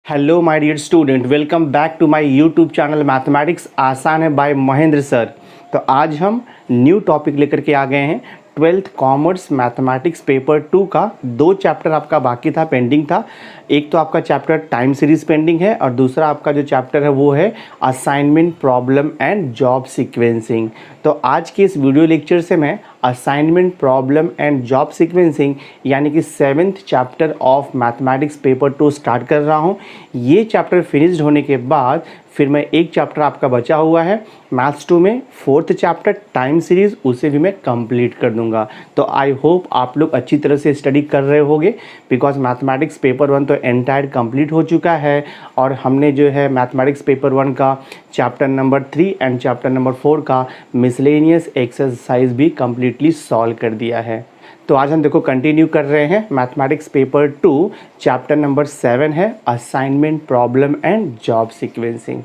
Hello my dear student, welcome back to my YouTube channel mathematics आसान है bye Mahendra sir. तो आज हम न्यू टॉपिक लेकर के आ गए हैं। 12th कॉमर्स मैथमेटिक्स पेपर 2 का दो चैप्टर आपका बाकी था, पेंडिंग था। एक तो आपका चैप्टर टाइम सीरीज पेंडिंग है और दूसरा आपका जो चैप्टर है वो है assignment problem and job sequencing. तो आज के इस वीडियो लेक्चर से मैं assignment problem and job sequencing यानी कि 7th chapter of mathematics paper 2 start कर रहा हूँ। ये चैप्टर फिनिश्ड होने के बाद फिर मैं एक चैप्टर आपका बचा हुआ है मैथ्स 2 में 4th चैप्टर टाइम सीरीज, उसे भी मैं कंप्लीट कर दूंगा। तो आई होप आप लोग अच्छी तरह से स्टडी कर रहे होंगे, बिकॉज मैथमेटिक्स पेपर 1 तो एंटायर कंप्लीट हो चुका है और हमने जो है मैथमेटिक्स पेपर 1 का chapter number 3 and chapter number 4 का मिसलेनियस एक्सरसाइज भी कम्प्लीटली सॉल्व कर दिया है। तो आज हम देखो कंटिन्यू कर रहे हैं मैथमेटिक्स पेपर 2 चैप्टर नंबर 7 है assignment problem and job sequencing.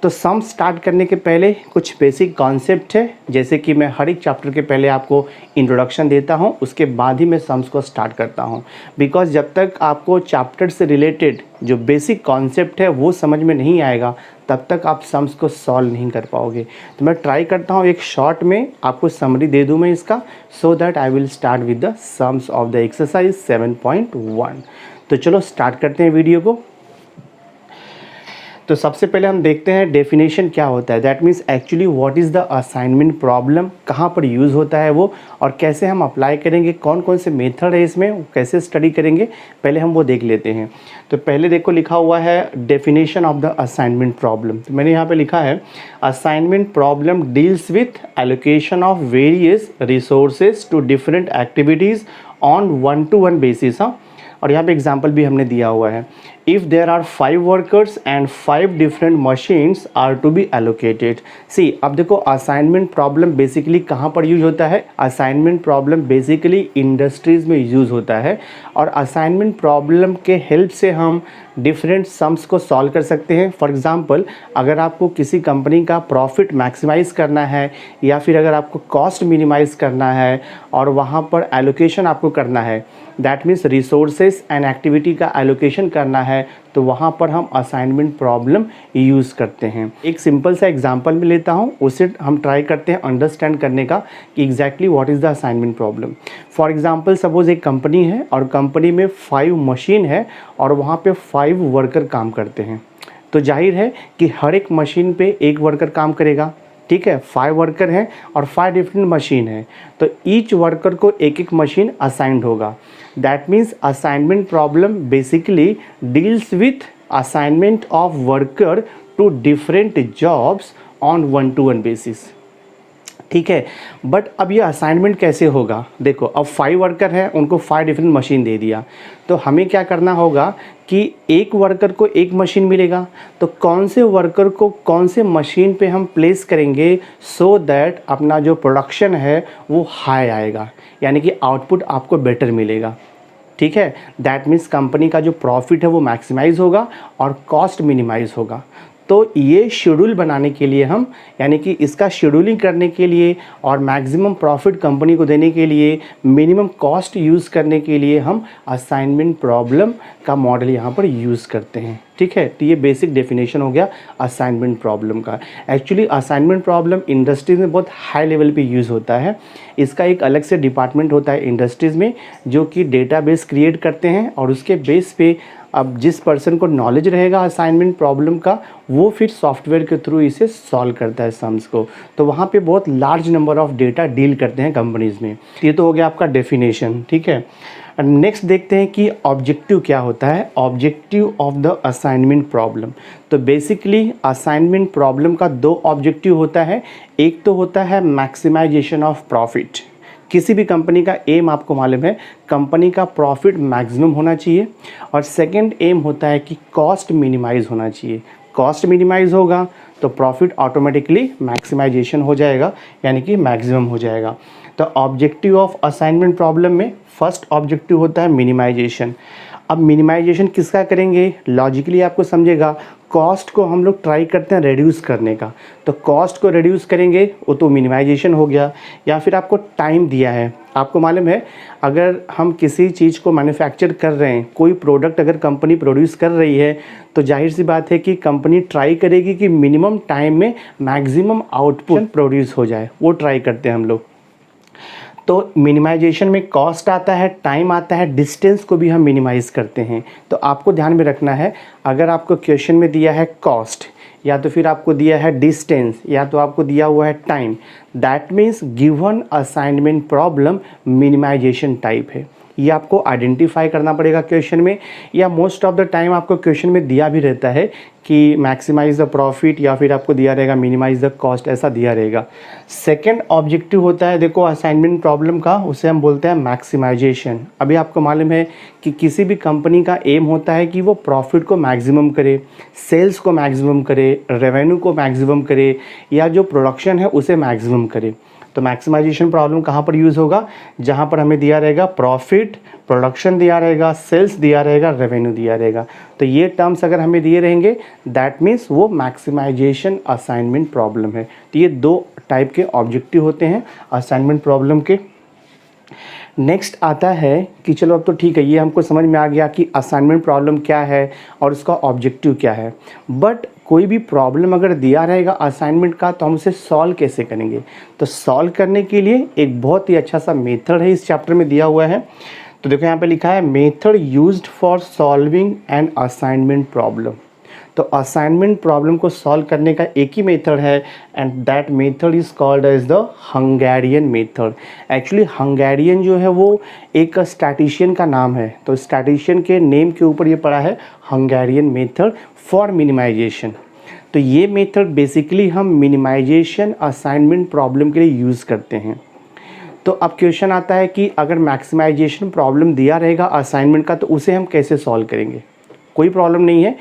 तो सम स्टार्ट करने के पहले कुछ बेसिक कॉन्सेप्ट है, जैसे कि मैं हर एक चैप्टर के पहले आपको इंट्रोडक्शन देता हूं, उसके बाद ही मैं सम्स को स्टार्ट करता हूं। बिकॉज जब तक आपको चैप्टर से रिलेटेड जो बेसिक कॉन्सेप्ट है वो समझ में नहीं आएगा तब तक आप सम्स को सॉल्व नहीं कर पाओगे। तो मैं ट्राई करता हूँ एक शॉर्ट में आपको समरी दे दूँ मैं इसका, so that I will start with the sums of the exercise 7.1। तो चलो स्टार्ट करते हैं वीडियो को। तो सबसे पहले हम देखते हैं डेफिनेशन क्या होता है, that means actually what is the assignment problem, कहाँ पर यूज़ होता है वो और कैसे हम अप्लाई करेंगे, कौन कौन से मेथड है इसमें, कैसे स्टडी करेंगे, पहले हम वो देख लेते हैं। तो पहले देखो लिखा हुआ है definition of the assignment problem. तो मैंने यहाँ पे लिखा है assignment problem deals with allocation of various resources to different activities on 1-to-1 basis. हाँ, और यहाँ पे एग्जाम्पल भी हमने दिया हुआ है। If there are 5 workers and 5 different machines are to be allocated. See अब देखो असाइनमेंट प्रॉब्लम बेसिकली कहाँ पर यूज होता है, असाइनमेंट प्रॉब्लम बेसिकली इंडस्ट्रीज़ में यूज़ होता है और असाइनमेंट प्रॉब्लम के हेल्प से हम डिफरेंट सम्स को सॉल्व कर सकते हैं। फॉर एग्जांपल अगर आपको किसी कंपनी का प्रॉफिट मैक्सिमाइज़ करना है या फिर अगर आपको कॉस्ट मिनिमाइज़ करना है और वहाँ पर एलोकेशन आपको करना है, that means resources and activity का एलोकेशन करना है, तो वहाँ पर हम असाइनमेंट प्रॉब्लम यूज़ करते हैं। एक सिंपल सा एग्जांपल में लेता हूँ, उसे हम ट्राई करते हैं अंडरस्टैंड करने का कि exactly what is the assignment problem. For example suppose एक कंपनी है और कंपनी में 5 मशीन है और वहाँ पे 5 वर्कर काम करते हैं। तो जाहिर है कि हर एक मशीन पे एक वर्कर काम करेगा, ठीक है। 5 वर्कर हैं और 5 डिफरेंट मशीन है, तो ईच वर्कर को एक एक मशीन असाइंड होगा। That means assignment problem basically deals with assignment of worker to different jobs on 1-to-1 basis, ठीक है। बट अब ये असाइनमेंट कैसे होगा, देखो अब 5 वर्कर हैं, उनको 5 डिफरेंट मशीन दे दिया, तो हमें क्या करना होगा कि एक वर्कर को एक मशीन मिलेगा, तो कौन से वर्कर को कौन से मशीन पे हम प्लेस करेंगे सो दैट अपना जो प्रोडक्शन है वो हाई आएगा, यानी कि आउटपुट आपको बेटर मिलेगा, ठीक है। दैट मीन्स कंपनी का जो प्रॉफिट है वो मैक्सिमाइज़ होगा और कॉस्ट मिनिमाइज़ होगा। तो ये शेड्यूल बनाने के लिए हम, यानी कि इसका शेड्यूलिंग करने के लिए और मैक्सिमम प्रॉफिट कंपनी को देने के लिए, मिनिमम कॉस्ट यूज़ करने के लिए हम असाइनमेंट प्रॉब्लम का मॉडल यहाँ पर यूज़ करते हैं, ठीक है। तो ये बेसिक डेफिनेशन हो गया असाइनमेंट प्रॉब्लम का। एक्चुअली असाइनमेंट प्रॉब्लम इंडस्ट्रीज़ में बहुत हाई लेवल पे यूज़ होता है। इसका एक अलग से डिपार्टमेंट होता है इंडस्ट्रीज़ में जो कि डेटाबेस क्रिएट करते हैं और उसके बेस पे अब जिस पर्सन को नॉलेज रहेगा असाइनमेंट प्रॉब्लम का वो फिर सॉफ्टवेयर के थ्रू इसे सॉल्व करता है सम्स को। तो वहाँ पे बहुत large number of data deal करते हैं कंपनीज़ में। ये तो हो गया आपका डेफिनेशन, ठीक है। नेक्स्ट देखते हैं कि ऑब्जेक्टिव क्या होता है, objective of the assignment problem. तो बेसिकली असाइनमेंट प्रॉब्लम का 2 ऑब्जेक्टिव होता है। एक तो होता है मैक्सिमाइजेशन ऑफ प्रॉफिट। किसी भी कंपनी का एम आपको मालूम है, कंपनी का प्रॉफिट मैक्सिमम होना चाहिए, और सेकंड एम होता है कि कॉस्ट मिनिमाइज़ होना चाहिए। कॉस्ट मिनिमाइज़ होगा तो प्रॉफिट ऑटोमेटिकली मैक्सिमाइजेशन हो जाएगा, यानी कि मैक्सिमम हो जाएगा। तो ऑब्जेक्टिव ऑफ असाइनमेंट प्रॉब्लम में फर्स्ट ऑब्जेक्टिव होता है मिनिमाइजेशन। अब मिनिमाइजेशन किसका करेंगे, लॉजिकली आपको समझेगा, कॉस्ट को हम लोग ट्राई करते हैं रिड्यूस करने का, तो कॉस्ट को रिड्यूस करेंगे वो तो मिनिमाइजेशन हो गया। या फिर आपको टाइम दिया है, आपको मालूम है अगर हम किसी चीज़ को मैन्युफैक्चर कर रहे हैं, कोई प्रोडक्ट अगर कंपनी प्रोड्यूस कर रही है तो जाहिर सी बात है कि कंपनी ट्राई करेगी कि मिनिमम टाइम में मैक्सिमम आउटपुट प्रोड्यूस हो जाए, वो ट्राई करते हैं हम लोग। तो मिनिमाइजेशन में कॉस्ट आता है, टाइम आता है, डिस्टेंस को भी हम मिनिमाइज़ करते हैं। तो आपको ध्यान में रखना है, अगर आपको क्वेश्चन में दिया है कॉस्ट, या तो फिर आपको दिया है डिस्टेंस, या तो आपको दिया हुआ है time, that means given assignment problem minimization type है। ये आपको आइडेंटिफाई करना पड़ेगा क्वेश्चन में, या मोस्ट ऑफ द टाइम आपको क्वेश्चन में दिया भी रहता है कि मैक्सिमाइज द प्रॉफिट, या फिर आपको दिया रहेगा मिनिमाइज द कॉस्ट, ऐसा दिया रहेगा। सेकंड ऑब्जेक्टिव होता है देखो असाइनमेंट प्रॉब्लम का, उसे हम बोलते हैं मैक्सिमाइजेशन। अभी आपको मालूम है कि किसी भी कंपनी का एम होता है कि वो प्रॉफिट को मैक्सिमम करे, सेल्स को मैक्सिमम करे, रेवेन्यू को मैक्सिमम करे, या जो प्रोडक्शन है उसे मैक्सिमम करे। तो मैक्सिमाइजेशन प्रॉब्लम कहाँ पर यूज़ होगा, जहाँ पर हमें दिया रहेगा प्रॉफिट, प्रोडक्शन दिया रहेगा, सेल्स दिया रहेगा, रेवेन्यू दिया रहेगा। तो ये टर्म्स अगर हमें दिए रहेंगे दैट मीन्स वो मैक्सिमाइजेशन असाइनमेंट प्रॉब्लम है। तो ये दो टाइप के ऑब्जेक्टिव होते हैं असाइनमेंट प्रॉब्लम के। नेक्स्ट आता है कि चलो अब तो ठीक है, ये हमको समझ में आ गया कि असाइनमेंट प्रॉब्लम क्या है और उसका ऑब्जेक्टिव क्या है। बट कोई भी प्रॉब्लम अगर दिया रहेगा असाइनमेंट का तो हम उसे सॉल्व कैसे करेंगे। तो सॉल्व करने के लिए एक बहुत ही अच्छा सा मेथड है, इस चैप्टर में दिया हुआ है। तो देखो यहाँ पे लिखा है method used for solving an assignment problem. तो असाइनमेंट प्रॉब्लम को सॉल्व करने का एक ही मेथड है and that method is called as the Hungarian method. Actually Hungarian जो है वो एक स्टैटिशियन का नाम है, तो स्टैटिशियन के नेम के ऊपर ये पड़ा है हंगेरियन मेथड फॉर मिनिमाइजेशन। तो ये मेथड बेसिकली हम मिनिमाइजेशन असाइनमेंट प्रॉब्लम के लिए यूज़ करते हैं। तो अब क्वेश्चन आता है कि अगर मैक्सिमाइजेशन प्रॉब्लम दिया रहेगा असाइनमेंट का तो उसे हम कैसे सॉल्व करेंगे। कोई प्रॉब्लम नहीं है,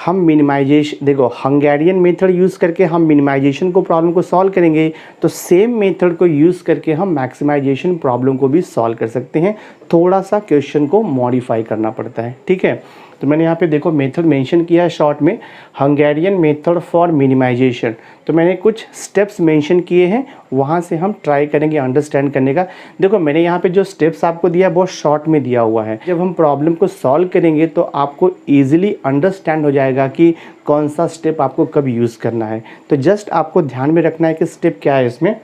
हम मिनिमाइजेशन देखो हंगेरियन मेथड यूज़ करके हम मिनिमाइजेशन को प्रॉब्लम को सॉल्व करेंगे, तो सेम मेथड को यूज़ करके हम मैक्सिमाइजेशन प्रॉब्लम को भी सॉल्व कर सकते हैं। थोड़ा सा क्वेश्चन को मॉडिफाई करना पड़ता है, ठीक है। तो मैंने यहाँ पे देखो मेथड मेंशन किया है शॉर्ट में, हंगेरियन मेथड फॉर मिनिमाइजेशन। तो मैंने कुछ स्टेप्स मेंशन किए हैं, वहाँ से हम ट्राई करेंगे अंडरस्टैंड करने का। देखो मैंने यहाँ पे जो स्टेप्स आपको दिया है बहुत शॉर्ट में दिया हुआ है। जब हम प्रॉब्लम को सॉल्व करेंगे तो आपको ईजिली अंडरस्टैंड हो जाएगा कि कौन सा स्टेप आपको कब यूज़ करना है। तो जस्ट आपको ध्यान में रखना है कि स्टेप क्या है इसमें।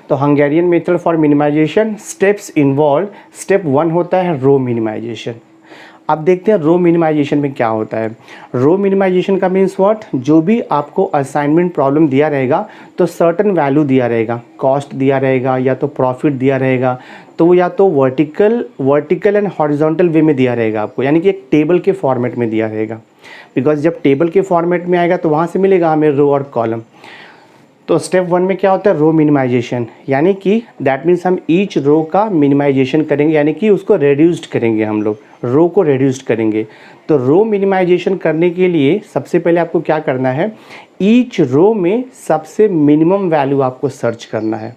तो Hungarian method for minimization steps involve, step 1 होता है रो मिनिमाइजेशन। अब देखते हैं रो मिनिमाइजेशन में क्या होता है। रो मिनिमाइजेशन का मीन्स व्हाट, जो भी आपको असाइनमेंट प्रॉब्लम दिया रहेगा तो सर्टेन वैल्यू दिया रहेगा, कॉस्ट दिया रहेगा या तो प्रॉफिट दिया रहेगा, तो वो या तो वर्टिकल एंड हॉरिजॉन्टल वे में दिया रहेगा आपको, यानी कि एक टेबल के फॉर्मेट में दिया रहेगा। बिकॉज जब टेबल के फॉर्मेट में आएगा तो वहाँ से मिलेगा हमें रो और कॉलम। तो स्टेप 1 में क्या होता है, रो मिनिमाइजेशन, यानी कि दैट मीन्स हम ईच रो का मिनिमाइजेशन करेंगे, यानी कि उसको रेड्यूस्ड करेंगे, हम लोग रो को रेड्यूस्ड करेंगे। तो रो मिनिमाइजेशन करने के लिए सबसे पहले आपको क्या करना है, ईच रो में सबसे मिनिमम वैल्यू आपको सर्च करना है।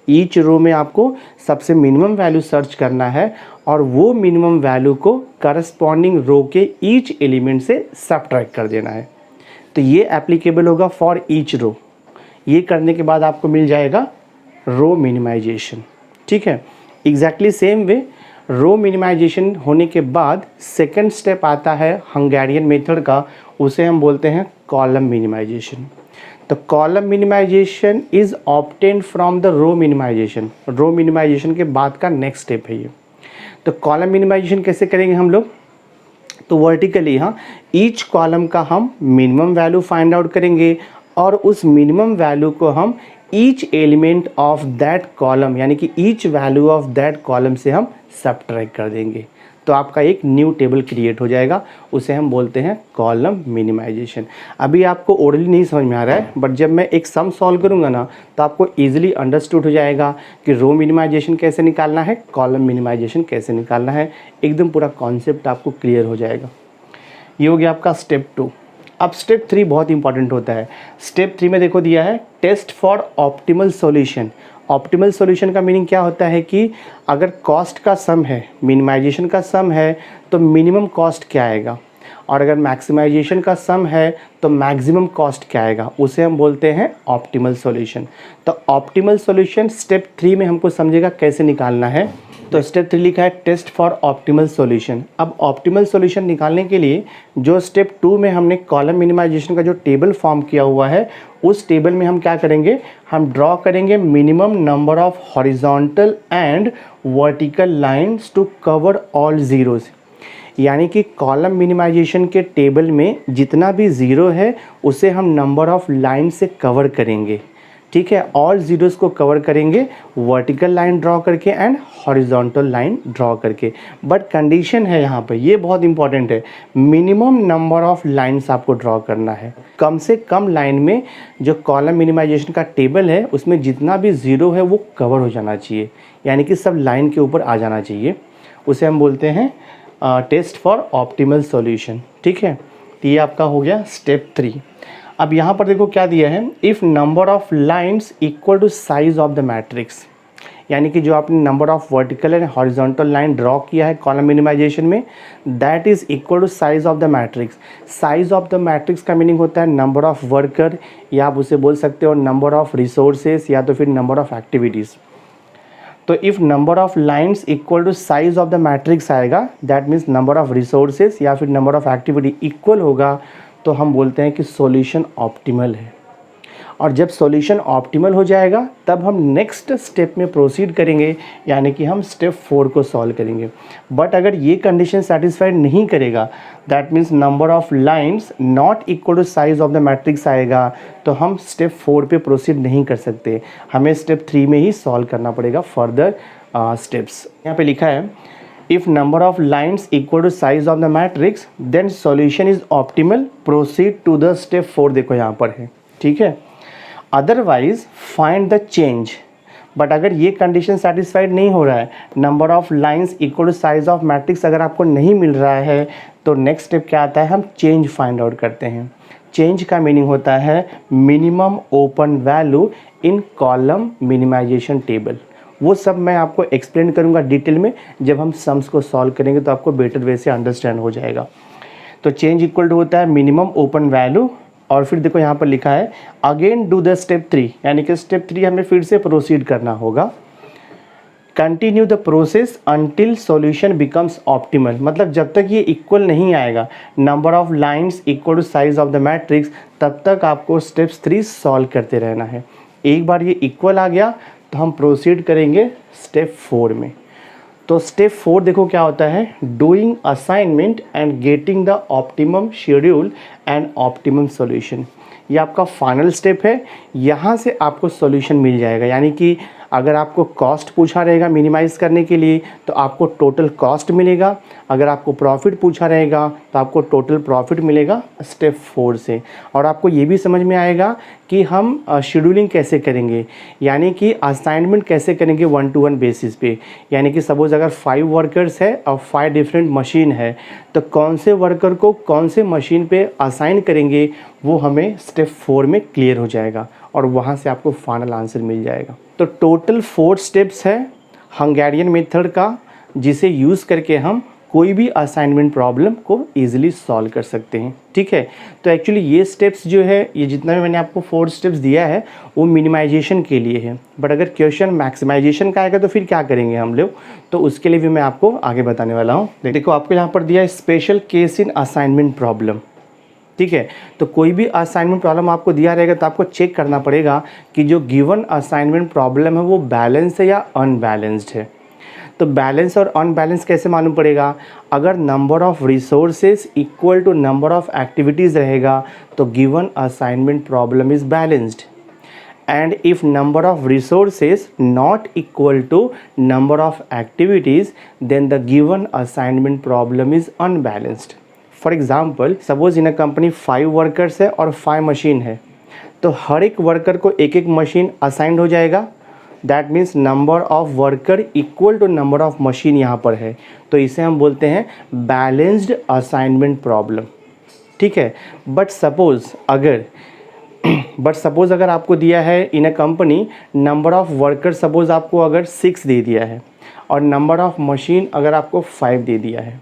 ईच रो में आपको सबसे मिनिमम वैल्यू सर्च करना है और वो मिनिमम वैल्यू को करस्पॉन्डिंग रो के ईच एलिमेंट से सबट्रैक्ट कर देना है। तो ये एप्लीकेबल होगा फॉर ईच रो। ये करने के बाद आपको मिल जाएगा रो मिनिमाइजेशन, ठीक है। एग्जैक्टली सेम वे रो मिनिमाइजेशन होने के बाद सेकंड स्टेप आता है हंगेरियन मेथड का, उसे हम बोलते हैं कॉलम मिनिमाइजेशन। तो column minimization is obtained from the row minimization. Row minimization के बाद का नेक्स्ट स्टेप है ये। तो कॉलम मिनिमाइजेशन कैसे करेंगे हम लोग, तो वर्टिकली हाँ ईच कॉलम का हम मिनिमम वैल्यू फाइंड आउट करेंगे और उस मिनिमम वैल्यू को हम each element of that column, यानी कि each value of that column से हम सबट्रैक्ट कर देंगे। तो आपका एक न्यू टेबल क्रिएट हो जाएगा, उसे हम बोलते हैं कॉलम मिनिमाइजेशन। अभी आपको ओरली नहीं समझ में आ रहा है, बट जब मैं एक सम सॉल्व करूंगा ना तो आपको इजीली अंडरस्टूड हो जाएगा कि रो मिनिमाइजेशन कैसे निकालना है, कॉलम मिनिमाइजेशन कैसे निकालना है। एकदम पूरा कॉन्सेप्ट आपको क्लियर हो जाएगा। ये हो गया आपका स्टेप 2। अब स्टेप 3 बहुत इंपॉर्टेंट होता है। स्टेप 3 में देखो दिया है test for optimal solution. Optimal solution का मीनिंग क्या होता है कि अगर कॉस्ट का सम है, मिनिमाइजेशन का सम है, तो मिनिमम कॉस्ट क्या आएगा, और अगर मैक्सिमाइजेशन का सम है तो मैक्सिमम कॉस्ट क्या आएगा, उसे हम बोलते हैं ऑप्टिमल सॉल्यूशन। तो ऑप्टिमल सॉल्यूशन स्टेप 3 में हमको समझेगा कैसे निकालना है। तो स्टेप 3 लिखा है टेस्ट फॉर ऑप्टिमल सॉल्यूशन। अब ऑप्टिमल सॉल्यूशन निकालने के लिए जो स्टेप 2 में हमने कॉलम मिनिमाइजेशन का जो टेबल फॉर्म किया हुआ है, उस टेबल में हम क्या करेंगे, हम ड्रॉ करेंगे minimum number of horizontal and vertical lines to cover all zeros. यानी कि कॉलम मिनिमाइजेशन के टेबल में जितना भी ज़ीरो है उसे हम नंबर ऑफ लाइन से कवर करेंगे, ठीक है। ऑल ज़ीरोज़ को कवर करेंगे वर्टिकल लाइन ड्रॉ करके एंड हॉरिजॉन्टल लाइन ड्रॉ करके। बट कंडीशन है यहाँ पे, ये बहुत इंपॉर्टेंट है, मिनिमम नंबर ऑफ लाइन्स आपको ड्रॉ करना है। कम से कम लाइन में जो कॉलम मिनिमाइजेशन का टेबल है उसमें जितना भी ज़ीरो है वो कवर हो जाना चाहिए, यानी कि सब लाइन के ऊपर आ जाना चाहिए। उसे हम बोलते हैं टेस्ट फॉर ऑप्टिमल सॉल्यूशन, ठीक है। तो ये आपका हो गया स्टेप 3। अब यहाँ पर देखो क्या दिया है, if number of lines equal to size of the matrix, यानी कि जो आपने number of vertical and horizontal line draw किया है कॉलम मिनिमाइजेशन में, that is equal to size of the matrix. Size of the matrix का meaning होता है नंबर ऑफ वर्कर, या आप उसे बोल सकते हो नंबर ऑफ रिसोर्सेज, या तो फिर नंबर ऑफ एक्टिविटीज़। तो if number of lines equal to size of the matrix आएगा, that means number of resources या फिर नंबर ऑफ एक्टिविटी इक्वल होगा, तो हम बोलते हैं कि सॉल्यूशन ऑप्टिमल है। और जब सॉल्यूशन ऑप्टिमल हो जाएगा तब हम नेक्स्ट स्टेप में प्रोसीड करेंगे, यानी कि हम स्टेप 4 को सॉल्व करेंगे। बट अगर ये कंडीशन सेटिस्फाइड नहीं करेगा, that means number of lines not equal to size of the matrix आएगा, तो हम स्टेप 4 पे प्रोसीड नहीं कर सकते, हमें स्टेप 3 में ही सॉल्व करना पड़ेगा फर्दर स्टेप्स। यहाँ पे लिखा है if number of lines equal to size of the matrix then solution is optimal, proceed to the step 4। देखो यहाँ पर है, ठीक है। Otherwise find the change. But अगर ये कंडीशन सेटिस्फाइड नहीं हो रहा है, number of lines equal to size of matrix अगर आपको नहीं मिल रहा है, तो नेक्स्ट स्टेप क्या आता है, हम चेंज फाइंड आउट करते हैं। चेंज का मीनिंग होता है minimum open value in column minimization table. वो सब मैं आपको एक्सप्लेन करूंगा डिटेल में जब हम सम्स को सॉल्व करेंगे, तो आपको बेटर वे से अंडरस्टैंड हो जाएगा। तो चेंज इक्वल टू होता है मिनिमम ओपन वैल्यू, और फिर देखो यहाँ पर लिखा है अगेन डू द स्टेप 3, यानी कि स्टेप 3 हमें फिर से प्रोसीड करना होगा। Continue the process until solution becomes optimal, मतलब जब तक ये इक्वल नहीं आएगा, number of lines equal to size of the matrix, तब तक आपको स्टेप्स 3 सॉल्व करते रहना है। एक बार ये इक्वल आ गया तो हम प्रोसीड करेंगे स्टेप 4 में। तो स्टेप 4 देखो क्या होता है, doing assignment and getting the optimum schedule and optimum solution. ये आपका फाइनल स्टेप है, यहाँ से आपको सॉल्यूशन मिल जाएगा। यानी कि अगर आपको कॉस्ट पूछा रहेगा मिनिमाइज़ करने के लिए, तो आपको टोटल कॉस्ट मिलेगा। अगर आपको प्रॉफिट पूछा रहेगा तो आपको टोटल प्रॉफिट मिलेगा स्टेप 4 से। और आपको ये भी समझ में आएगा कि हम शेड्यूलिंग कैसे करेंगे, यानी कि असाइनमेंट कैसे करेंगे 1-to-1 बेसिस पे। यानी कि सपोज़ अगर 5 वर्कर्स है और 5 डिफरेंट मशीन है, तो कौन से वर्कर को कौन से मशीन पे असाइन करेंगे, वो हमें स्टेप 4 में क्लियर हो जाएगा, और वहाँ से आपको फाइनल आंसर मिल जाएगा। तो टोटल 4 स्टेप्स है हंगेरियन मेथड का, जिसे यूज़ करके हम कोई भी असाइनमेंट प्रॉब्लम को इजीली सॉल्व कर सकते हैं, ठीक है। तो एक्चुअली ये स्टेप्स जो है, ये जितना भी मैंने आपको 4 स्टेप्स दिया है वो मिनिमाइजेशन के लिए है। बट अगर क्वेश्चन मैक्सिमाइजेशन का आएगा तो फिर क्या करेंगे हम लोग, तो उसके लिए भी मैं आपको आगे बताने वाला हूँ। देखो आपको यहाँ पर दिया है special case in assignment problem, ठीक है। तो कोई भी असाइनमेंट प्रॉब्लम आपको दिया रहेगा तो आपको चेक करना पड़ेगा कि जो गिवन असाइनमेंट प्रॉब्लम है वो बैलेंस है या अनबैलेंस्ड है। तो बैलेंस और अनबैलेंस कैसे मालूम पड़ेगा, अगर number of resources equal to number of activities रहेगा तो given assignment problem is balanced, and if number of resources not equal to number of activities then the given assignment problem is unbalanced. For example suppose in a company 5 workers है और 5 machine है, तो हर एक worker को एक एक machine assigned हो जाएगा। That means number of worker equal to number of machine यहाँ पर है, तो इसे हम बोलते हैं बैलेंस्ड असाइनमेंट प्रॉब्लम, ठीक है। बट सपोज अगर बट सपोज़ अगर आपको दिया है in a company number of worker, suppose आपको अगर 6 दे दिया है और नंबर ऑफ़ मशीन अगर आपको 5 दे दिया है,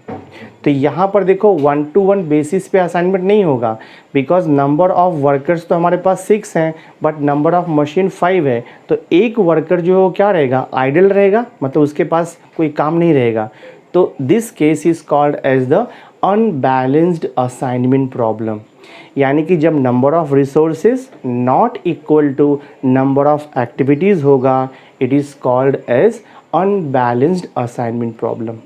तो यहाँ पर देखो 1 to 1 बेसिस पे असाइनमेंट नहीं होगा, बिकॉज नंबर ऑफ़ वर्कर्स तो हमारे पास 6 हैं बट नंबर ऑफ़ मशीन 5 है। तो एक वर्कर जो क्या रहेगा, आइडल रहेगा, मतलब उसके पास कोई काम नहीं रहेगा। तो this case is called as the unbalanced assignment problem, यानी कि जब number of resources not equal to number of activities होगा, it is called as unbalanced assignment problem.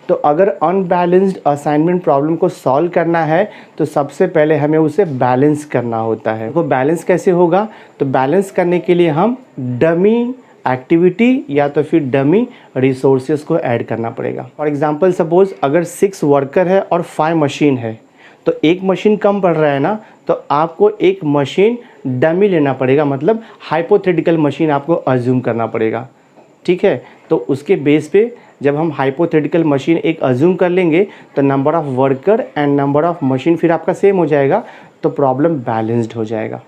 तो अगर अनबैलेंस्ड असाइनमेंट प्रॉब्लम को सॉल्व करना है तो सबसे पहले हमें उसे बैलेंस करना होता है। वो बैलेंस कैसे होगा, तो बैलेंस करने के लिए हम डमी एक्टिविटी या तो फिर डमी रिसोर्सेज को ऐड करना पड़ेगा। फॉर एग्जांपल सपोज अगर 6 वर्कर है और 5 मशीन है, तो एक मशीन कम पड़ रहा है ना, तो आपको एक मशीन डमी लेना पड़ेगा, मतलब हाइपोथेटिकल मशीन आपको अज्यूम करना पड़ेगा। ठीक है, तो उसके बेस पे जब हम हाइपोथेटिकल मशीन एक अज्यूम कर लेंगे तो number of worker and number of machine फिर आपका सेम हो जाएगा, तो प्रॉब्लम बैलेंस्ड हो जाएगा।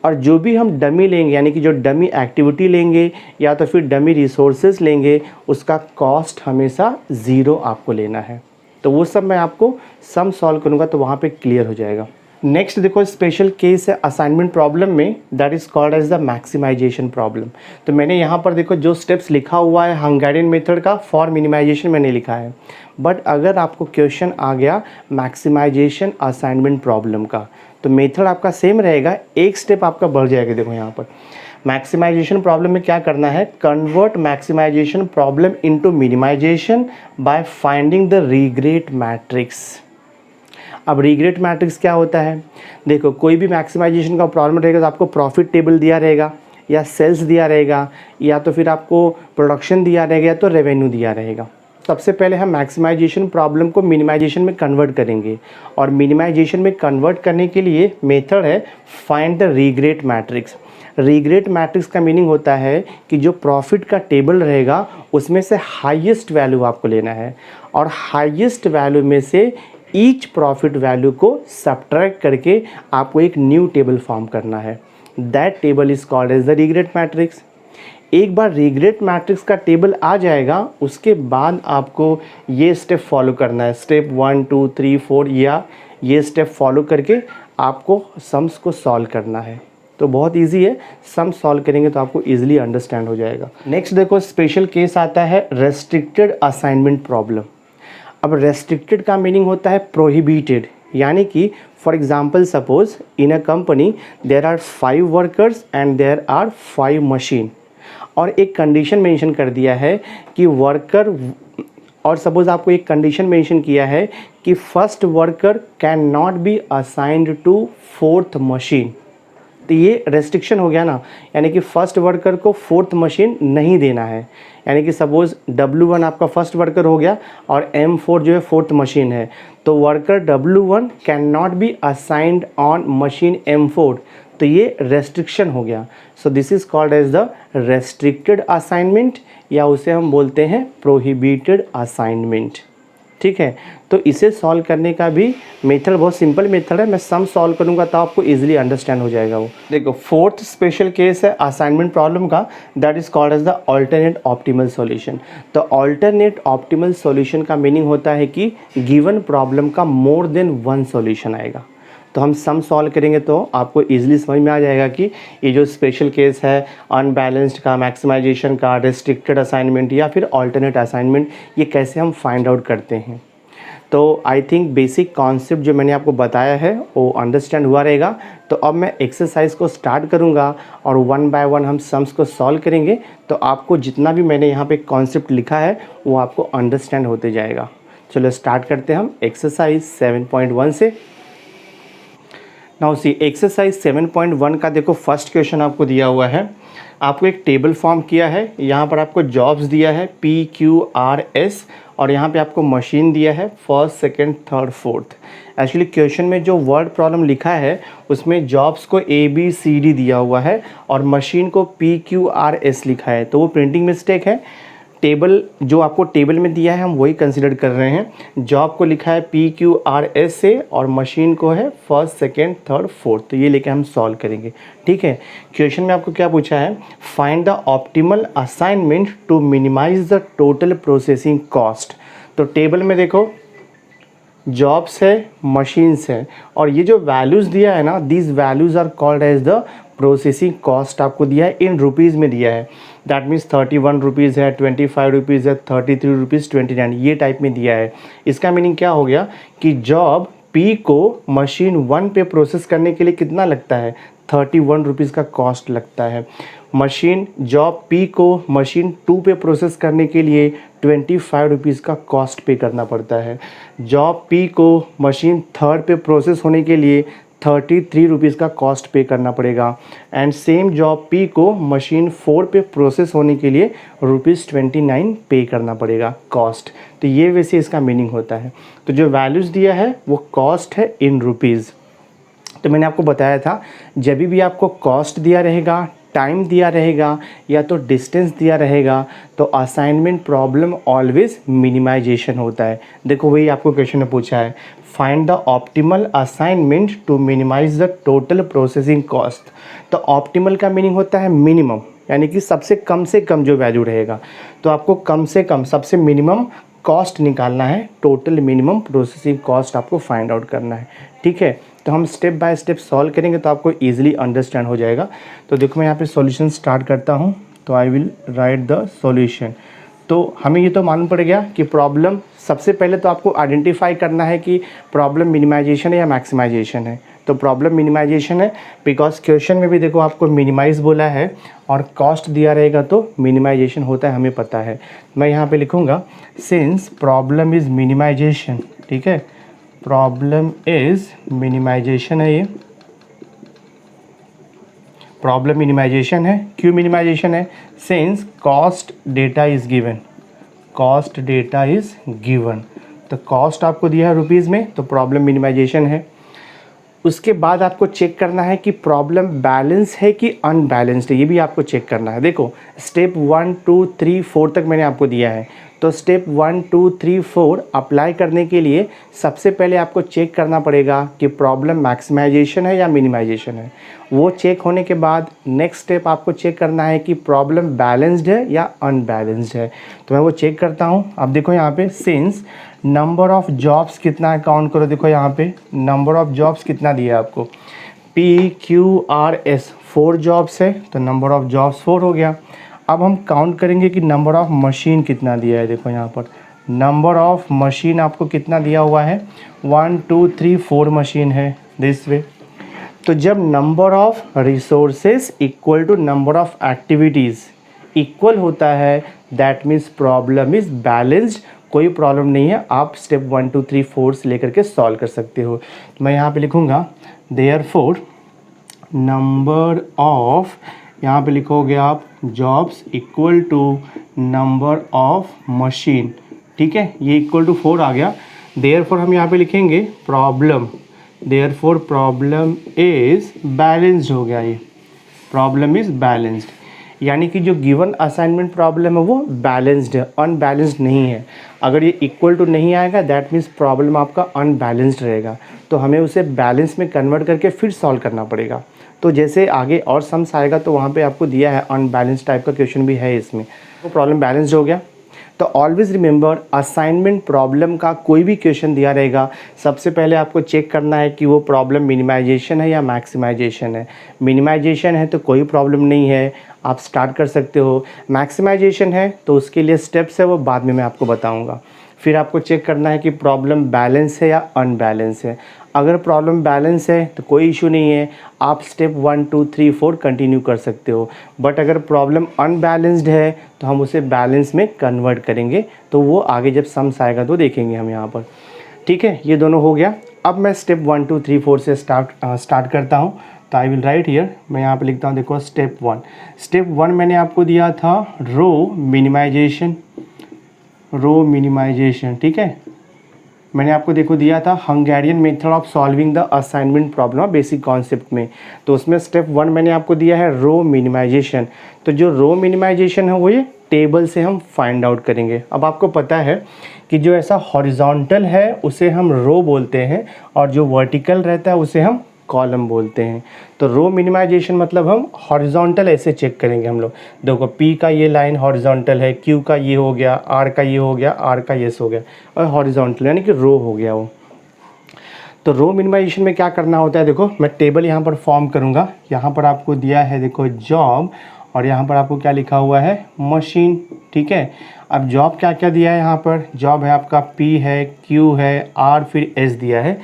और जो भी हम डमी लेंगे, यानी कि जो डमी एक्टिविटी लेंगे या तो फिर डमी रिसोर्सेज लेंगे, उसका कॉस्ट हमेशा 0 आपको लेना है। तो वो सब मैं आपको सम सॉल्व करूँगा तो वहाँ पे क्लियर हो जाएगा। नेक्स्ट देखो स्पेशल केस है असाइनमेंट प्रॉब्लम में, that is called as the maximization problem. तो मैंने यहाँ पर देखो जो स्टेप्स लिखा हुआ है हंगेरियन मेथड का फॉर मिनिमाइजेशन मैंने लिखा है, बट अगर आपको क्वेश्चन आ गया मैक्सिमाइजेशन असाइनमेंट प्रॉब्लम का, तो मेथड आपका सेम रहेगा, एक स्टेप आपका बढ़ जाएगा। देखो यहाँ पर मैक्सिमाइजेशन प्रॉब्लम में क्या करना है, convert maximization problem into minimization by finding the regret matrix. अब रिग्रेट मैट्रिक्स क्या होता है, देखो कोई भी मैक्सिमाइजेशन का प्रॉब्लम रहेगा तो आपको प्रॉफिट टेबल दिया रहेगा या सेल्स दिया रहेगा या तो फिर आपको प्रोडक्शन दिया रहेगा या तो रेवेन्यू दिया रहेगा। सबसे पहले हम मैक्सिमाइजेशन प्रॉब्लम को मिनिमाइजेशन में कन्वर्ट करेंगे, और मिनिमाइजेशन में कन्वर्ट करने के लिए मेथड है find the regret matrix. Regret matrix का मीनिंग होता है कि जो प्रॉफिट का टेबल रहेगा उसमें से हाईएस्ट वैल्यू आपको लेना है, और हाईएस्ट वैल्यू में से ईच प्रॉफिट वैल्यू को सब्ट्रैक्ट करके आपको एक न्यू टेबल फॉर्म करना है। That table is called as the regret matrix. एक बार रिग्रेट मैट्रिक्स का टेबल आ जाएगा, उसके बाद आपको ये स्टेप फॉलो करना है, स्टेप 1 2 3 4, या ये स्टेप फॉलो करके आपको सम्स को सॉल्व करना है। तो बहुत इजी है, सम सॉल्व करेंगे तो आपको इजीली अंडरस्टैंड हो जाएगा। नेक्स्ट देखो स्पेशल केस आता है रेस्ट्रिक्टेड असाइनमेंट प्रॉब्लम। अब रेस्ट्रिक्टेड का मीनिंग होता है प्रोहिबिटेड, यानी कि for example suppose in a company there are 5 workers and there are 5 machine, और एक कंडीशन मेंशन कर दिया है कि वर्कर, और सपोज आपको एक कंडीशन मेंशन किया है कि first worker can not be assigned to 4th machine. तो ये रेस्ट्रिक्शन हो गया ना, यानी कि फर्स्ट वर्कर को 4th मशीन नहीं देना है। यानी कि सपोज W1 आपका फर्स्ट वर्कर हो गया और M4 जो है 4th मशीन है, तो worker W1 can not be assigned on machine M4, तो ये रेस्ट्रिक्शन हो गया। So this is called as the restricted assignment, या उसे हम बोलते हैं प्रोहिबिटेड असाइनमेंट। ठीक है, तो इसे सॉल्व करने का भी मेथड बहुत सिंपल मेथड है, मैं सम सॉल्व करूंगा तो आपको इजीली अंडरस्टैंड हो जाएगा वो। देखो 4th स्पेशल केस है असाइनमेंट प्रॉब्लम का, that is called as the alternate optimal solution. तो अल्टरनेट ऑप्टिमल सॉल्यूशन का मीनिंग होता है कि गिवन प्रॉब्लम का मोर देन 1 सॉल्यूशन आएगा। तो हम सम सॉल्व करेंगे तो आपको इजीली समझ में आ जाएगा कि ये जो स्पेशल केस है अनबैलेंस्ड का, मैक्सिमाइजेशन का, रेस्ट्रिक्टेड असाइनमेंट या फिर अल्टरनेट असाइनमेंट, ये कैसे हम फाइंड आउट करते हैं। तो आई थिंक बेसिक कॉन्सेप्ट जो मैंने आपको बताया है वो अंडरस्टैंड हुआ रहेगा। तो अब मैं एक्सरसाइज को स्टार्ट करूँगा और 1 बाय 1 हम सम्स को सॉल्व करेंगे, तो आपको जितना भी मैंने यहाँ पे कॉन्सेप्ट लिखा है वो आपको अंडरस्टैंड होते जाएगा। चलो स्टार्ट करते हैं हम एक्सरसाइज 7.1 से। नाउ सी एक्सरसाइज 7.1 का देखो फर्स्ट क्वेश्चन आपको दिया हुआ है, आपको एक टेबल फॉर्म किया है, यहाँ पर आपको जॉब्स दिया है PQRS, और यहाँ पे आपको मशीन दिया है 1st, 2nd, 3rd, 4th। Actually question में जो वर्ड प्रॉब्लम लिखा है उसमें जॉब्स को ABCD दिया हुआ है और मशीन को PQRS लिखा है, तो वो प्रिंटिंग मिस्टेक है। टेबल जो आपको टेबल में दिया है हम वही कंसिडर कर रहे हैं। जॉब को लिखा है PQRS से और मशीन को है फर्स्ट, सेकेंड, थर्ड, फोर्थ। तो ये लेके हम सॉल्व करेंगे, ठीक है। क्वेश्चन में आपको क्या पूछा है, find the optimal assignment to minimize the total processing cost. तो टेबल में देखो जॉब्स है, मशीन्स है, और ये जो वैल्यूज़ दिया है ना, these values are called as the processing cost. आपको दिया है इन रुपीज़ में दिया है, दैट मीन्स 31 रुपीज़ है, 25 रुपीज़ है, 33 रुपीज़, 29, ये टाइप में दिया है। इसका मीनिंग क्या हो गया कि जॉब P को मशीन 1 पे प्रोसेस करने के लिए कितना लगता है, 31 रुपीज़ का कॉस्ट लगता है। मशीन जॉब P को मशीन 2 पे प्रोसेस करने के लिए 25 रुपीज़ का कॉस्ट पे करना पड़ता है। जॉब P को मशीन 3rd पे प्रोसेस होने के लिए 33 रुपीज़ का कॉस्ट पे करना पड़ेगा। एंड सेम जॉब P को मशीन 4 पे प्रोसेस होने के लिए ₹29 पे करना पड़ेगा कॉस्ट। तो ये वैसे इसका मीनिंग होता है। तो जो वैल्यूज़ दिया है वो कॉस्ट है इन रुपीज़। तो मैंने आपको बताया था जब भी आपको कॉस्ट दिया रहेगा, टाइम दिया रहेगा या तो डिस्टेंस दिया रहेगा, तो असाइनमेंट प्रॉब्लम ऑलवेज मिनिमाइजेशन होता है। देखो वही आपको क्वेश्चन में पूछा है, find the optimal assignment to minimize the total processing cost. तो ऑप्टिमल का मीनिंग होता है मिनिमम, यानी कि सबसे कम से कम जो वैल्यू रहेगा। तो आपको कम से कम सबसे मिनिमम कॉस्ट निकालना है, टोटल मिनिमम प्रोसेसिंग कॉस्ट आपको फाइंड आउट करना है, ठीक है। तो हम स्टेप बाय स्टेप सॉल्व करेंगे तो आपको इजीली अंडरस्टैंड हो जाएगा। तो देखो मैं यहाँ पे सॉल्यूशन स्टार्ट करता हूँ। तो I will write the solution. तो हमें ये तो मालूम पड़ गया कि प्रॉब्लम, सबसे पहले तो आपको आइडेंटिफाई करना है कि प्रॉब्लम मिनिमाइजेशन है या मैक्सिमाइजेशन है। तो प्रॉब्लम मिनिमाइजेशन है, बिकॉज क्वेश्चन में भी देखो आपको मिनिमाइज बोला है और कॉस्ट दिया रहेगा तो मिनिमाइजेशन होता है, हमें पता है। मैं यहाँ पे लिखूँगा सिंस प्रॉब्लम इज़ मिनिमाइजेशन, ठीक है, प्रॉब्लम इज़ मिनिमाइजेशन है, ये प्रॉब्लम मिनिमाइजेशन है। क्यों मिनिमाइजेशन है, since cost data is given, cost data is given. तो कॉस्ट आपको दिया है रुपीज़ में, तो प्रॉब्लम मिनिमाइजेशन है। उसके बाद आपको चेक करना है कि प्रॉब्लम बैलेंस है कि अनबैलेंस्ड है, ये भी आपको चेक करना है। देखो स्टेप 1 2 3 4 तक मैंने आपको दिया है। तो स्टेप 1 2 3 4 अप्लाई करने के लिए सबसे पहले आपको चेक करना पड़ेगा कि प्रॉब्लम मैक्सिमाइजेशन है या मिनिमाइजेशन है। वो चेक होने के बाद नेक्स्ट स्टेप आपको चेक करना है कि प्रॉब्लम बैलेंस्ड है या अनबैलेंस्ड है। तो मैं वो चेक करता हूँ। अब देखो यहाँ पे सिंस नंबर ऑफ़ जॉब्स कितना है, काउंट करो। देखो यहाँ पे नंबर ऑफ़ जॉब्स कितना दिया है आपको, PQRS 4 जॉब्स है, तो नंबर ऑफ़ जॉब्स 4 हो गया। अब हम काउंट करेंगे कि नंबर ऑफ़ मशीन कितना दिया है। देखो यहाँ पर नंबर ऑफ़ मशीन आपको कितना दिया हुआ है, 1 2 3 4 मशीन है दिस वे। तो जब number of resources equal to number of activities equal होता है, that means problem is balanced, कोई प्रॉब्लम नहीं है। आप स्टेप 1 2 3 4 से लेकर के सॉल्व कर सकते हो। तो मैं यहाँ पे लिखूँगा देयरफॉर नंबर ऑफ़, यहाँ पे लिखोगे आप jobs equal to number of machine, ठीक है, ये इक्वल टू 4 आ गया। देयरफॉर हम यहाँ पे लिखेंगे problem, therefore problem is balanced हो गया, ये प्रॉब्लम इज़ बैलेंस्ड, यानी कि जो गिवन असाइनमेंट प्रॉब्लम है वो बैलेंस्ड है, अनबैलेंस्ड नहीं है। अगर ये इक्वल टू नहीं आएगा दैट मीन्स प्रॉब्लम आपका अनबैलेंस्ड रहेगा, तो हमें उसे बैलेंस में कन्वर्ट करके फिर सॉल्व करना पड़ेगा। तो जैसे आगे और सम्स आएगा तो वहाँ पे आपको दिया है अनबैलेंस्ड टाइप का क्वेश्चन भी है इसमें। तो प्रॉब्लम बैलेंस्ड हो गया। तो ऑलवेज रिमेंबर असाइनमेंट प्रॉब्लम का कोई भी क्वेश्चन दिया रहेगा, सबसे पहले आपको चेक करना है कि वो प्रॉब्लम मिनिमाइजेशन है या मैक्सिमाइजेशन है। मिनिमाइजेशन है तो कोई प्रॉब्लम नहीं है, आप स्टार्ट कर सकते हो। मैक्सिमाइजेशन है तो उसके लिए स्टेप्स है वो बाद में मैं आपको बताऊंगा। फिर आपको चेक करना है कि प्रॉब्लम बैलेंस है या अनबैलेंस है। अगर प्रॉब्लम बैलेंस है तो कोई इशू नहीं है, आप स्टेप 1 2 3 4 कंटिन्यू कर सकते हो। बट अगर प्रॉब्लम अनबैलेंस्ड है तो हम उसे बैलेंस में कन्वर्ट करेंगे, तो वो आगे जब सम्स आएगा तो देखेंगे हम यहाँ पर, ठीक है। ये दोनों हो गया। अब मैं स्टेप 1 2 3 4 से स्टार्ट करता हूँ। तो आई विल राइट हियर, मैं यहाँ पे लिखता हूँ। देखो स्टेप 1, स्टेप 1 मैंने आपको दिया था रो मिनिमाइजेशन, रो मिनिमाइजेशन, ठीक है। मैंने आपको देखो दिया था Hungarian method of solving the assignment problem basic concept में, तो उसमें स्टेप 1 मैंने आपको दिया है रो मिनिमाइजेशन। तो जो रो मिनिमाइजेशन है वो ये टेबल से हम फाइंड आउट करेंगे। अब आपको पता है कि जो ऐसा हॉरिजॉन्टल है उसे हम रो बोलते हैं और जो वर्टिकल रहता है उसे हम कॉलम बोलते हैं। तो रो मिनिमाइजेशन मतलब हम हॉरिजॉन्टल ऐसे चेक करेंगे हम लोग। देखो P का ये लाइन हॉरिजॉन्टल है, Q का ये हो गया, R का ये हो गया, R का ये हो गया और हॉरिजॉन्टल यानी कि रो हो गया वो। तो रो मिनिमाइजेशन में क्या करना होता है, देखो मैं टेबल यहाँ पर फॉर्म करूँगा। यहाँ पर आपको दिया है देखो जॉब और यहाँ पर आपको क्या लिखा हुआ है मशीन, ठीक है। अब जॉब क्या क्या दिया है, यहाँ पर जॉब है आपका P है, Q है, R फिर S दिया है।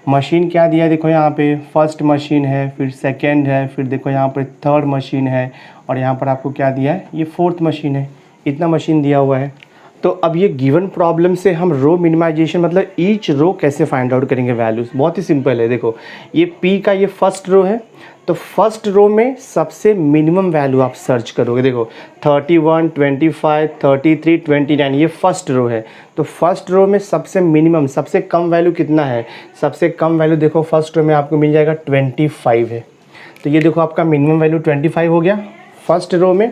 मशीन क्या दिया है, देखो यहाँ पे फर्स्ट मशीन है, फिर सेकंड है, फिर देखो यहाँ पर थर्ड मशीन है और यहाँ पर आपको क्या दिया है, ये फोर्थ मशीन है। इतना मशीन दिया हुआ है। तो अब ये गिवन प्रॉब्लम से हम रो मिनिमाइजेशन मतलब ईच रो कैसे फाइंड आउट करेंगे वैल्यूज़, बहुत ही सिंपल है। देखो ये P का ये फर्स्ट रो है, तो फर्स्ट रो में सबसे मिनिमम वैल्यू आप सर्च करोगे। देखो 31, 25, 33, 29 ये फर्स्ट रो है। तो फर्स्ट रो में सबसे मिनिमम सबसे कम वैल्यू कितना है, सबसे कम वैल्यू देखो फर्स्ट रो में आपको मिल जाएगा 25 है। तो ये देखो आपका मिनिमम वैल्यू 25 हो गया फर्स्ट रो में।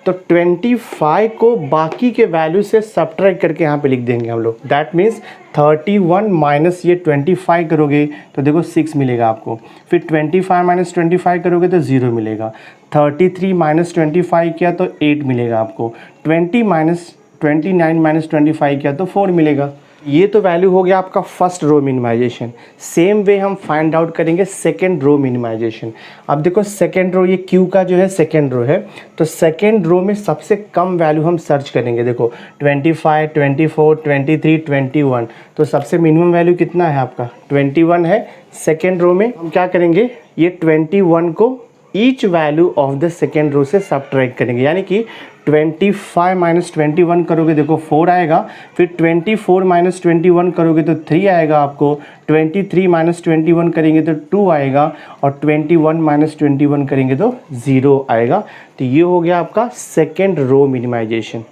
तो 25 को बाकी के वैल्यू से सब्ट्रैक्ट करके यहाँ पे लिख देंगे हम लोग। दैट मीन्स 31 माइनस ये 25 करोगे तो देखो 6 मिलेगा आपको। फिर 25 माइनस 25 करोगे तो 0 मिलेगा। 33 माइनस 25 किया तो 8 मिलेगा आपको। 29 माइनस 25 किया तो 4 मिलेगा। ये तो वैल्यू हो गया आपका first row minimization. Same way हम फाइंड आउट करेंगे सेकेंड रो मिनिमाइजेशन। अब देखो सेकेंड रो, ये Q का जो है सेकेंड रो है, तो सेकेंड रो में सबसे कम वैल्यू हम सर्च करेंगे। देखो 25, 24, 23, 21, तो सबसे मिनिमम वैल्यू कितना है आपका 21 है। सेकेंड रो में हम क्या करेंगे, ये 21 को each value of the second row से सब्ट्रैक्ट करेंगे, यानी कि 25 माइनस 21 करोगे देखो 4 आएगा। फिर 24 माइनस 21 करोगे तो 3 आएगा आपको। 23 माइनस 21 करेंगे तो 2 आएगा और 21 माइनस 21 करेंगे तो 0 आएगा। तो ये हो गया आपका second row minimization.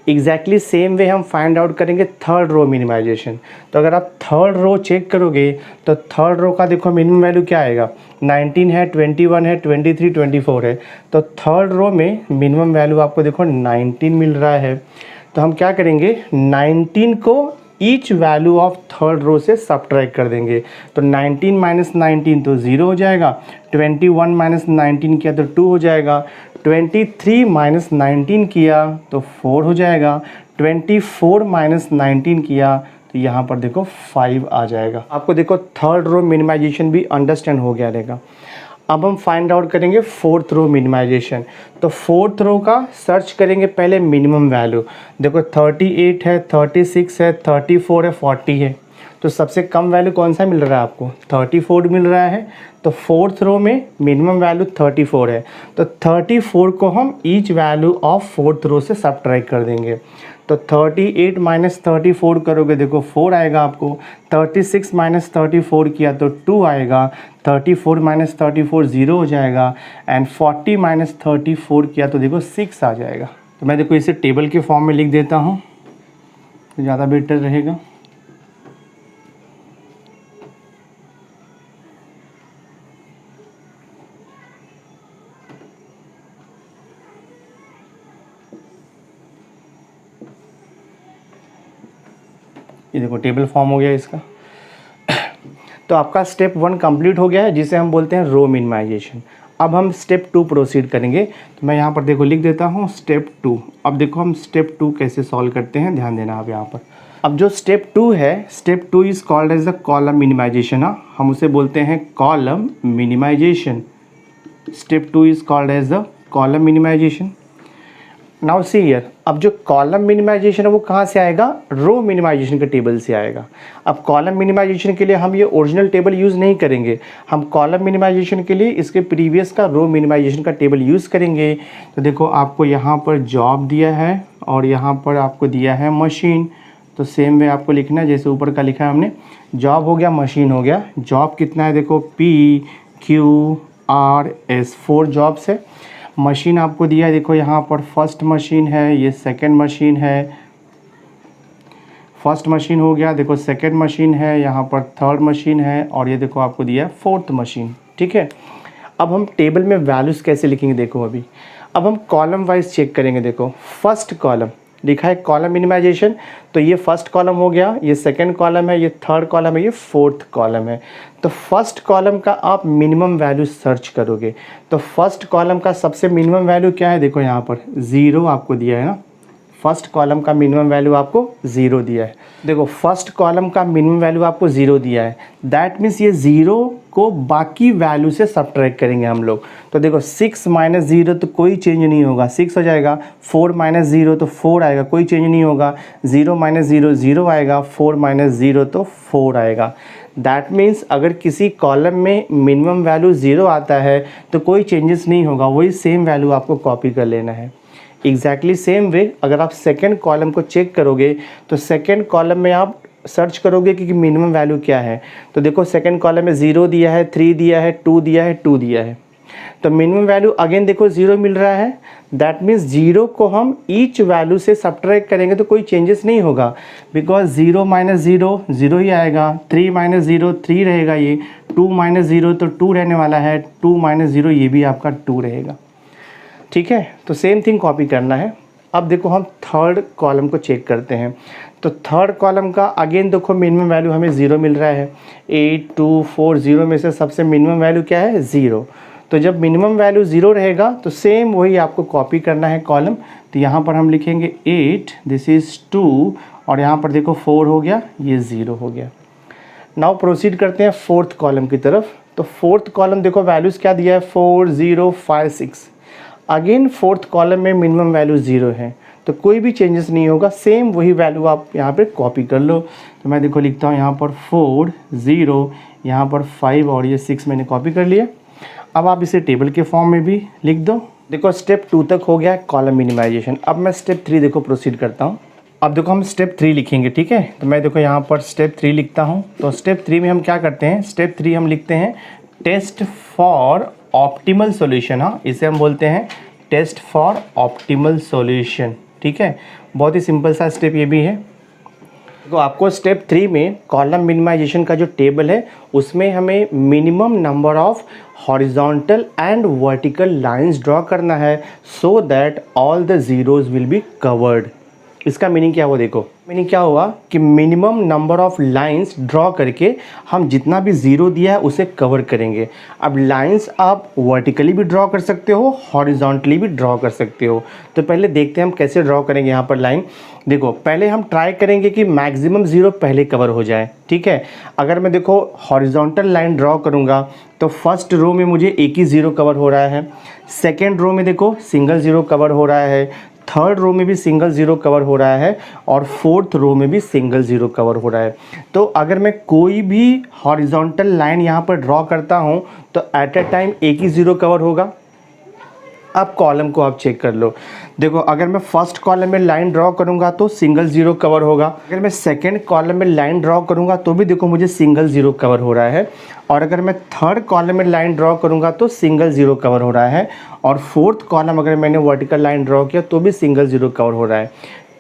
Exactly same way हम फाइंड आउट करेंगे थर्ड रो मिनिमाइजेशन। तो अगर आप थर्ड रो चेक करोगे तो थर्ड रो का देखो मिनिमम वैल्यू क्या आएगा, 19 है, 21 है, 23, 24 है। तो थर्ड रो में मिनिमम वैल्यू आपको देखो 19 मिल रहा है। तो हम क्या करेंगे, 19 को each value of third row से सब्ट्रैक्ट कर देंगे। तो 19 माइनस 19 तो 0 हो जाएगा। 21 माइनस 19 किया तो 2 हो जाएगा। 23 माइनस 19 किया तो 4 हो जाएगा। 24 माइनस 19 किया तो यहाँ पर देखो 5 आ जाएगा। आपको देखो थर्ड रो मिनिमाइजेशन भी अंडरस्टैंड हो गया रहेगा। अब हम फाइंड आउट करेंगे फोर्थ रो मिनिमाइजेशन। तो फोर्थ रो का सर्च करेंगे पहले मिनिमम वैल्यू। देखो 38 है, 36 है, 34 है, 40 है। तो सबसे कम वैल्यू कौन सा मिल रहा है आपको, 34 मिल रहा है। तो फोर्थ रो में मिनिमम वैल्यू 34 है। तो 34 को हम each value of fourth row से सब्ट्रैक्ट कर देंगे। तो 38 माइनस 34 करोगे देखो 4 आएगा आपको। 36 माइनस 34 किया तो 2 आएगा। 34 माइनस 34 0 हो जाएगा। एंड 40 माइनस 34 किया तो देखो 6 आ जाएगा। तो मैं देखो इसे टेबल के फॉर्म में लिख देता हूँ तो ज़्यादा बेटर रहेगा। ये देखो टेबल फॉर्म हो गया इसका। तो आपका स्टेप 1 कंप्लीट हो गया है, जिसे हम बोलते हैं रो मिनिमाइजेशन। अब हम स्टेप 2 प्रोसीड करेंगे। तो मैं यहाँ पर देखो लिख देता हूँ स्टेप 2। अब देखो हम स्टेप 2 कैसे सॉल्व करते हैं, ध्यान देना आप यहाँ पर। अब जो स्टेप 2 है, step 2 is called as the column minimization. हम उसे बोलते हैं column minimization. Step 2 is called as the column minimization. Now see here, अब जो कॉलम मिनिमाइजेशन है वो कहाँ से आएगा, रो मिनिमाइजेशन के टेबल से आएगा। अब कॉलम मिनिमाइजेशन के लिए हम ये ओरिजिनल टेबल यूज़ नहीं करेंगे, हम कॉलम मिनिमाइजेशन के लिए इसके प्रीवियस का रो मिनिमाइजेशन का टेबल यूज़ करेंगे। तो देखो आपको यहाँ पर जॉब दिया है और यहाँ पर आपको दिया है मशीन। तो सेम वे आपको लिखना है जैसे ऊपर का लिखा है हमने। जॉब हो गया, मशीन हो गया। जॉब कितना है देखो PQRS 4 जॉब्स है। मशीन आपको दिया है देखो यहाँ पर फर्स्ट मशीन है, ये सेकंड मशीन है। फर्स्ट मशीन हो गया, देखो सेकंड मशीन है, यहाँ पर थर्ड मशीन है और ये देखो आपको दिया है फोर्थ मशीन। ठीक है, अब हम टेबल में वैल्यूज़ कैसे लिखेंगे देखो। अब हम कॉलम वाइज चेक करेंगे। देखो फर्स्ट कॉलम लिखा है कॉलम मिनिमाइजेशन, तो ये फर्स्ट कॉलम हो गया, ये सेकंड कॉलम है, ये थर्ड कॉलम है, ये फोर्थ कॉलम है। तो फर्स्ट कॉलम का आप मिनिमम वैल्यू सर्च करोगे, तो फर्स्ट कॉलम का सबसे मिनिमम वैल्यू क्या है, देखो यहाँ पर 0 आपको दिया है ना, फर्स्ट कॉलम का मिनिमम वैल्यू आपको 0 दिया है। देखो फर्स्ट कॉलम का मिनिमम वैल्यू आपको 0 दिया है, दैट मीन्स ये 0 को बाकी वैल्यू से सब्ट्रैक्ट करेंगे हम लोग। तो देखो 6 माइनस 0 तो कोई चेंज नहीं होगा, 6 हो जाएगा। 4 माइनस 0 तो 4 आएगा, कोई चेंज नहीं होगा। 0 माइनस 0 0 आएगा, 4 माइनस 0 तो 4 आएगा। दैट मीन्स अगर किसी कॉलम में मिनिमम वैल्यू 0 आता है तो कोई चेंजेस नहीं होगा, वही सेम वैल्यू आपको कॉपी कर लेना है। एग्जैक्टली सेम वे अगर आप सेकेंड कॉलम को चेक करोगे तो सेकेंड कॉलम में आप सर्च करोगे कि मिनिमम वैल्यू क्या है। तो देखो सेकेंड कॉलम में 0 दिया है, 3 दिया है, 2 दिया है, 2 दिया है, तो मिनिमम वैल्यू अगेन देखो 0 मिल रहा है। दैट मीन्स 0 को हम ईच वैल्यू से सब्ट्रैक्ट करेंगे तो कोई चेंजेस नहीं होगा, बिकॉज 0 माइनस 0 0 ही आएगा, 3 माइनस 0 3 रहेगा, ये 2 माइनस 0 तो 2 रहने वाला है, 2 माइनस 0 ये भी आपका 2 रहेगा। ठीक है, तो सेम थिंग कॉपी करना है। अब देखो हम थर्ड कॉलम को चेक करते हैं। तो थर्ड कॉलम का अगेन देखो मिनिमम वैल्यू हमें 0 मिल रहा है। 8 2 4 0 में से सबसे मिनिमम वैल्यू क्या है, 0। तो जब मिनिमम वैल्यू 0 रहेगा तो सेम वही आपको कॉपी करना है कॉलम। तो यहाँ पर हम लिखेंगे 8, दिस इज़ 2, और यहाँ पर देखो 4 हो गया, ये 0 हो गया। नाउ प्रोसीड करते हैं फोर्थ कॉलम की तरफ। तो फोर्थ कॉलम देखो वैल्यूज़ क्या दिया है, 4 0 5 6। अगेन फोर्थ कॉलम में मिनिमम वैल्यू 0 है, तो कोई भी चेंजेस नहीं होगा, सेम वही वैल्यू आप यहाँ पे कॉपी कर लो। तो मैं देखो लिखता हूँ यहाँ पर 4 0, यहाँ पर 5 और ये 6 मैंने कॉपी कर लिया। अब आप इसे टेबल के फॉर्म में भी लिख दो। देखो स्टेप 2 तक हो गया कॉलम मिनिमाइजेशन। अब मैं स्टेप 3 देखो प्रोसीड करता हूँ। अब देखो हम स्टेप 3 लिखेंगे, ठीक है। तो मैं देखो यहाँ पर स्टेप 3 लिखता हूँ। तो स्टेप 3 में हम क्या करते हैं, स्टेप 3 हम लिखते हैं टेस्ट फॉर ऑप्टिमल सॉल्यूशन। हाँ, इसे हम बोलते हैं टेस्ट फॉर ऑप्टिमल सॉल्यूशन, ठीक है। बहुत ही सिंपल सा स्टेप ये भी है। तो आपको स्टेप 3 में कॉलम मिनिमाइजेशन का जो टेबल है उसमें हमें minimum number of horizontal and vertical lines draw करना है, so that all the zeros will be covered. इसका मीनिंग क्या हुआ, देखो मीनिंग क्या हुआ कि minimum number of lines draw करके हम जितना भी ज़ीरो दिया है उसे कवर करेंगे। अब लाइंस आप वर्टिकली भी ड्रॉ कर सकते हो, हॉरिजॉन्टली भी ड्रॉ कर सकते हो। तो पहले देखते हैं हम कैसे ड्रॉ करेंगे यहाँ पर लाइन। देखो पहले हम ट्राई करेंगे कि मैक्सिमम ज़ीरो पहले कवर हो जाए, ठीक है। अगर मैं देखो हॉरिजॉन्टल लाइन ड्रॉ करूँगा तो फर्स्ट रो में मुझे एक ही ज़ीरो कवर हो रहा है, सेकेंड रो में देखो सिंगल ज़ीरो कवर हो रहा है, थर्ड रो में भी सिंगल ज़ीरो कवर हो रहा है, और फोर्थ रो में भी सिंगल ज़ीरो कवर हो रहा है। तो अगर मैं कोई भी हॉरिजॉन्टल लाइन यहाँ पर ड्रॉ करता हूँ तो एट अ टाइम एक ही ज़ीरो कवर होगा। अब कॉलम को आप चेक कर लो। देखो अगर मैं फर्स्ट कॉलम में लाइन ड्रॉ करूँगा तो सिंगल ज़ीरो कवर होगा, अगर मैं सेकंड कॉलम में लाइन ड्रॉ करूँगा तो भी देखो मुझे सिंगल ज़ीरो कवर हो रहा है, और अगर मैं थर्ड कॉलम में लाइन ड्रॉ करूँगा तो सिंगल ज़ीरो कवर हो रहा है, और फोर्थ कॉलम अगर मैंने वर्टिकल लाइन ड्रॉ किया तो भी सिंगल ज़ीरो कवर हो रहा है।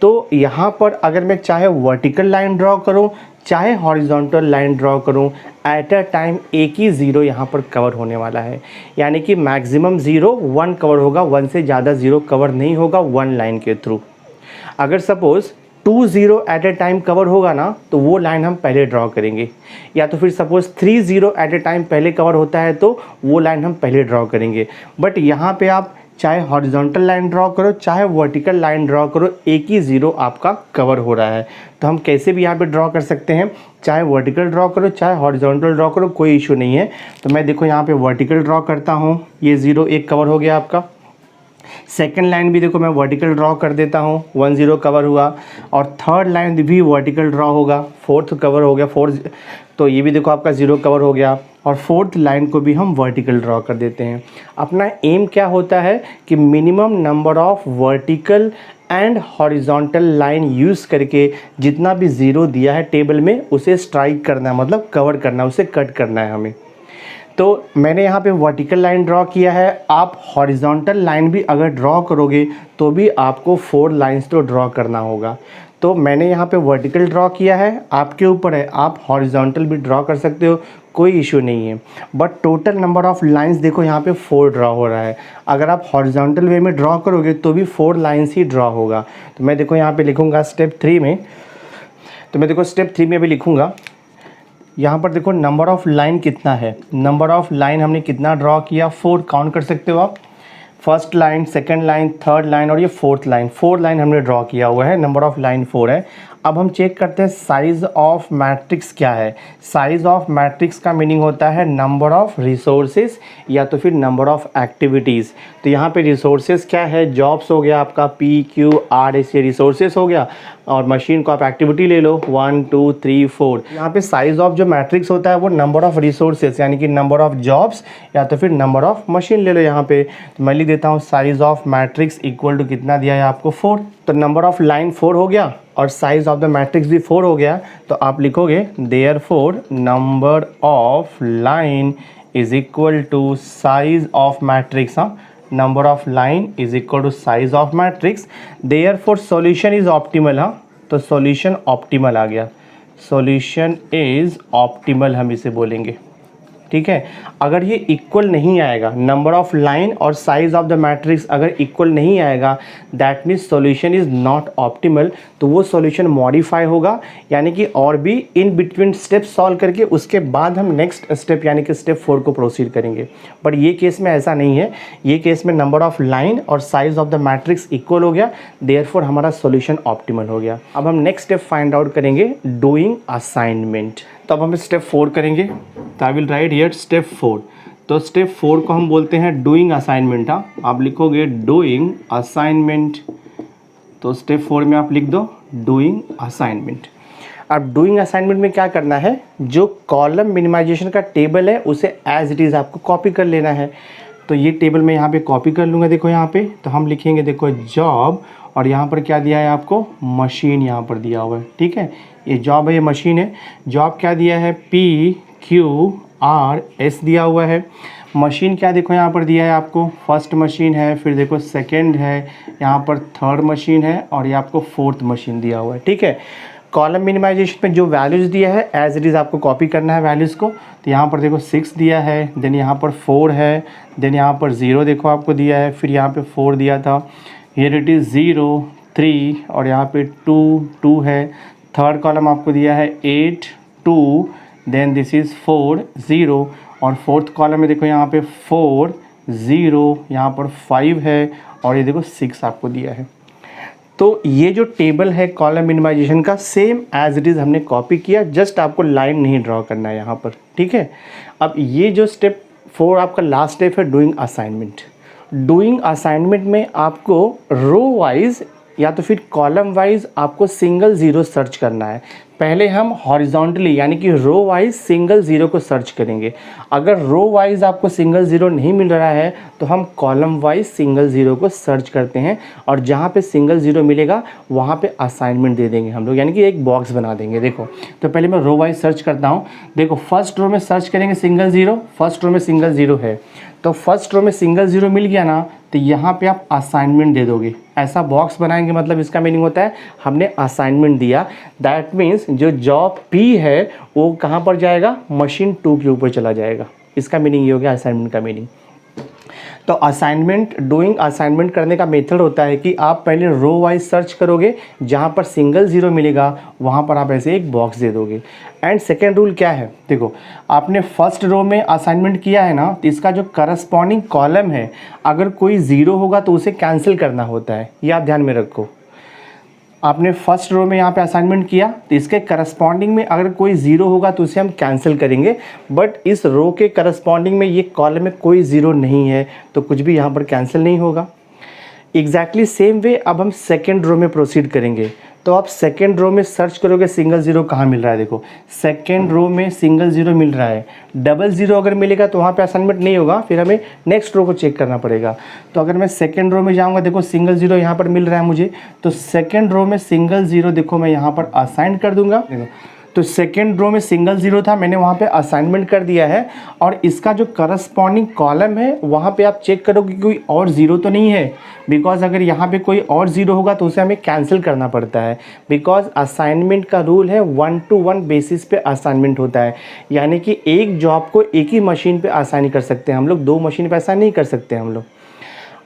तो यहाँ पर अगर मैं चाहे वर्टिकल लाइन ड्रॉ करूँ चाहे हॉरिजॉन्टल लाइन ड्रॉ करूँ, एट अ टाइम एक ही ज़ीरो यहाँ पर कवर होने वाला है। यानी कि मैक्सिमम ज़ीरो 1 कवर होगा, 1 से ज़्यादा ज़ीरो कवर नहीं होगा 1 लाइन के थ्रू। अगर suppose 2 zero eight a time cover होगा ना तो वो लाइन हम पहले ड्रॉ करेंगे, या तो फिर suppose 3 zero eight a time पहले कवर होता है तो वो लाइन हम पहले ड्रॉ करेंगे। बट यहाँ पे आप चाहे हॉरिजॉन्टल लाइन ड्रॉ करो चाहे वर्टिकल लाइन ड्रॉ करो, एक ही ज़ीरो आपका कवर हो रहा है। तो हम कैसे भी यहाँ पे ड्रॉ कर सकते हैं, चाहे वर्टिकल ड्रॉ करो चाहे हॉरिजॉन्टल ड्रॉ करो, कोई इशू नहीं है। तो मैं देखो यहाँ पे वर्टिकल ड्रॉ करता हूँ, ये ज़ीरो एक कवर हो गया आपका। सेकेंड लाइन भी देखो मैं वर्टिकल ड्रॉ कर देता हूँ, 1 ज़ीरो कवर हुआ, और थर्ड लाइन भी वर्टिकल ड्रॉ होगा, फोर्थ कवर हो गया, 4, तो ये भी देखो आपका ज़ीरो कवर हो गया, और फोर्थ लाइन को भी हम वर्टिकल ड्रॉ कर देते हैं। अपना एम क्या होता है कि minimum number of vertical and horizontal line use करके जितना भी ज़ीरो दिया है टेबल में उसे स्ट्राइक करना है, मतलब कवर करना है, उसे कट करना है हमें। तो मैंने यहाँ पे वर्टिकल लाइन ड्रॉ किया है, आप हॉरिजॉन्टल लाइन भी अगर ड्रॉ करोगे तो भी आपको 4 लाइंस तो ड्रॉ करना होगा। तो तो मैंने यहाँ पे वर्टिकल ड्रॉ किया है, आपके ऊपर है, आप हॉरिजॉन्टल भी ड्रॉ कर सकते हो, कोई इशू नहीं है। But total number of lines देखो यहाँ पे 4 ड्रॉ हो रहा है। अगर आप हॉरिजॉन्टल वे में ड्रॉ करोगे तो भी 4 लाइंस ही ड्रॉ होगा। तो मैं देखो यहाँ पे लिखूँगा स्टेप 3 में, तो मैं देखो स्टेप 3 में भी लिखूँगा, यहाँ पर देखो नंबर ऑफ़ लाइन कितना है, नंबर ऑफ़ लाइन हमने कितना ड्रॉ किया, 4 काउंट कर सकते हो आप। First line, second line, third line और ये फोर्थ लाइन, 4 लाइन हमने ड्रॉ किया हुआ है, नंबर ऑफ़ लाइन 4 है। अब हम चेक करते हैं साइज़ ऑफ मैट्रिक्स क्या है। साइज़ ऑफ मैट्रिक्स का मीनिंग होता है नंबर ऑफ़ रिसोर्सेज या तो फिर नंबर ऑफ़ एक्टिविटीज़। तो यहाँ पे रिसोर्सेज क्या है, जॉब्स हो गया आपका, P Q R S, ये रिसोर्सेज हो गया, और मशीन को आप एक्टिविटी ले लो 1 2 3 4। यहाँ पे साइज़ ऑफ जो मैट्रिक्स होता है वो नंबर ऑफ़ रिसोर्सेज यानी कि नंबर ऑफ़ जॉब्स या तो फिर नंबर ऑफ़ मशीन ले लो यहाँ पे। तो मैं लिख देता हूँ size of matrix equal to कितना दिया है आपको 4। तो नंबर ऑफ़ लाइन 4 हो गया और साइज़ ऑफ द मैट्रिक्स भी 4 हो गया। तो आप लिखोगे therefore number of line is equal to size of matrix. हाँ, number of line is equal to size of matrix, therefore solution is optimal. हाँ, तो सॉल्यूशन ऑप्टिमल आ गया, सॉल्यूशन इज ऑप्टिमल हम इसे बोलेंगे, ठीक है। अगर ये इक्वल नहीं आएगा, नंबर ऑफ लाइन और साइज ऑफ द मैट्रिक्स अगर इक्वल नहीं आएगा, that means solution is not optimal. तो वो सॉल्यूशन मॉडिफाई होगा, यानी कि और भी इन बिटवीन स्टेप सॉल्व करके उसके बाद हम नेक्स्ट स्टेप यानी कि स्टेप 4 को प्रोसीड करेंगे। बट ये केस में ऐसा नहीं है, ये केस में नंबर ऑफ लाइन और size of the matrix equal हो गया, देयरफॉर हमारा सॉल्यूशन ऑप्टिमल हो गया। अब हम नेक्स्ट स्टेप फाइंड आउट करेंगे, डूइंग असाइनमेंट। तो अब हम स्टेप 4 करेंगे, तो I will write here step 4। तो स्टेप 4 को हम बोलते हैं डूइंग असाइनमेंट। हाँ, आप लिखोगे डूइंग असाइनमेंट, तो स्टेप 4 में आप लिख दो डूइंग असाइनमेंट। अब डूइंग असाइनमेंट में क्या करना है, जो कॉलम मिनिमाइजेशन का टेबल है उसे एज इट इज़ आपको कॉपी कर लेना है। तो ये टेबल मैं यहाँ पे कॉपी कर लूँगा, देखो यहाँ पे, तो हम लिखेंगे देखो जॉब, और यहाँ पर क्या दिया है आपको, मशीन यहाँ पर दिया हुआ है, ठीक है। ये जॉब है, ये मशीन है। जॉब क्या दिया है, P Q R S दिया हुआ है। मशीन क्या देखो यहाँ पर दिया है आपको, फर्स्ट मशीन है, फिर देखो सेकंड है, यहाँ पर थर्ड मशीन है, और ये आपको फोर्थ मशीन दिया हुआ है, ठीक है। कॉलम मिनिमाइजेशन में जो वैल्यूज़ दिया है एज इट इज़ आपको कॉपी करना है वैल्यूज़ को। तो यहाँ पर देखो 6 दिया है, देन यहाँ पर 4 है, देन यहाँ पर 0 देखो आपको दिया है, फिर यहाँ पे 4 दिया था, हियर इट इज़ 0 3 और यहाँ पे 2 है। थर्ड कॉलम आपको दिया है 8 2, देन दिस इज़ 4 0, और फोर्थ कॉलम में देखो यहाँ पे 4 0, यहाँ पर 5 है, और ये देखो 6 आपको दिया है। तो ये जो टेबल है कॉलम मिनिमाइजेशन का, सेम एज इट इज़ हमने कॉपी किया, जस्ट आपको लाइन नहीं ड्रॉ करना है यहाँ पर, ठीक है। अब ये जो स्टेप 4 आपका लास्ट स्टेप है डूइंग असाइनमेंट। डूइंग असाइनमेंट में आपको रो वाइज या तो फिर कॉलम वाइज आपको सिंगल ज़ीरो सर्च करना है। पहले हम हॉरिजॉन्टली यानी कि रो वाइज सिंगल ज़ीरो को सर्च करेंगे। अगर रो वाइज आपको सिंगल ज़ीरो नहीं मिल रहा है तो हम कॉलम वाइज सिंगल ज़ीरो को सर्च करते हैं, और जहाँ पे सिंगल ज़ीरो मिलेगा वहाँ पे असाइनमेंट दे देंगे हम लोग, यानी कि एक बॉक्स बना देंगे। देखो, तो पहले मैं रो वाइज सर्च करता हूँ। देखो, फर्स्ट रो में सर्च करेंगे सिंगल ज़ीरो, फर्स्ट रो में सिंगल ज़ीरो है, तो फर्स्ट रो में सिंगल ज़ीरो मिल गया ना, तो यहाँ पे आप असाइनमेंट दे दोगे। ऐसा बॉक्स बनाएंगे, मतलब इसका मीनिंग होता है हमने असाइनमेंट दिया। दैट मीन्स जो जॉब P है वो कहाँ पर जाएगा, मशीन 2 के ऊपर चला जाएगा। इसका मीनिंग ये हो गया असाइनमेंट का मीनिंग। तो असाइनमेंट, डूइंग असाइनमेंट करने का मेथड होता है कि आप पहले रो वाइज सर्च करोगे, जहाँ पर सिंगल ज़ीरो मिलेगा वहाँ पर आप ऐसे एक बॉक्स दे दोगे। एंड सेकेंड रूल क्या है, देखो आपने फर्स्ट रो में असाइनमेंट किया है ना, तो इसका जो करस्पॉन्डिंग कॉलम है अगर कोई ज़ीरो होगा तो उसे कैंसिल करना होता है, ये आप ध्यान में रखो। आपने फर्स्ट रो में यहाँ पे असाइनमेंट किया तो इसके करस्पॉन्डिंग में अगर कोई ज़ीरो होगा तो उसे हम कैंसिल करेंगे, बट इस रो के करस्पॉन्डिंग में ये कॉलम में कोई ज़ीरो नहीं है तो कुछ भी यहाँ पर कैंसिल नहीं होगा। एग्जैक्टली सेम वे अब हम सेकेंड रो में प्रोसीड करेंगे। तो आप सेकेंड रो में सर्च करोगे सिंगल ज़ीरो कहाँ मिल रहा है। देखो, सेकेंड रो में सिंगल ज़ीरो मिल रहा है, डबल ज़ीरो अगर मिलेगा तो वहाँ पे असाइनमेंट नहीं होगा, फिर हमें नेक्स्ट रो को चेक करना पड़ेगा। तो अगर मैं सेकेंड रो में जाऊँगा, देखो सिंगल ज़ीरो यहाँ पर मिल रहा है मुझे, तो सेकेंड रो में सिंगल ज़ीरो देखो मैं यहाँ पर असाइन कर दूँगा। देखो, तो सेकेंड रो में सिंगल ज़ीरो था, मैंने वहाँ पे असाइनमेंट कर दिया है। और इसका जो करस्पॉन्डिंग कॉलम है वहाँ पे आप चेक करोगे कि कोई और ज़ीरो तो नहीं है, बिकॉज अगर यहाँ पे कोई और ज़ीरो होगा तो उसे हमें कैंसिल करना पड़ता है, बिकॉज असाइनमेंट का रूल है 1-to-1 बेसिस पे असाइनमेंट होता है। यानी कि एक जॉब को एक ही मशीन पे असाइन कर सकते हैं हम लोग, 2 मशीन पे असाइन नहीं कर सकते हम लोग।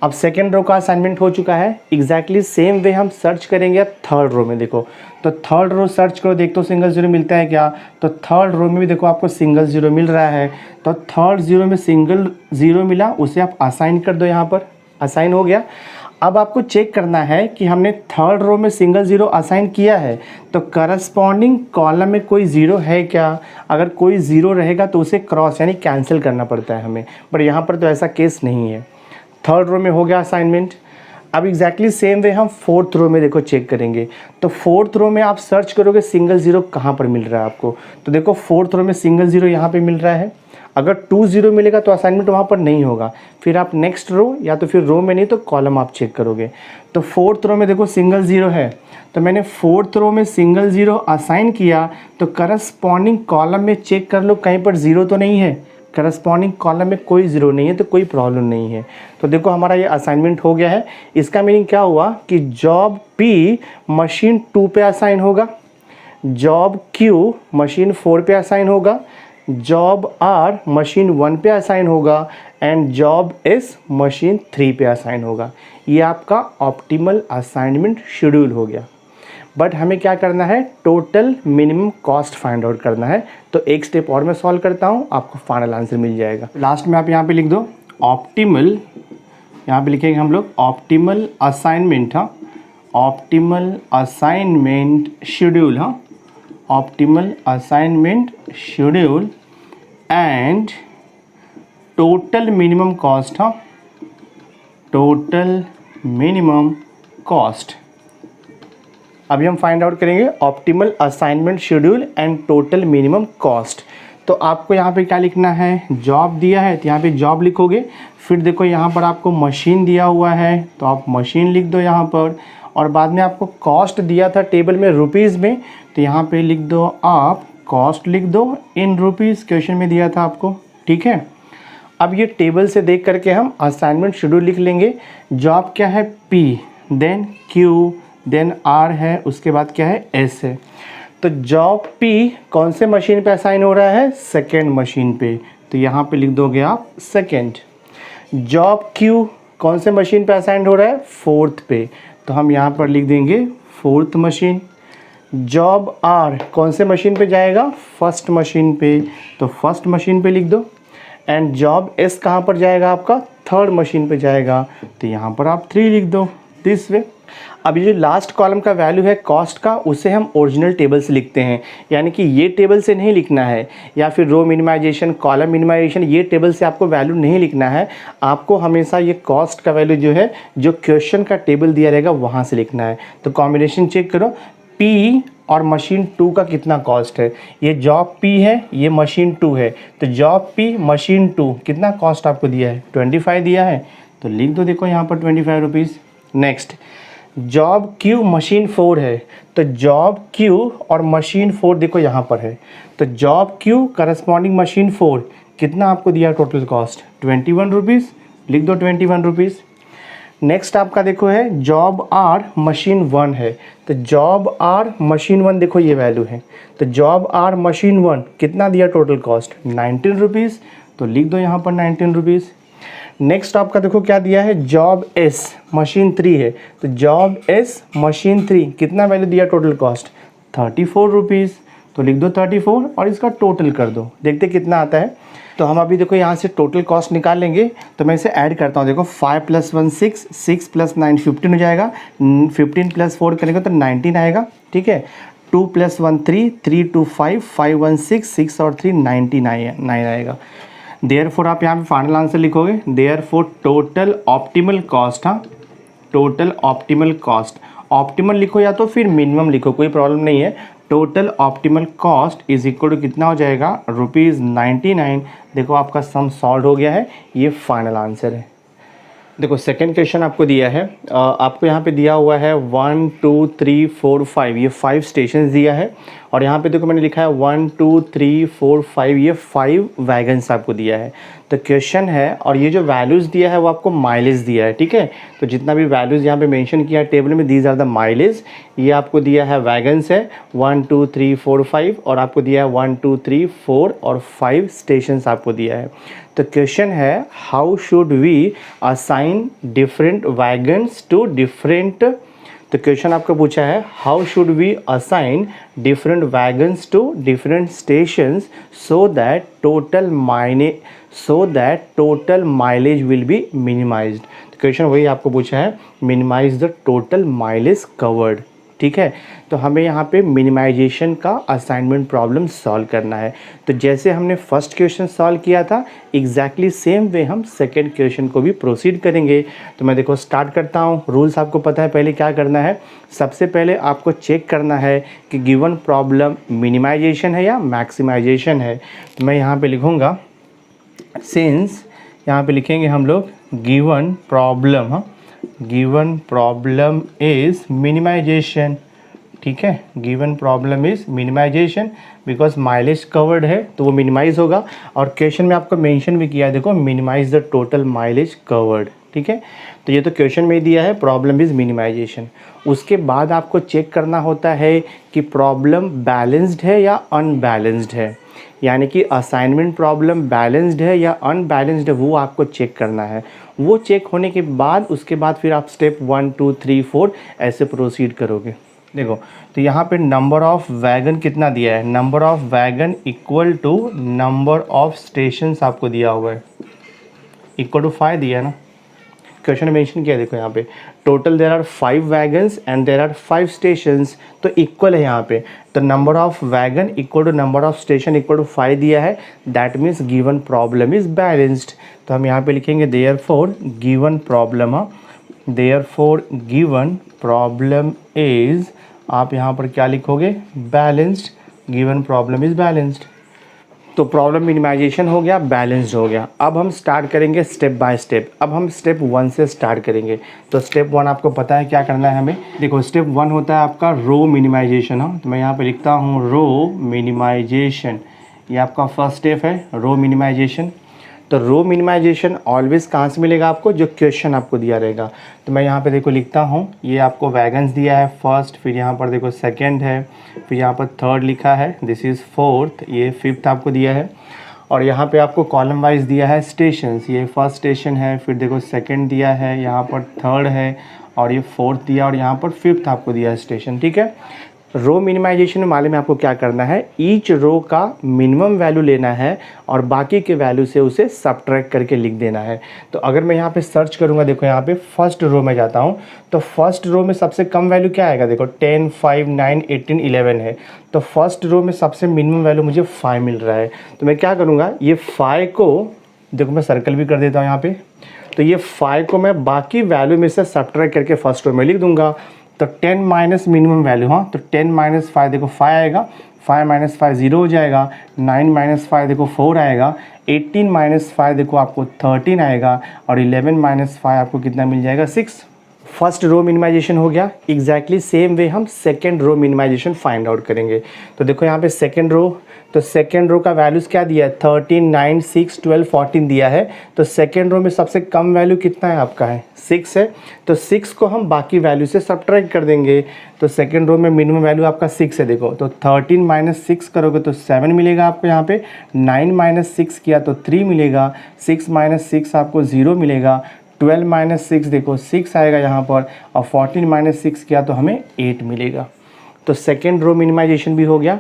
अब सेकेंड रो का असाइनमेंट हो चुका है। एग्जैक्टली सेम वे हम सर्च करेंगे अब थर्ड रो में। देखो तो थर्ड रो सर्च करो, देखो सिंगल ज़ीरो मिलता है क्या। तो थर्ड रो में भी देखो आपको सिंगल ज़ीरो मिल रहा है। तो थर्ड ज़ीरो में सिंगल ज़ीरो मिला, उसे आप असाइन कर दो, यहाँ पर असाइन हो गया। अब आपको चेक करना है कि हमने थर्ड रो में सिंगल ज़ीरो असाइन किया है तो करस्पॉन्डिंग कॉलम में कोई ज़ीरो है क्या। अगर कोई ज़ीरो रहेगा तो उसे क्रॉस यानी कैंसिल करना पड़ता है हमें, बट यहाँ पर तो ऐसा केस नहीं है। थर्ड रो में हो गया असाइनमेंट। अब एग्जैक्टली सेम वे हम फोर्थ रो में देखो चेक करेंगे। तो फोर्थ रो में आप सर्च करोगे सिंगल ज़ीरो कहाँ पर मिल रहा है आपको। तो देखो फोर्थ रो में सिंगल ज़ीरो यहाँ पे मिल रहा है। अगर 2 ज़ीरो मिलेगा तो असाइनमेंट वहाँ पर नहीं होगा, फिर आप नेक्स्ट रो या तो फिर रो में नहीं तो कॉलम आप चेक करोगे। तो फोर्थ रो में देखो सिंगल ज़ीरो है, तो मैंने फोर्थ रो में सिंगल ज़ीरो असाइन किया। तो करस्पॉन्डिंग कॉलम में चेक कर लो कहीं पर ज़ीरो तो नहीं है। करस्पॉन्डिंग कॉलम में कोई ज़ीरो नहीं है तो कोई प्रॉब्लम नहीं है। तो देखो हमारा ये असाइनमेंट हो गया है। इसका मीनिंग क्या हुआ कि जॉब P मशीन 2 पे असाइन होगा, जॉब Q मशीन 4 पे असाइन होगा, जॉब R मशीन 1 पे असाइन होगा एंड जॉब S मशीन 3 पे असाइन होगा। ये आपका ऑप्टिमल असाइनमेंट शेड्यूल हो गया। बट हमें क्या करना है, total minimum cost find out करना है। तो एक स्टेप और मैं सॉल्व करता हूँ, आपको फाइनल आंसर मिल जाएगा। लास्ट में आप यहाँ पे लिख दो ऑप्टिमल, यहाँ पे लिखेंगे हम लोग ऑप्टिमल असाइनमेंट। हाँ, ऑप्टिमल असाइनमेंट शेड्यूल। हाँ, optimal assignment schedule and total minimum cost. हाँ, टोटल मिनिमम कॉस्ट। अभी हम फाइंड आउट करेंगे optimal assignment schedule and total minimum cost. तो आपको यहाँ पे क्या लिखना है, जॉब दिया है तो यहाँ पे जॉब लिखोगे। फिर देखो यहाँ पर आपको मशीन दिया हुआ है तो आप मशीन लिख दो यहाँ पर। और बाद में आपको कॉस्ट दिया था टेबल में रुपीज़ में, तो यहाँ पे लिख दो आप कॉस्ट लिख दो इन रुपीज़, क्वेश्चन में दिया था आपको। ठीक है, अब ये टेबल से देख करके हम असाइनमेंट शेड्यूल लिख लेंगे। जॉब क्या है P, then Q, then R है, उसके बाद क्या है S है। तो जॉब P कौन से मशीन पे असाइन हो रहा है, सेकेंड मशीन पे, तो यहाँ पे लिख दोगे आप सेकेंड। जॉब Q कौन से मशीन पे असाइन हो रहा है, फोर्थ पे, तो हम यहाँ पर लिख देंगे फोर्थ मशीन। जॉब R कौन से मशीन पे जाएगा, फर्स्ट मशीन पे, तो फर्स्ट मशीन पे लिख दो। एंड जॉब S कहाँ पर जाएगा आपका, थर्ड मशीन पे जाएगा, तो यहाँ पर आप 3 लिख दो दिस वे। अब ये जो लास्ट कॉलम का वैल्यू है कॉस्ट का, उसे हम ओरिजिनल टेबल से लिखते हैं, यानी कि ये टेबल से नहीं लिखना है, या फिर रो मिनिमाइजेशन कॉलम मिनिमाइजेशन ये टेबल से आपको वैल्यू नहीं लिखना है। आपको हमेशा ये कॉस्ट का वैल्यू जो है जो क्वेश्चन का टेबल दिया रहेगा वहाँ से लिखना है। तो कॉम्बिनेशन चेक करो, P और मशीन 2 का कितना कॉस्ट है। ये जॉब P है, ये मशीन 2 है, तो जॉब P मशीन 2 कितना कॉस्ट आपको दिया है, 25 दिया है, तो लिख दो देखो यहाँ पर 25 rupees. Next job Q machine 4 है, तो जॉब Q और मशीन 4 देखो यहाँ पर है, तो जॉब Q करस्पॉन्डिंग मशीन 4 कितना आपको दिया टोटल कॉस्ट, 21 रुपीज़, लिख दो 21 रुपीज़। नेक्स्ट आपका देखो है जॉब R मशीन 1 है, तो जॉब R मशीन 1 देखो ये वैल्यू है, तो जॉब R मशीन 1 कितना दिया टोटल कॉस्ट, 19 रुपीज़, तो लिख दो यहाँ पर 19 रुपीज़। नेक्स्ट आपका देखो क्या दिया है, जॉब S मशीन 3 है, तो जॉब S मशीन 3 कितना वैल्यू दिया टोटल कॉस्ट, 34 रुपीज़, तो लिख दो 34 और इसका टोटल कर दो, देखते कितना आता है। तो हम अभी देखो यहाँ से टोटल कॉस्ट निकाल लेंगे, तो मैं इसे ऐड करता हूँ। देखो 5 + 1 6, 6 + 9 15 हो जाएगा, 15 + 4 करेंगे तो 19 आएगा। ठीक है, 2 + 1 3, 3 2 5, 5 1 6, 6 और 3 9 आएगा। देयरफॉर आप यहाँ पे फाइनल आंसर लिखोगे, देयरफॉर टोटल ऑप्टिमल कॉस्ट। हाँ, टोटल ऑप्टिमल कॉस्ट, ऑप्टिमल लिखो या तो फिर मिनिमम लिखो, कोई प्रॉब्लम नहीं है। Total optimal cost is equal to कितना हो जाएगा, ₹99। देखो आपका सम सॉल्व हो गया है, ये फाइनल आंसर है। देखो सेकंड क्वेश्चन आपको दिया है, आपको यहाँ पे दिया हुआ है 1 2 3 4 5, ये 5 स्टेशन दिया है। और यहाँ पे देखो मैंने लिखा है 1 2 3 4 5, ये 5 वैगन्स आपको दिया है। तो क्वेश्चन है, और ये जो वैल्यूज़ दिया है वो आपको माइलेज दिया है, ठीक है। तो जितना भी वैल्यूज़ यहाँ पे मेंशन किया है टेबल में, दीज आर द माइलेज। ये आपको दिया है वैगन्स है 1 2 3 4 5, और आपको दिया है 1 2 3 4 और 5 स्टेशंस आपको दिया है। तो क्वेश्चन है how should we assign different wagons to different. तो क्वेश्चन आपका पूछा है how should we assign different wagons to different stations so that total mileage will be minimized. तो क्वेश्चन वही आपको पूछा है, minimize the total mileage covered, ठीक है। तो हमें यहाँ पे मिनिमाइजेशन का असाइनमेंट प्रॉब्लम सॉल्व करना है। तो जैसे हमने फर्स्ट क्वेश्चन सॉल्व किया था एग्जैक्टली सेम वे हम सेकंड क्वेश्चन को भी प्रोसीड करेंगे। तो मैं देखो स्टार्ट करता हूँ। रूल्स आपको पता है पहले क्या करना है। सबसे पहले आपको चेक करना है कि गिवन प्रॉब्लम मिनिमाइजेशन है या मैक्सिमाइजेशन है। तो मैं यहाँ पर लिखूँगा सिंस, यहाँ पर लिखेंगे हम लोग गिवन प्रॉब्लम, हाँ गिवन प्रॉब्लम इज मिनिमाइजेशन, ठीक है। Given problem is minimization because mileage covered है तो वो मिनिमाइज होगा। और क्वेश्चन में आपको मेंशन भी किया है, देखो minimize the total mileage covered, ठीक है। तो ये तो क्वेश्चन में दिया है प्रॉब्लम इज मिनिमाइजेशन। उसके बाद आपको चेक करना होता है कि प्रॉब्लम बैलेंस्ड है या अनबैलेंस्ड है, यानी कि असाइनमेंट प्रॉब्लम बैलेंस्ड है या अनबैलेंस्ड है, वो आपको चेक करना है। वो चेक होने के बाद उसके बाद फिर आप स्टेप 1 2 3 4 ऐसे प्रोसीड करोगे। देखो तो यहाँ पे नंबर ऑफ वैगन कितना दिया है, number of wagon equal to number of stations आपको दिया हुआ है, इक्वल टू 5 दिया है ना, क्वेश्चन मेंशन किया। देखो यहाँ पे total there are 5 wagons and there are 5 stations, तो इक्वल है यहाँ पे। तो number of wagon equal to number of station equal to 5 दिया है, that means given problem is balanced. तो हम यहाँ पे लिखेंगे therefore given problem, therefore given problem is, आप यहाँ पर क्या लिखोगे, balanced, given problem is balanced. तो प्रॉब्लम मिनिमाइजेशन हो गया, बैलेंस्ड हो गया। अब हम स्टार्ट करेंगे स्टेप बाय स्टेप। अब हम स्टेप 1 से स्टार्ट करेंगे। तो स्टेप 1 आपको पता है क्या करना है हमें। देखो स्टेप 1 होता है आपका रो मिनिमाइजेशन। तो मैं यहाँ पे लिखता हूँ रो मिनिमाइजेशन, ये आपका फर्स्ट स्टेप है रो मिनिमाइजेशन। तो रो मिनिमाइजेशन ऑलवेज कहाँ से मिलेगा आपको, जो क्वेश्चन आपको दिया रहेगा। तो मैं यहाँ पे देखो लिखता हूँ, ये आपको वैगन्स दिया है फर्स्ट, फिर यहाँ पर देखो सेकंड है, फिर यहाँ पर थर्ड लिखा है, दिस इज़ फोर्थ, ये फिफ्थ आपको दिया है। और यहाँ पे आपको कॉलम वाइज दिया है स्टेशंस, ये फर्स्ट स्टेशन है, फिर देखो सेकंड दिया है, यहाँ पर थर्ड है, और ये फोर्थ दिया, और यहाँ पर फिफ्थ आपको दिया है स्टेशन, ठीक है। रो मिनिमाइजेशन में मालूम है आपको क्या करना है, ईच रो का मिनिमम वैल्यू लेना है और बाकी के वैल्यू से उसे सब्ट्रैक्ट करके लिख देना है। तो अगर मैं यहाँ पे सर्च करूँगा, देखो यहाँ पे फर्स्ट रो में जाता हूँ, तो फर्स्ट रो में सबसे कम वैल्यू क्या आएगा, देखो 10 5 9 18 11 है। तो फर्स्ट रो में सबसे मिनिमम वैल्यू मुझे 5 मिल रहा है। तो मैं क्या करूँगा, ये 5 को देखो मैं सर्कल भी कर देता हूँ यहाँ पर। तो ये 5 को मैं बाकी वैल्यू में से सब्ट्रैक्ट करके फर्स्ट रो में लिख दूँगा। तो 10 माइनस मिनिमम वैल्यू, हाँ तो 10 माइनस 5 देखो 5 आएगा, 5 माइनस 5 0 हो जाएगा, 9 माइनस 5 देखो 4 आएगा, 18 माइनस 5 देखो आपको 13 आएगा, और 11 माइनस 5 आपको कितना मिल जाएगा, 6। फर्स्ट रो मिनिमाइजेशन हो गया। एग्जैक्टली सेम वे हम second row minimization find out करेंगे। तो देखो यहाँ पे सेकेंड रो, तो सेकेंड रो का वैल्यूज़ क्या दिया है, 13 9 6 12 14 दिया है। तो सेकेंड रो में सबसे कम वैल्यू कितना है आपका है, 6 है। तो 6 को हम बाकी वैल्यू से सब्ट्रैक्ट कर देंगे। तो सेकेंड रो में मिनिमम वैल्यू आपका 6 है, देखो तो 13 माइनस 6 करोगे तो 7 मिलेगा आपको यहाँ पे, 9 माइनस 6 किया तो 3 मिलेगा, 6 माइनस 6 आपको 0 मिलेगा, 12 माइनस 6 देखो 6 आएगा यहाँ पर, और 14 माइनस 6 किया तो हमें 8 मिलेगा। तो सेकेंड रो मिनिमाइजेशन भी हो गया।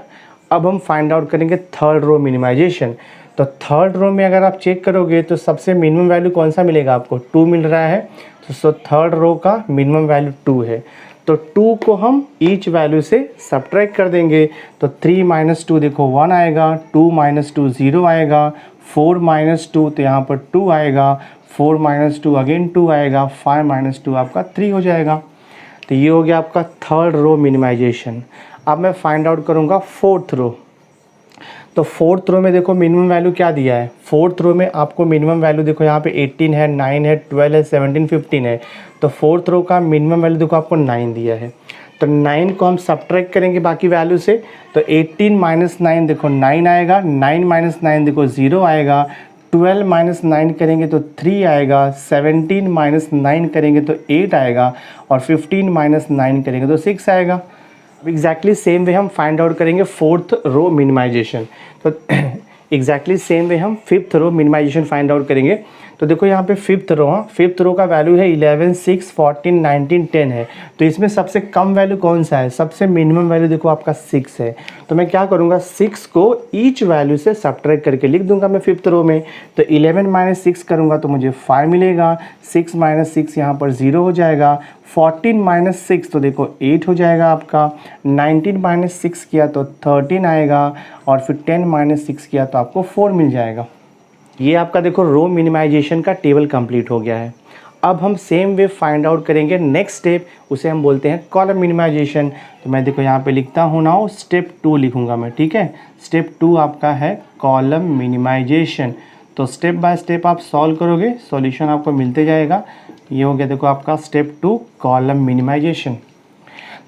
अब हम फाइंड आउट करेंगे थर्ड रो मिनिमाइजेशन। तो थर्ड रो में अगर आप चेक करोगे तो सबसे मिनिमम वैल्यू कौन सा मिलेगा आपको, 2 मिल रहा है। तो थर्ड रो का मिनिमम वैल्यू 2 है। तो 2 को हम ईच वैल्यू से सब्ट्रैक्ट कर देंगे। तो 3 माइनस 2 देखो 1 आएगा, 2 माइनस 2 0 आएगा, 4 माइनस 2 तो यहाँ पर 2 आएगा, 4 माइनस 2 अगेन 2 आएगा, 5 माइनस 2 आपका 3 हो जाएगा। तो ये हो गया आपका थर्ड रो मिनिमाइजेशन। अब मैं फाइंड आउट करूँगा फोर्थ रो। तो फोर्थ रो में देखो मिनिमम वैल्यू क्या दिया है, फोर्थ रो में आपको मिनिमम वैल्यू देखो यहाँ पे 18 है, 9 है, 12 है, 17, 15 है। तो फोर्थ रो का मिनिमम वैल्यू देखो आपको 9 दिया है। तो 9 को हम सब्ट्रैक्ट करेंगे बाकी वैल्यू से, तो 18 माइनस 9 देखो 9 आएगा, 9 माइनस 9 देखो 0 आएगा, 12 माइनस 9 करेंगे तो 3 आएगा, 17 माइनस 9 करेंगे तो 8 आएगा, और 15 माइनस 9 करेंगे तो 6 आएगा। एग्जैक्टली सेम वे हम फाइंड आउट करेंगे फोर्थ रो मिनिमाइजेशन। तो एग्जैक्टली सेम वे हम fifth row minimization find out करेंगे। तो देखो यहाँ पे फिफ्थ रो का वैल्यू है 11, 6, 14, 19, 10 है। तो इसमें सबसे कम वैल्यू कौन सा है, सबसे मिनिमम वैल्यू देखो आपका 6 है। तो मैं क्या करूँगा, 6 को ईच वैल्यू से सब्ट्रैक्ट करके लिख दूंगा मैं फिफ्थ रो में। तो 11 माइनस 6 करूँगा तो मुझे 5 मिलेगा, 6 माइनस 6 यहाँ पर 0 हो जाएगा, 14 माइनस 6 तो देखो 8 हो जाएगा आपका, 19 माइनस 6 किया तो 13 आएगा, और फिर 10 माइनस 6 किया तो आपको 4 मिल जाएगा। ये आपका देखो रो मिनिमाइजेशन का टेबल कंप्लीट हो गया है। अब हम सेम वे फाइंड आउट करेंगे नेक्स्ट स्टेप, उसे हम बोलते हैं कॉलम मिनिमाइजेशन। तो मैं देखो यहाँ पे लिखता हूँ ना, स्टेप 2 लिखूँगा मैं, ठीक है। स्टेप 2 आपका है कॉलम मिनिमाइजेशन। तो स्टेप बाय स्टेप आप सॉल्व करोगे, सॉल्यूशन आपको मिलते जाएगा। ये हो गया देखो आपका स्टेप 2 कॉलम मिनिमाइजेशन।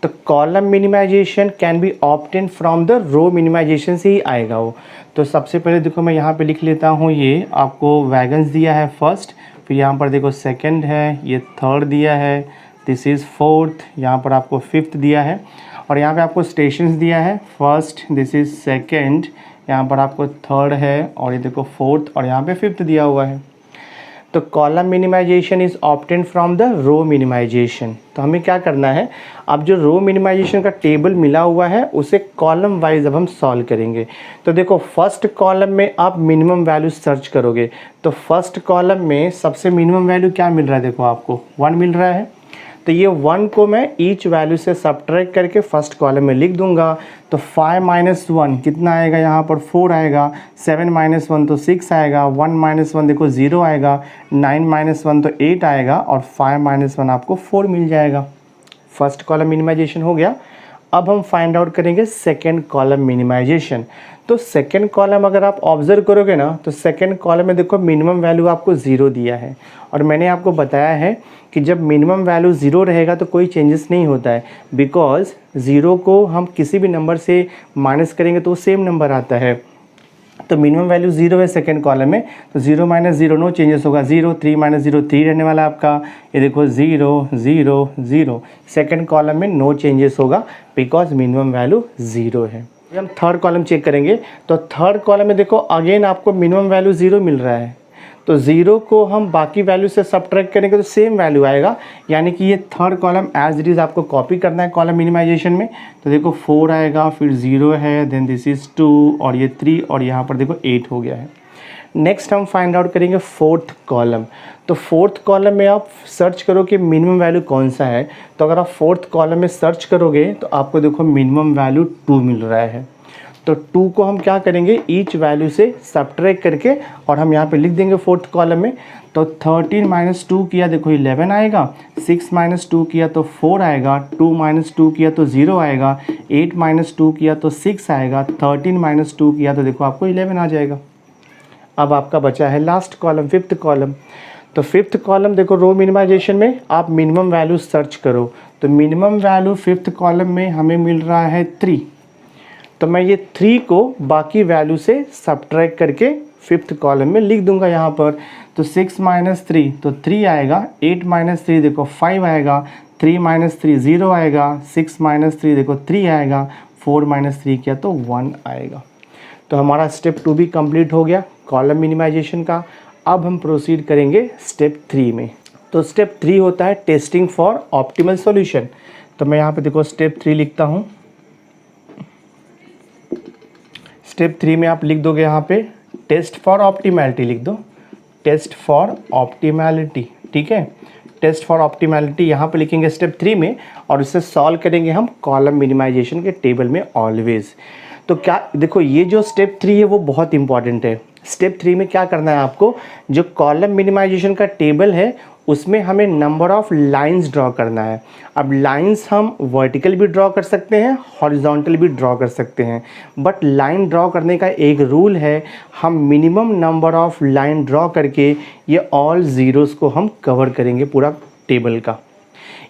तो column minimization can be obtain from the row minimization से ही आएगा वो। तो सबसे पहले देखो मैं यहाँ पे लिख लेता हूँ, ये आपको वैगन्स दिया है फर्स्ट, फिर यहाँ पर देखो सेकंड है, ये थर्ड दिया है, दिस इज़ फोर्थ, यहाँ पर आपको फिफ्थ दिया है, और यहाँ पे आपको स्टेशंस दिया है, फर्स्ट, दिस इज़ सेकंड, यहाँ पर आपको थर्ड है, और ये देखो फोर्थ, और यहाँ पे फिफ्थ दिया हुआ है। तो column minimization is obtain from the row minimization. तो हमें क्या करना है, अब जो रो मिनिमाइजेशन का टेबल मिला हुआ है उसे कॉलम वाइज अब हम सॉल्व करेंगे। तो देखो फर्स्ट कॉलम में आप मिनिमम वैल्यू सर्च करोगे, तो फर्स्ट कॉलम में सबसे मिनिमम वैल्यू क्या मिल रहा है, देखो आपको 1 मिल रहा है। तो ये 1 को मैं ईच वैल्यू से सब्ट्रैक्ट करके फर्स्ट कॉलम में लिख दूंगा। तो 5 माइनस 1 कितना आएगा, यहाँ पर 4 आएगा, 7 माइनस 1 तो 6 आएगा, 1 माइनस 1 देखो 0 आएगा, 9 माइनस 1 तो 8 आएगा, और 5 माइनस 1 आपको 4 मिल जाएगा। फर्स्ट कॉलम मिनिमाइजेशन हो गया। अब हम फाइंड आउट करेंगे सेकेंड कॉलम मिनिमाइजेशन। तो सेकेंड कॉलम अगर आप ऑब्जर्व करोगे ना, तो सेकेंड कॉलम में देखो मिनिमम वैल्यू आपको 0 दिया है, और मैंने आपको बताया है कि जब मिनिमम वैल्यू 0 रहेगा तो कोई चेंजेस नहीं होता है, बिकॉज 0 को हम किसी भी नंबर से माइनस करेंगे तो वो सेम नंबर आता है। तो मिनिमम वैल्यू 0 है सेकंड कॉलम में, तो 0 माइनस 0 नो चेंजेस होगा, 0, 3 माइनस 0 3 रहने वाला आपका। ये देखो 0 0 0, सेकंड कॉलम में नो चेंजेस होगा बिकॉज मिनिमम वैल्यू 0 है। हम थर्ड कॉलम चेक करेंगे, तो थर्ड कॉलम में देखो अगेन आपको मिनिमम वैल्यू 0 मिल रहा है। तो 0 को हम बाकी वैल्यू से सब्ट्रैक्ट करेंगे तो सेम वैल्यू आएगा, यानी कि ये third column as it is आपको कॉपी करना है कॉलम मिनिमाइजेशन में। तो देखो 4 आएगा, फिर 0 है, देन दिस इज़ 2, और ये 3, और यहाँ पर देखो 8 हो गया है। नेक्स्ट हम फाइंड आउट करेंगे फोर्थ कॉलम। तो फोर्थ कॉलम में आप सर्च करो कि मिनिमम वैल्यू कौन सा है। तो अगर आप फोर्थ कॉलम में सर्च करोगे तो आपको देखो मिनिमम वैल्यू 2 मिल रहा है। तो 2 को हम क्या करेंगे, ईच वैल्यू से सब्ट्रैक्ट करके, और हम यहाँ पे लिख देंगे फोर्थ कॉलम में। तो 13 माइनस 2 किया देखो 11 आएगा, 6 माइनस 2 किया तो 4 आएगा, 2 माइनस 2 किया तो 0 आएगा, 8 माइनस 2 किया तो 6 आएगा, 13 माइनस 2 किया तो देखो आपको 11 आ जाएगा। अब आपका बचा है लास्ट कॉलम, फिफ्थ कॉलम। तो फिफ्थ कॉलम देखो रो मिनिमाइजेशन में आप मिनिमम वैल्यू सर्च करो, तो मिनिमम वैल्यू फिफ्थ कॉलम में हमें मिल रहा है 3। तो मैं ये 3 को बाकी वैल्यू से सब्ट्रैक्ट करके फिफ्थ कॉलम में लिख दूंगा यहाँ पर। तो 6 माइनस 3 तो 3 आएगा, 8 माइनस 3 देखो 5 आएगा, 3 माइनस 3 0 आएगा, 6 माइनस 3 देखो 3 आएगा, 4 माइनस 3 किया तो 1 आएगा। तो हमारा स्टेप 2 भी कंप्लीट हो गया कॉलम मिनिमाइजेशन का। अब हम प्रोसीड करेंगे स्टेप 3 में। तो स्टेप 3 होता है टेस्टिंग फॉर ऑप्टिमल सॉल्यूशन। तो मैं यहाँ पे देखो स्टेप 3 लिखता हूँ। स्टेप 3 में आप लिख दोगे यहाँ पे टेस्ट फॉर ऑप्टिमैलिटी, लिख दो टेस्ट फॉर ऑप्टिमैलिटी, ठीक है। टेस्ट फॉर ऑप्टिमैलिटी यहाँ पे लिखेंगे स्टेप 3 में, और इसे सॉल्व करेंगे हम कॉलम मिनिमाइजेशन के टेबल में ऑलवेज। तो क्या देखो ये जो स्टेप 3 है वो बहुत इंपॉर्टेंट है। स्टेप 3 में क्या करना है आपको, जो कॉलम मिनिमाइजेशन का टेबल है उसमें हमें नंबर ऑफ़ लाइंस ड्रॉ करना है। अब लाइंस हम वर्टिकल भी ड्रॉ कर सकते हैं, हॉरिजॉन्टल भी ड्रॉ कर सकते हैं, बट लाइन ड्रॉ करने का एक रूल है, हम minimum number of line draw करके ये ऑल ज़ीरोज़ को हम कवर करेंगे पूरा टेबल का।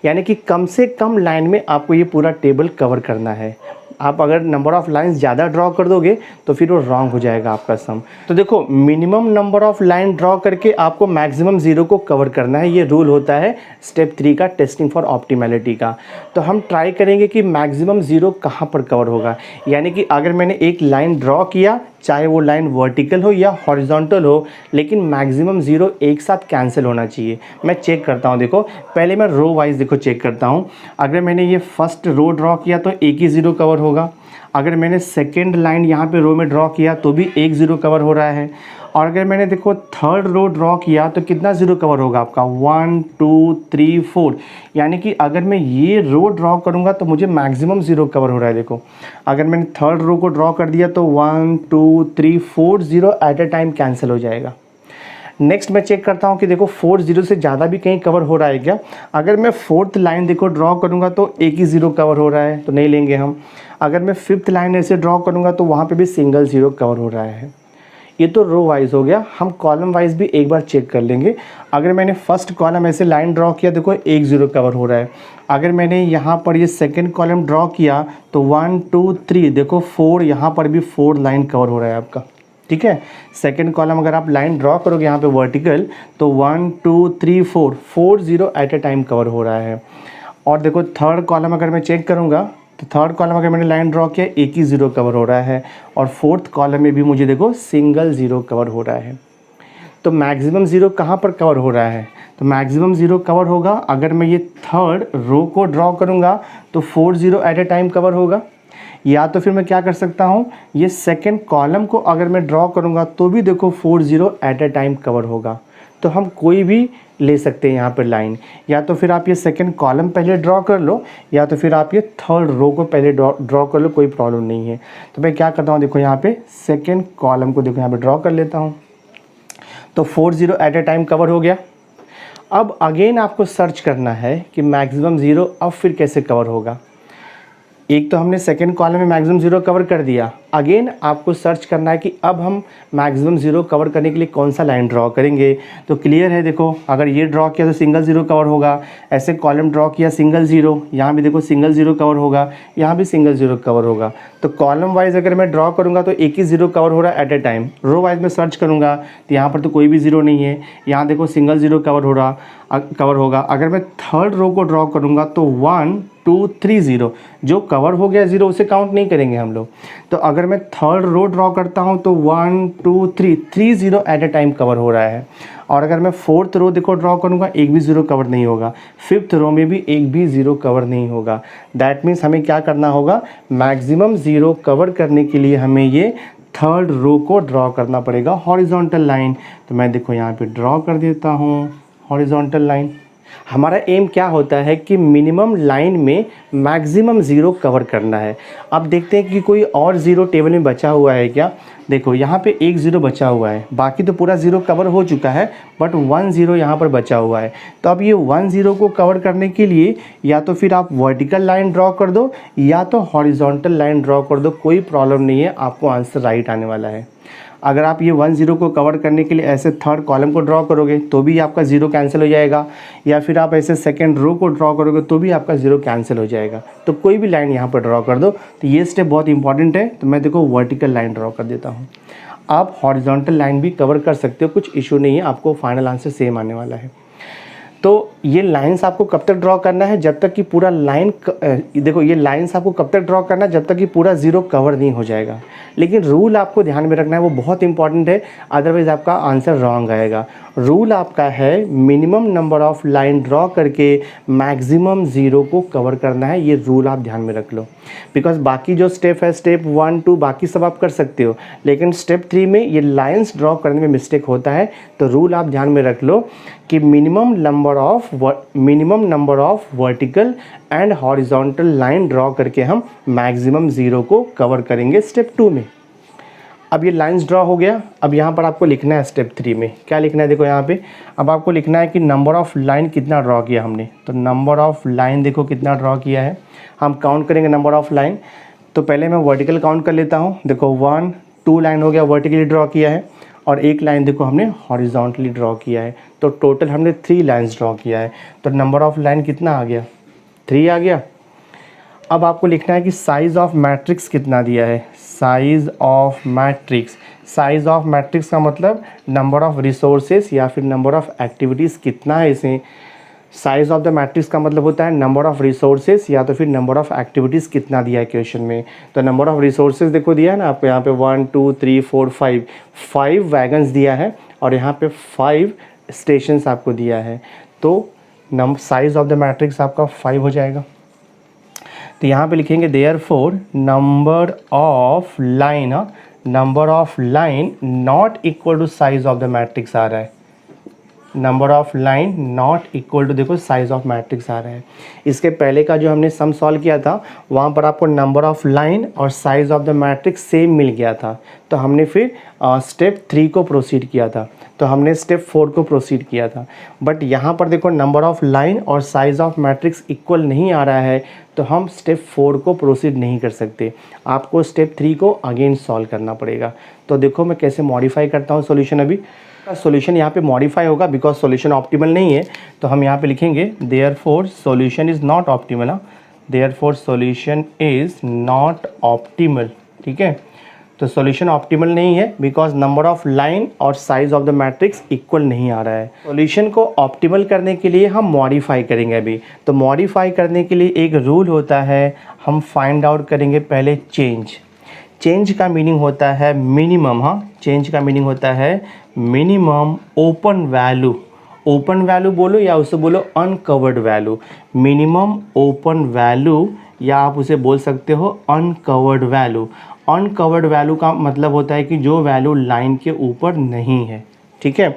यानी कि कम से कम लाइन में आपको ये पूरा टेबल कवर करना है। आप अगर नंबर ऑफ़ लाइंस ज़्यादा ड्रॉ कर दोगे तो फिर वो रॉन्ग हो जाएगा आपका सम। तो देखो, minimum number of line draw करके आपको मैक्सिमम ज़ीरो को कवर करना है, ये रूल होता है स्टेप 3 का, टेस्टिंग फॉर ऑप्टिमैलिटी का। तो हम ट्राई करेंगे कि मैक्सिमम ज़ीरो कहाँ पर कवर होगा। यानी कि अगर मैंने एक लाइन ड्रॉ किया, चाहे वो लाइन वर्टिकल हो या हॉरिजॉन्टल हो, लेकिन मैक्सिमम ज़ीरो एक साथ कैंसिल होना चाहिए। मैं चेक करता हूँ, देखो पहले मैं रो वाइज देखो चेक करता हूँ। अगर मैंने ये फर्स्ट रो ड्रॉ किया तो एक ही ज़ीरो कवर होगा। अगर मैंने सेकेंड लाइन यहाँ पे रो में ड्रॉ किया तो भी एक ज़ीरो कवर हो रहा है। और अगर मैंने देखो थर्ड रो ड्रॉ किया तो कितना ज़ीरो कवर होगा आपका, 1 2 3 4। यानी कि अगर मैं ये रो ड्रॉ करूँगा तो मुझे मैक्सिमम ज़ीरो कवर हो रहा है। देखो अगर मैंने थर्ड रो को ड्रॉ कर दिया तो 1 2 3 4 zero at a time cancel हो जाएगा। नेक्स्ट मैं चेक करता हूँ कि देखो 4 ज़ीरो से ज़्यादा भी कहीं कवर हो रहा है क्या। अगर मैं फोर्थ लाइन देखो ड्रॉ करूँगा तो एक ही ज़ीरो कवर हो रहा है, तो नहीं लेंगे हम। अगर मैं फिफ्थ लाइन ऐसे ड्रॉ करूँगा तो वहाँ पे भी सिंगल ज़ीरो कवर हो रहा है। ये तो रो वाइज हो गया। हम कॉलम वाइज भी एक बार चेक कर लेंगे। अगर मैंने फर्स्ट कॉलम ऐसे लाइन ड्रॉ किया, देखो एक ज़ीरो कवर हो रहा है। अगर मैंने यहाँ पर ये सेकंड कॉलम ड्रॉ किया तो 1 2 3, देखो 4, यहाँ पर भी 4 लाइन कवर हो रहा है आपका। ठीक है, सेकंड कॉलम अगर आप लाइन ड्रॉ करोगे यहाँ पे वर्टिकल तो 1 2 3 4, 4 zero at a time cover हो रहा है। और देखो थर्ड कॉलम अगर मैं चेक करूँगा तो थर्ड कॉलम अगर मैंने लाइन ड्रॉ किया एक ही ज़ीरो कवर हो रहा है। और फोर्थ कॉलम में भी मुझे देखो सिंगल ज़ीरो कवर हो रहा है। तो मैक्सिमम ज़ीरो कहाँ पर कवर हो रहा है, तो मैक्सिमम ज़ीरो कवर होगा अगर मैं ये थर्ड रो को ड्रॉ करूँगा तो 4 zero at a time cover होगा। या तो फिर मैं क्या कर सकता हूँ, ये सेकंड कॉलम को अगर मैं ड्रॉ करूँगा तो भी देखो 4 zero at a time cover होगा। तो हम कोई भी ले सकते हैं यहाँ पर लाइन। या तो फिर आप ये सेकंड कॉलम पहले ड्रॉ कर लो, या तो फिर आप ये थर्ड रो को पहले ड्रॉ कर लो, कोई प्रॉब्लम नहीं है। तो मैं क्या करता हूँ, देखो यहाँ पे सेकंड कॉलम को देखो यहाँ पे ड्रॉ कर लेता हूँ। तो 4 zero at a time cover हो गया। अब अगेन आपको सर्च करना है कि मैक्सिमम ज़ीरो अब फिर कैसे कवर होगा। एक तो हमने सेकंड कॉलम में मैक्सिमम ज़ीरो कवर कर दिया। अगेन आपको सर्च करना है कि अब हम मैक्सिमम ज़ीरो कवर करने के लिए कौन सा लाइन ड्रॉ करेंगे। तो क्लियर है, देखो अगर ये ड्रॉ किया तो सिंगल ज़ीरो कवर होगा, ऐसे कॉलम ड्रॉ किया सिंगल ज़ीरो, यहाँ भी देखो सिंगल ज़ीरो कवर होगा, यहाँ भी सिंगल ज़ीरो कवर होगा। तो कॉलम वाइज अगर मैं ड्रॉ करूँगा तो एक ही ज़ीरो कवर हो रहा है at a time. Row wise में सर्च करूँगा तो यहाँ पर तो कोई भी ज़ीरो नहीं है, यहाँ देखो सिंगल ज़ीरो कवर होगा। अगर मैं थर्ड रो को ड्रॉ करूँगा तो 1 2 3 ज़ीरो, जो कवर हो गया ज़ीरो उसे काउंट नहीं करेंगे हम लोग। तो अगर मैं थर्ड रो ड्रॉ करता हूँ तो 1 2 3 zero at a time cover हो रहा है। और अगर मैं फोर्थ रो देखो ड्रॉ करूँगा एक भी ज़ीरो कवर नहीं होगा, फिफ्थ रो में भी एक भी ज़ीरो कवर नहीं होगा। दैट मीन्स हमें क्या करना होगा, मैक्सिमम ज़ीरो कवर करने के लिए हमें ये थर्ड रो को ड्रॉ करना पड़ेगा, हॉरिजॉन्टल लाइन। तो मैं देखो यहाँ पे ड्रॉ कर देता हूँ हॉरिजॉन्टल लाइन। हमारा एम क्या होता है कि मिनिमम लाइन में मैक्सिमम ज़ीरो कवर करना है। अब देखते हैं कि कोई और ज़ीरो टेबल में बचा हुआ है क्या। देखो यहाँ पे एक ज़ीरो बचा हुआ है, बाकी तो पूरा ज़ीरो कवर हो चुका है, बट 1 ज़ीरो यहाँ पर बचा हुआ है। तो अब ये 1 ज़ीरो को कवर करने के लिए या तो फिर आप वर्टिकल लाइन ड्रॉ कर दो या तो हॉरिजॉन्टल लाइन ड्रॉ कर दो, कोई प्रॉब्लम नहीं है, आपको आंसर राइट आने वाला है। अगर आप ये 1 ज़ीरो को कवर करने के लिए ऐसे थर्ड कॉलम को ड्रॉ करोगे तो भी आपका ज़ीरो कैंसिल हो जाएगा, या फिर आप ऐसे सेकंड रो को ड्रॉ करोगे तो भी आपका ज़ीरो कैंसिल हो जाएगा। तो कोई भी लाइन यहाँ पर ड्रॉ कर दो। तो ये स्टेप बहुत इंपॉर्टेंट है। तो मैं देखो वर्टिकल लाइन ड्रॉ कर देता हूँ। आप हॉरिजॉन्टल लाइन भी कवर कर सकते हो, कुछ इशू नहीं है, आपको फाइनल आंसर सेम आने वाला है। तो ये लाइंस आपको कब तक ड्रॉ करना है, जब तक कि पूरा लाइन देखो ये लाइंस आपको कब तक ड्रॉ करना है, जब तक कि पूरा ज़ीरो कवर नहीं हो जाएगा। लेकिन रूल आपको ध्यान में रखना है, वो बहुत इंपॉर्टेंट है, अदरवाइज़ आपका आंसर रॉन्ग आएगा। रूल आपका है minimum number of line draw करके मैक्सिमम ज़ीरो को कवर करना है। ये रूल आप ध्यान में रख लो, बिकॉज बाकी जो स्टेप है स्टेप 1 2 बाकी सब आप कर सकते हो, लेकिन स्टेप 3 में ये लाइंस ड्रॉ करने में मिस्टेक होता है। तो रूल आप ध्यान में रख लो कि minimum number of vertical and horizontal line draw करके हम मैक्सिमम ज़ीरो को कवर करेंगे स्टेप 2 में। अब ये लाइंस ड्रॉ हो गया। अब यहाँ पर आपको लिखना है स्टेप 3 में क्या लिखना है, देखो यहाँ पे अब आपको लिखना है कि नंबर ऑफ़ लाइन कितना ड्रॉ किया हमने। तो नंबर ऑफ़ लाइन देखो कितना ड्रॉ किया है, हम काउंट करेंगे नंबर ऑफ़ लाइन। तो पहले मैं वर्टिकल काउंट कर लेता हूँ। देखो 1 2 लाइन हो गया वर्टिकली ड्रॉ किया है, और एक लाइन देखो हमने हॉरिजॉन्टली ड्रॉ किया है। तो टोटल हमने 3 लाइन्स ड्रॉ किया है। तो नंबर ऑफ़ लाइन कितना आ गया, 3 आ गया। अब आपको लिखना है कि साइज़ ऑफ मैट्रिक्स कितना दिया है। Size of matrix, size of matrix का मतलब नंबर ऑफ़ रिसोर्सेज या फिर नंबर ऑफ़ एक्टिविटीज़ कितना है इसे। साइज़ ऑफ द मैट्रिक्स का मतलब होता है नंबर ऑफ़ रिसोर्सेज या तो फिर नंबर ऑफ़ एक्टिविटीज़ कितना दिया है क्वेश्चन में। तो नंबर ऑफ़ रिसोर्सेज देखो दिया है ना आपको यहाँ पे 1 2 3 4 5 वैगन्स दिया है, और यहाँ पे 5 स्टेशंस आपको दिया है। तो साइज़ ऑफ द मैट्रिक्स आपका 5 हो जाएगा। तो यहाँ पे लिखेंगे therefore number of line, number of line not equal to size of the matrix आ रहा है। Number of line not equal to देखो साइज ऑफ मैट्रिक्स आ रहा है। इसके पहले का जो हमने सम सॉल्व किया था वहाँ पर आपको नंबर ऑफ लाइन और size of the matrix same मिल गया था। तो हमने फिर स्टेप 3 को प्रोसीड किया था, तो हमने स्टेप 4 को प्रोसीड किया था। बट यहाँ पर देखो नंबर ऑफ लाइन और साइज ऑफ मैट्रिक्स इक्वल नहीं आ रहा है, तो हम स्टेप 4 को प्रोसीड नहीं कर सकते। आपको स्टेप 3 को अगेन सॉल्व करना पड़ेगा। तो देखो मैं कैसे मॉडिफाई करता हूँ सॉल्यूशन। अभी का सॉल्यूशन यहाँ पे मॉडिफाई होगा बिकॉज सॉल्यूशन ऑप्टिमल नहीं है। तो हम यहाँ पे लिखेंगे therefore solution is not optimal. Therefore solution is not optimal, ठीक है। तो सॉल्यूशन ऑप्टिमल नहीं है बिकॉज नंबर ऑफ लाइन और size of the matrix equal नहीं आ रहा है। सॉल्यूशन को ऑप्टिमल करने के लिए हम मॉडिफाई करेंगे अभी। तो मॉडिफाई करने के लिए एक रूल होता है, हम फाइंड आउट करेंगे पहले चेंज। चेंज का मीनिंग होता है मिनिमम। हाँ, चेंज का मीनिंग होता है minimum open value. Open value बोलो या उसे बोलो uncovered value. Minimum open value या आप उसे बोल सकते हो अनकवर्ड वैल्यू। अनकवर्ड वैल्यू का मतलब होता है कि जो वैल्यू लाइन के ऊपर नहीं है, ठीक है।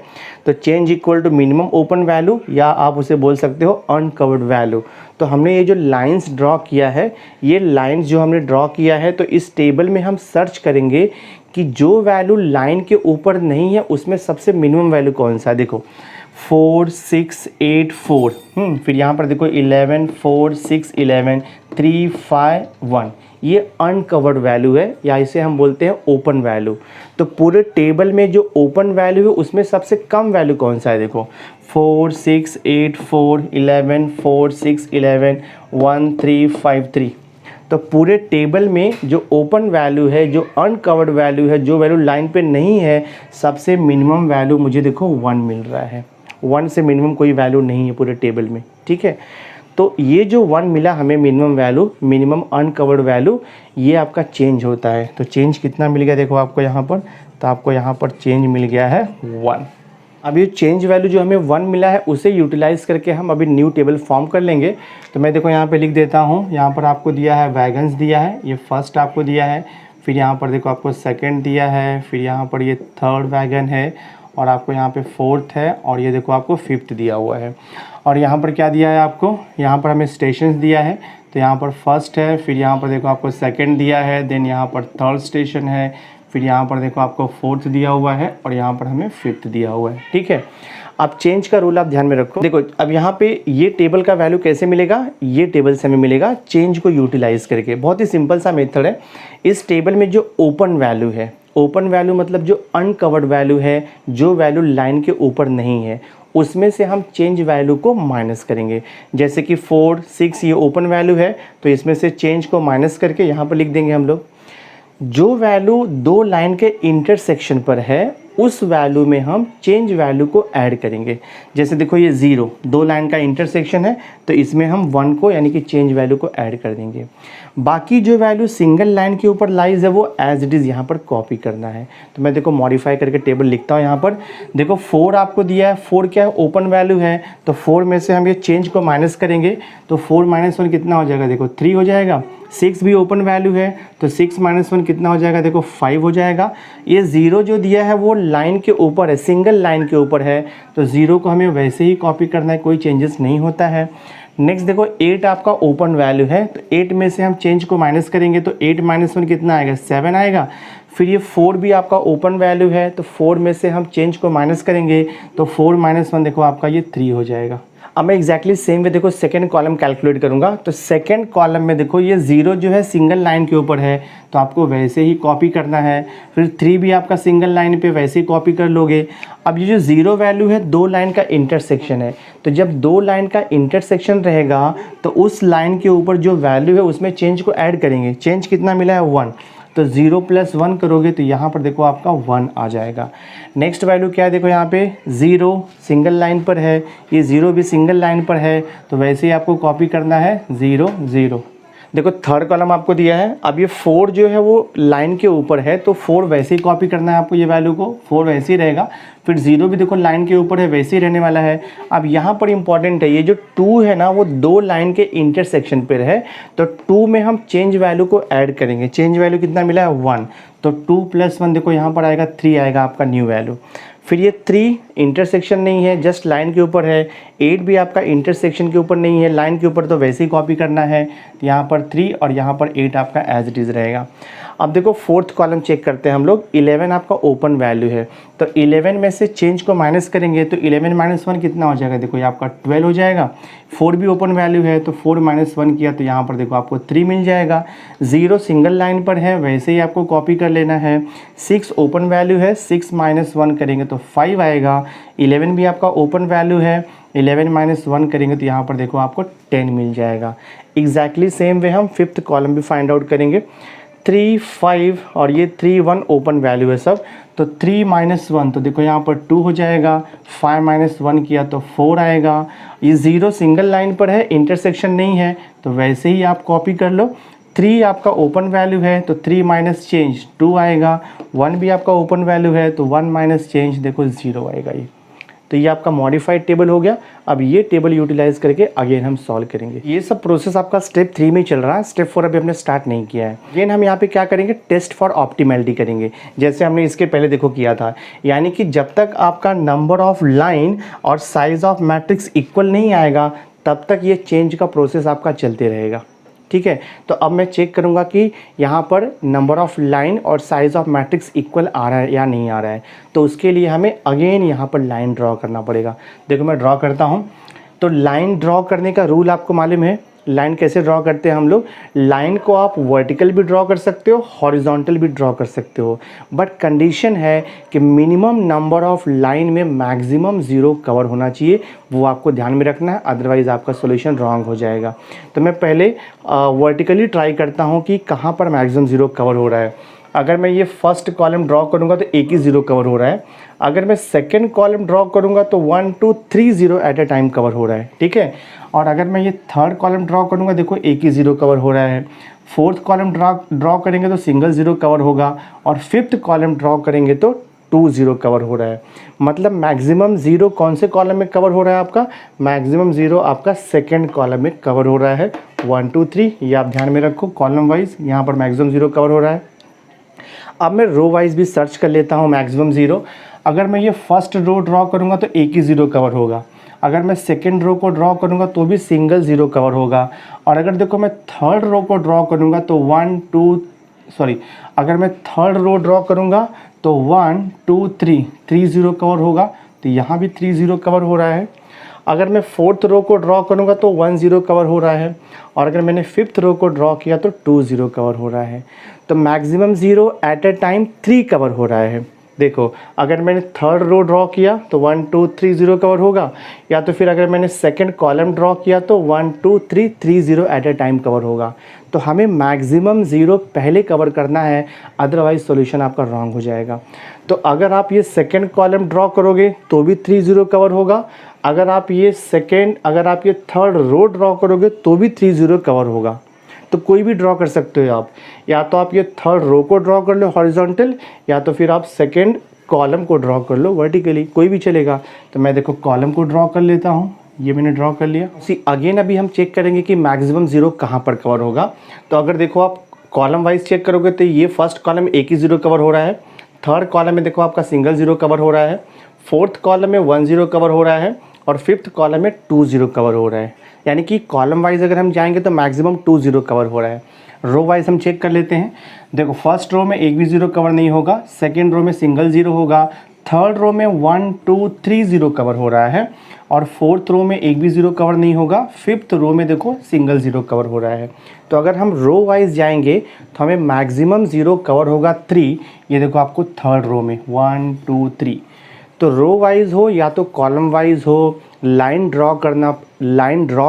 तो change equal to minimum open value या आप उसे बोल सकते हो अनकवर्ड वैल्यू। तो हमने ये जो लाइंस ड्रॉ किया है, ये लाइंस जो हमने ड्रॉ किया है, तो इस टेबल में हम सर्च करेंगे कि जो वैल्यू लाइन के ऊपर नहीं है उसमें सबसे मिनिमम वैल्यू कौन सा है। देखो 4 6 8 4, फिर यहाँ पर देखो 11 4 6 11 3 5 1, ये अनकवर्ड वैल्यू है या इसे हम बोलते हैं ओपन वैल्यू। तो पूरे टेबल में जो ओपन वैल्यू है उसमें सबसे कम वैल्यू कौन सा है। देखो 4 6 8 4 11 4 6 11 1 3 5 3। तो पूरे टेबल में जो ओपन वैल्यू है, जो अनकवर्ड वैल्यू है, जो वैल्यू लाइन पे नहीं है, सबसे मिनिमम वैल्यू मुझे देखो 1 मिल रहा है। 1 से मिनिमम कोई वैल्यू नहीं है पूरे टेबल में, ठीक है। तो ये जो 1 मिला हमें minimum value, minimum uncovered value, ये आपका चेंज होता है। तो चेंज कितना मिल गया देखो आपको यहाँ पर, तो आपको यहाँ पर चेंज मिल गया है 1। अब ये चेंज वैल्यू जो हमें 1 मिला है उसे यूटिलाइज़ करके हम अभी न्यू टेबल फॉर्म कर लेंगे। तो मैं देखो यहाँ पे लिख देता हूँ, यहाँ पर आपको दिया है वैगन्स दिया है, ये फर्स्ट आपको दिया है, फिर यहाँ पर देखो आपको सेकंड दिया है, फिर यहाँ पर ये थर्ड वैगन है, और आपको यहाँ पे फोर्थ है, और ये देखो आपको फिफ्थ दिया हुआ है। और यहाँ पर क्या दिया है आपको, यहाँ पर हमें स्टेशंस दिया है। तो यहाँ पर फर्स्ट है, फिर यहाँ पर देखो आपको सेकंड दिया है, देन यहाँ पर थर्ड स्टेशन है, फिर यहाँ पर देखो आपको फोर्थ दिया हुआ है, और यहाँ पर हमें फिफ्थ दिया हुआ है, ठीक है। अब चेंज का रूल आप ध्यान में रखो। देखो अब यहाँ पे ये टेबल का वैल्यू कैसे मिलेगा, ये टेबल से हमें मिलेगा चेंज को यूटिलाइज़ करके। बहुत ही सिंपल सा मेथड है। इस टेबल में जो ओपन वैल्यू है, ओपन वैल्यू मतलब जो अनकवर्ड वैल्यू है, जो वैल्यू लाइन के ऊपर नहीं है, उसमें से हम चेंज वैल्यू को माइनस करेंगे। जैसे कि 4 6 ये ओपन वैल्यू है, तो इसमें से चेंज को माइनस करके यहाँ पर लिख देंगे हम लोग। जो वैल्यू दो लाइन के इंटरसेक्शन पर है उस वैल्यू में हम चेंज वैल्यू को ऐड करेंगे। जैसे देखो ये 0 दो लाइन का इंटरसेक्शन है, तो इसमें हम 1 को यानी कि चेंज वैल्यू को ऐड कर देंगे। बाकी जो वैल्यू सिंगल लाइन के ऊपर लाइज है वो एज इट इज़ यहाँ पर कॉपी करना है। तो मैं देखो मॉडिफाई करके टेबल लिखता हूँ यहाँ पर। देखो 4 आपको दिया है, 4 क्या है, ओपन वैल्यू है, तो 4 में से हम ये चेंज को माइनस करेंगे, तो 4 - 1 कितना हो जाएगा, देखो 3 हो जाएगा। 6 भी ओपन वैल्यू है, तो 6 - 1 कितना हो जाएगा, देखो 5 हो जाएगा। ये 0 जो दिया है वो लाइन के ऊपर है, सिंगल लाइन के ऊपर है, तो 0 को हमें वैसे ही कॉपी करना है, कोई चेंजेस नहीं होता है। नेक्स्ट देखो 8 आपका ओपन वैल्यू है, तो 8 में से हम चेंज को माइनस करेंगे, तो 8 - 1 कितना आएगा, 7 आएगा। फिर ये 4 भी आपका ओपन वैल्यू है, तो 4 में से हम चेंज को माइनस करेंगे तो 4 - 1 देखो आपका ये 3 हो जाएगा। अब मैं एग्जैक्टली सेम वे देखो सेकंड कॉलम कैलकुलेट करूंगा, तो सेकंड कॉलम में देखो ये 0 जो है सिंगल लाइन के ऊपर है, तो आपको वैसे ही कॉपी करना है। फिर 3 भी आपका सिंगल लाइन पे वैसे ही कॉपी कर लोगे। अब ये जो 0 वैल्यू है 2 लाइन का इंटरसेक्शन है, तो जब 2 लाइन का इंटरसेक्शन रहेगा तो उस लाइन के ऊपर जो वैल्यू है उसमें चेंज को ऐड करेंगे। चेंज कितना मिला है 1, तो 0 + 1 करोगे तो यहाँ पर देखो आपका 1 आ जाएगा। नेक्स्ट वैल्यू क्या है, देखो यहाँ पे 0 सिंगल लाइन पर है, ये 0 भी सिंगल लाइन पर है, तो वैसे ही आपको कॉपी करना है 0 0। देखो थर्ड कॉलम आपको दिया है। अब ये 4 जो है वो लाइन के ऊपर है, तो 4 वैसे ही कॉपी करना है आपको, ये वैल्यू को 4 वैसे ही रहेगा। फिर 0 भी देखो लाइन के ऊपर है, वैसे ही रहने वाला है। अब यहाँ पर इंपॉर्टेंट है, ये जो 2 है ना वो 2 लाइन के इंटरसेक्शन पर है, तो 2 में हम चेंज वैल्यू को ऐड करेंगे। चेंज वैल्यू कितना मिला है 1, तो 2 + 1 देखो यहाँ पर आएगा 3 आएगा आपका न्यू वैल्यू। फिर ये 3 इंटरसेक्शन नहीं है, जस्ट लाइन के ऊपर है। 8 भी आपका इंटरसेक्शन के ऊपर नहीं है, लाइन के ऊपर, तो वैसे ही कॉपी करना है। तो यहाँ पर 3 और यहाँ पर 8 आपका एज इट इज़ रहेगा। अब देखो फोर्थ कॉलम चेक करते हैं हम लोग। 11 आपका ओपन वैल्यू है, तो 11 में से चेंज को माइनस करेंगे तो 11 - 1 कितना हो जाएगा, देखो ये आपका 12 हो जाएगा। 4 भी ओपन वैल्यू है, तो 4 - 1 किया तो यहाँ पर देखो आपको 3 मिल जाएगा। 0 सिंगल लाइन पर है, वैसे ही आपको कॉपी कर लेना है। 6 ओपन वैल्यू है, 6 - 1 करेंगे तो 5 आएगा। 11 भी आपका ओपन वैल्यू है, 11 - 1 करेंगे तो यहाँ पर देखो आपको 10 मिल जाएगा। एग्जैक्टली सेम वे हम फिफ्थ कॉलम भी फाइंड आउट करेंगे। 3 5 और ये 3 1 ओपन वैल्यू है सब, तो 3 - 1 तो देखो यहाँ पर 2 हो जाएगा। 5 - 1 किया तो 4 आएगा। ये 0 सिंगल लाइन पर है, इंटरसेक्शन नहीं है, तो वैसे ही आप कॉपी कर लो। 3 आपका ओपन वैल्यू है, तो 3 माइनस चेंज 2 आएगा। 1 भी आपका ओपन वैल्यू है, तो 1 माइनस चेंज देखो 0 आएगा ये। तो ये आपका मॉडिफाइड टेबल हो गया। अब ये टेबल यूटिलाइज करके अगेन हम सॉल्व करेंगे। ये सब प्रोसेस आपका स्टेप 3 में चल रहा है, स्टेप 4 अभी हमने स्टार्ट नहीं किया है। अगेन हम यहाँ पे क्या करेंगे, टेस्ट फॉर ऑप्टिमैलिटी करेंगे, जैसे हमने इसके पहले देखो किया था। यानी कि जब तक आपका नंबर ऑफ लाइन और साइज ऑफ मैट्रिक्स इक्वल नहीं आएगा तब तक ये चेंज का प्रोसेस आपका चलते रहेगा। ठीक है, तो अब मैं चेक करूंगा कि यहाँ पर नंबर ऑफ लाइन और साइज ऑफ मैट्रिक्स इक्वल आ रहा है या नहीं आ रहा है। तो उसके लिए हमें अगेन यहाँ पर लाइन ड्रॉ करना पड़ेगा। देखो मैं ड्रॉ करता हूँ। तो लाइन ड्रॉ करने का रूल आपको मालूम है। लाइन कैसे ड्रॉ करते हैं हम लोग, लाइन को आप वर्टिकल भी ड्रॉ कर सकते हो, हॉरिजॉन्टल भी ड्रॉ कर सकते हो, बट कंडीशन है कि मिनिमम नंबर ऑफ लाइन में मैक्सिमम 0 कवर होना चाहिए, वो आपको ध्यान में रखना है, अदरवाइज़ आपका सॉल्यूशन रॉन्ग हो जाएगा। तो मैं पहले वर्टिकली ट्राई करता हूँ कि कहाँ पर मैक्सिमम 0 कवर हो रहा है। अगर मैं ये फर्स्ट कॉलम ड्रॉ करूँगा तो एक ही 0 कवर हो रहा है। अगर मैं सेकंड कॉलम ड्रॉ करूँगा तो 1 2 3 0 एट अ टाइम कवर हो रहा है। ठीक है, और अगर मैं ये थर्ड कॉलम ड्रॉ करूँगा, देखो एक ही 0 कवर हो रहा है। फोर्थ कॉलम ड्रॉ करेंगे तो सिंगल 0 कवर होगा, और फिफ्थ कॉलम ड्रॉ करेंगे तो 2 0 कवर हो रहा है। मतलब मैक्सिमम 0 कौन से कॉलम में कवर हो रहा है आपका, मैक्सिमम 0 आपका सेकंड कॉलम में कवर हो रहा है। 1 2 3 ये आप ध्यान में रखो, कॉलम वाइज यहाँ पर मैक्सिमम 0 कवर हो रहा है। अब मैं रो वाइज भी सर्च कर लेता हूँ मैक्सिमम 0। अगर मैं ये फर्स्ट रो ड्रॉ करूँगा तो एक ही 0 कवर होगा। अगर मैं सेकेंड रो को ड्रॉ करूँगा तो भी सिंगल 0 कवर होगा। और अगर देखो मैं थर्ड रो को ड्रॉ करूँगा तो अगर मैं थर्ड रो ड्रॉ करूँगा तो 1 2 3 0 कवर होगा, तो यहाँ भी 3 0 कवर हो रहा है। अगर मैं फोर्थ रो को ड्रॉ करूँगा तो 1 0 कवर हो रहा है, और अगर मैंने फिफ्थ रो को ड्रॉ किया तो 2 0 कवर हो रहा है। तो maximum 0 at a time 3 cover हो रहा है। देखो अगर मैंने थर्ड रो ड्रॉ किया तो 1 2 3 0 कवर होगा, या तो फिर अगर मैंने सेकंड कॉलम ड्रॉ किया तो 1 2 3 0 एट अ टाइम कवर होगा। तो हमें मैक्सिमम 0 पहले कवर करना है, अदरवाइज सॉल्यूशन आपका रॉन्ग हो जाएगा। तो अगर आप ये सेकंड कॉलम ड्रॉ करोगे तो भी 3 0 कवर होगा। अगर आप ये थर्ड रो ड्रॉ करोगे तो भी 3 0 कवर होगा। तो कोई भी ड्रॉ कर सकते हो आप, या तो आप ये थर्ड रो को ड्रॉ कर लो हॉरिजॉन्टल, या तो फिर आप सेकंड कॉलम को ड्रॉ कर लो वर्टिकली, कोई भी चलेगा। तो मैं देखो कॉलम को ड्रॉ कर लेता हूँ, ये मैंने ड्रॉ कर लिया। अगेन अभी हम चेक करेंगे कि मैक्सिमम 0 कहाँ पर कवर होगा। तो अगर देखो आप कॉलम वाइज चेक करोगे तो ये फर्स्ट कॉलम एक ही 0 कवर हो रहा है, थर्ड कॉलम में देखो आपका सिंगल 0 कवर हो रहा है, फोर्थ कॉलम में 1 0 कवर हो रहा है, और फिफ्थ कॉलम में 2 0 कवर हो रहा है। यानी कि कॉलम वाइज अगर हम जाएंगे तो मैक्सिमम 2 0 कवर हो रहा है। रो वाइज हम चेक कर लेते हैं। देखो फर्स्ट रो में एक भी ज़ीरो कवर नहीं होगा, सेकेंड रो में सिंगल ज़ीरो होगा, थर्ड रो में 1 2 3 ज़ीरो कवर हो रहा है, और फोर्थ रो में एक भी ज़ीरो कवर नहीं होगा, फिफ्थ रो में देखो सिंगल ज़ीरो कवर हो रहा है। तो अगर हम रो वाइज जाएंगे तो हमें मैक्सिमम ज़ीरो कवर होगा 3, ये देखो आपको थर्ड रो में 1 2 3। तो रो वाइज हो या तो कॉलम वाइज हो, लाइन ड्रॉ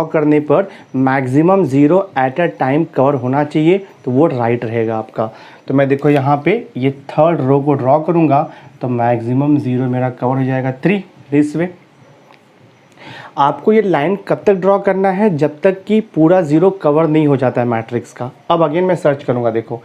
करने पर maximum zero eight a time cover होना चाहिए, तो वो राइट रहेगा आपका। तो मैं देखो यहाँ पे ये थर्ड रो को ड्रॉ करूँगा तो मैक्सिमम ज़ीरो मेरा कवर हो जाएगा 3 दिस वे। आपको ये लाइन कब तक ड्रॉ करना है, जब तक कि पूरा ज़ीरो कवर नहीं हो जाता है मैट्रिक्स का। अब अगेन मैं सर्च करूँगा, देखो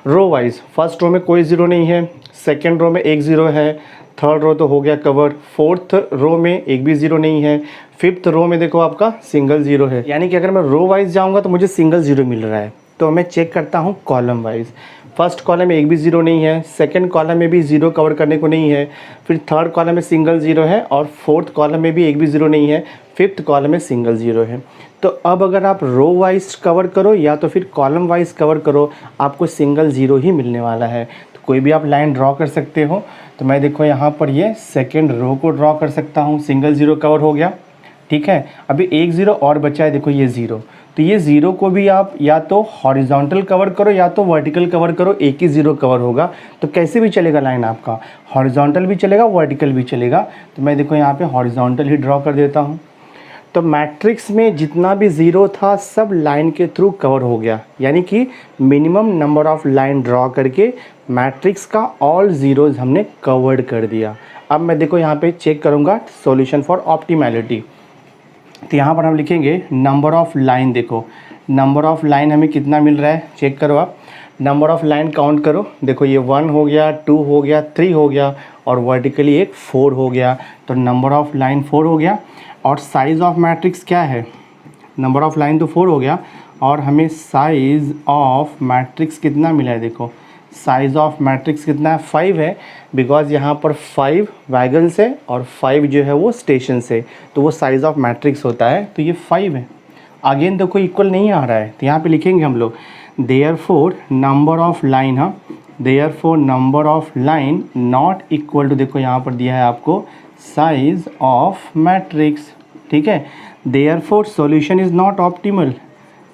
रो वाइज फर्स्ट रो में कोई ज़ीरो नहीं है, सेकेंड रो में एक ज़ीरो है, थर्ड रो तो हो गया कवर, फोर्थ रो में एक भी ज़ीरो नहीं है, फिफ्थ रो में देखो आपका सिंगल ज़ीरो है। यानी कि अगर मैं रो वाइज जाऊँगा तो मुझे सिंगल ज़ीरो मिल रहा है। तो मैं चेक करता हूँ कॉलम वाइज, फर्स्ट कॉलम में एक भी ज़ीरो नहीं है, सेकंड कॉलम में भी ज़ीरो कवर करने को नहीं है, फिर थर्ड कॉलम में सिंगल ज़ीरो है, और फोर्थ कॉलम में भी एक भी ज़ीरो नहीं है, फिफ्थ कॉलम में सिंगल ज़ीरो है। तो अब अगर आप रो वाइज कवर करो या तो फिर कॉलम वाइज कवर करो, आपको सिंगल ज़ीरो ही मिलने वाला है। तो कोई भी आप लाइन ड्रॉ कर सकते हो। तो मैं देखो यहाँ पर ये सेकेंड रो को ड्रॉ कर सकता हूँ, सिंगल ज़ीरो कवर हो गया, ठीक है। अभी एक ज़ीरो और बचा है, देखो ये ज़ीरो। तो ये ज़ीरो को भी आप या तो हॉरिजॉन्टल कवर करो या तो वर्टिकल कवर करो, एक ही ज़ीरो कवर होगा। तो कैसे भी चलेगा लाइन आपका, हॉरिजॉन्टल भी चलेगा, वर्टिकल भी चलेगा। तो मैं देखो यहाँ पे हॉरिजॉन्टल ही ड्रॉ कर देता हूँ। तो मैट्रिक्स में जितना भी ज़ीरो था सब लाइन के थ्रू कवर हो गया, यानी कि minimum number of line draw करके मैट्रिक्स का ऑल ज़ीरोज़ हमने कवर्ड कर दिया। अब मैं देखो यहाँ पे चेक करूँगा सॉल्यूशन फॉर ऑप्टिमैलिटी। तो यहाँ पर हम लिखेंगे नंबर ऑफ़ लाइन। देखो नंबर ऑफ़ लाइन हमें कितना मिल रहा है, चेक करो आप, नंबर ऑफ़ लाइन काउंट करो। देखो ये 1 हो गया, 2 हो गया, 3 हो गया, और वर्टिकली एक 4 हो गया। तो नंबर ऑफ़ लाइन 4 हो गया। और साइज़ ऑफ मैट्रिक्स क्या है, नंबर ऑफ़ लाइन तो 4 हो गया, और हमें साइज़ ऑफ मैट्रिक्स कितना मिला है, देखो साइज़ ऑफ मैट्रिक्स कितना है, 5 है, बिकॉज यहाँ पर 5 वैगन्स है और 5 जो है वो स्टेशन से, तो वो साइज़ ऑफ मैट्रिक्स होता है। तो ये 5 है। अगेन देखो इक्वल नहीं आ रहा है, तो यहाँ पे लिखेंगे हम लोग देयरफॉर नंबर ऑफ़ लाइन, हाँ therefore number of line not equal to, देखो यहाँ पर दिया है आपको साइज़ ऑफ मैट्रिक्स, ठीक है। Therefore solution is not optimal,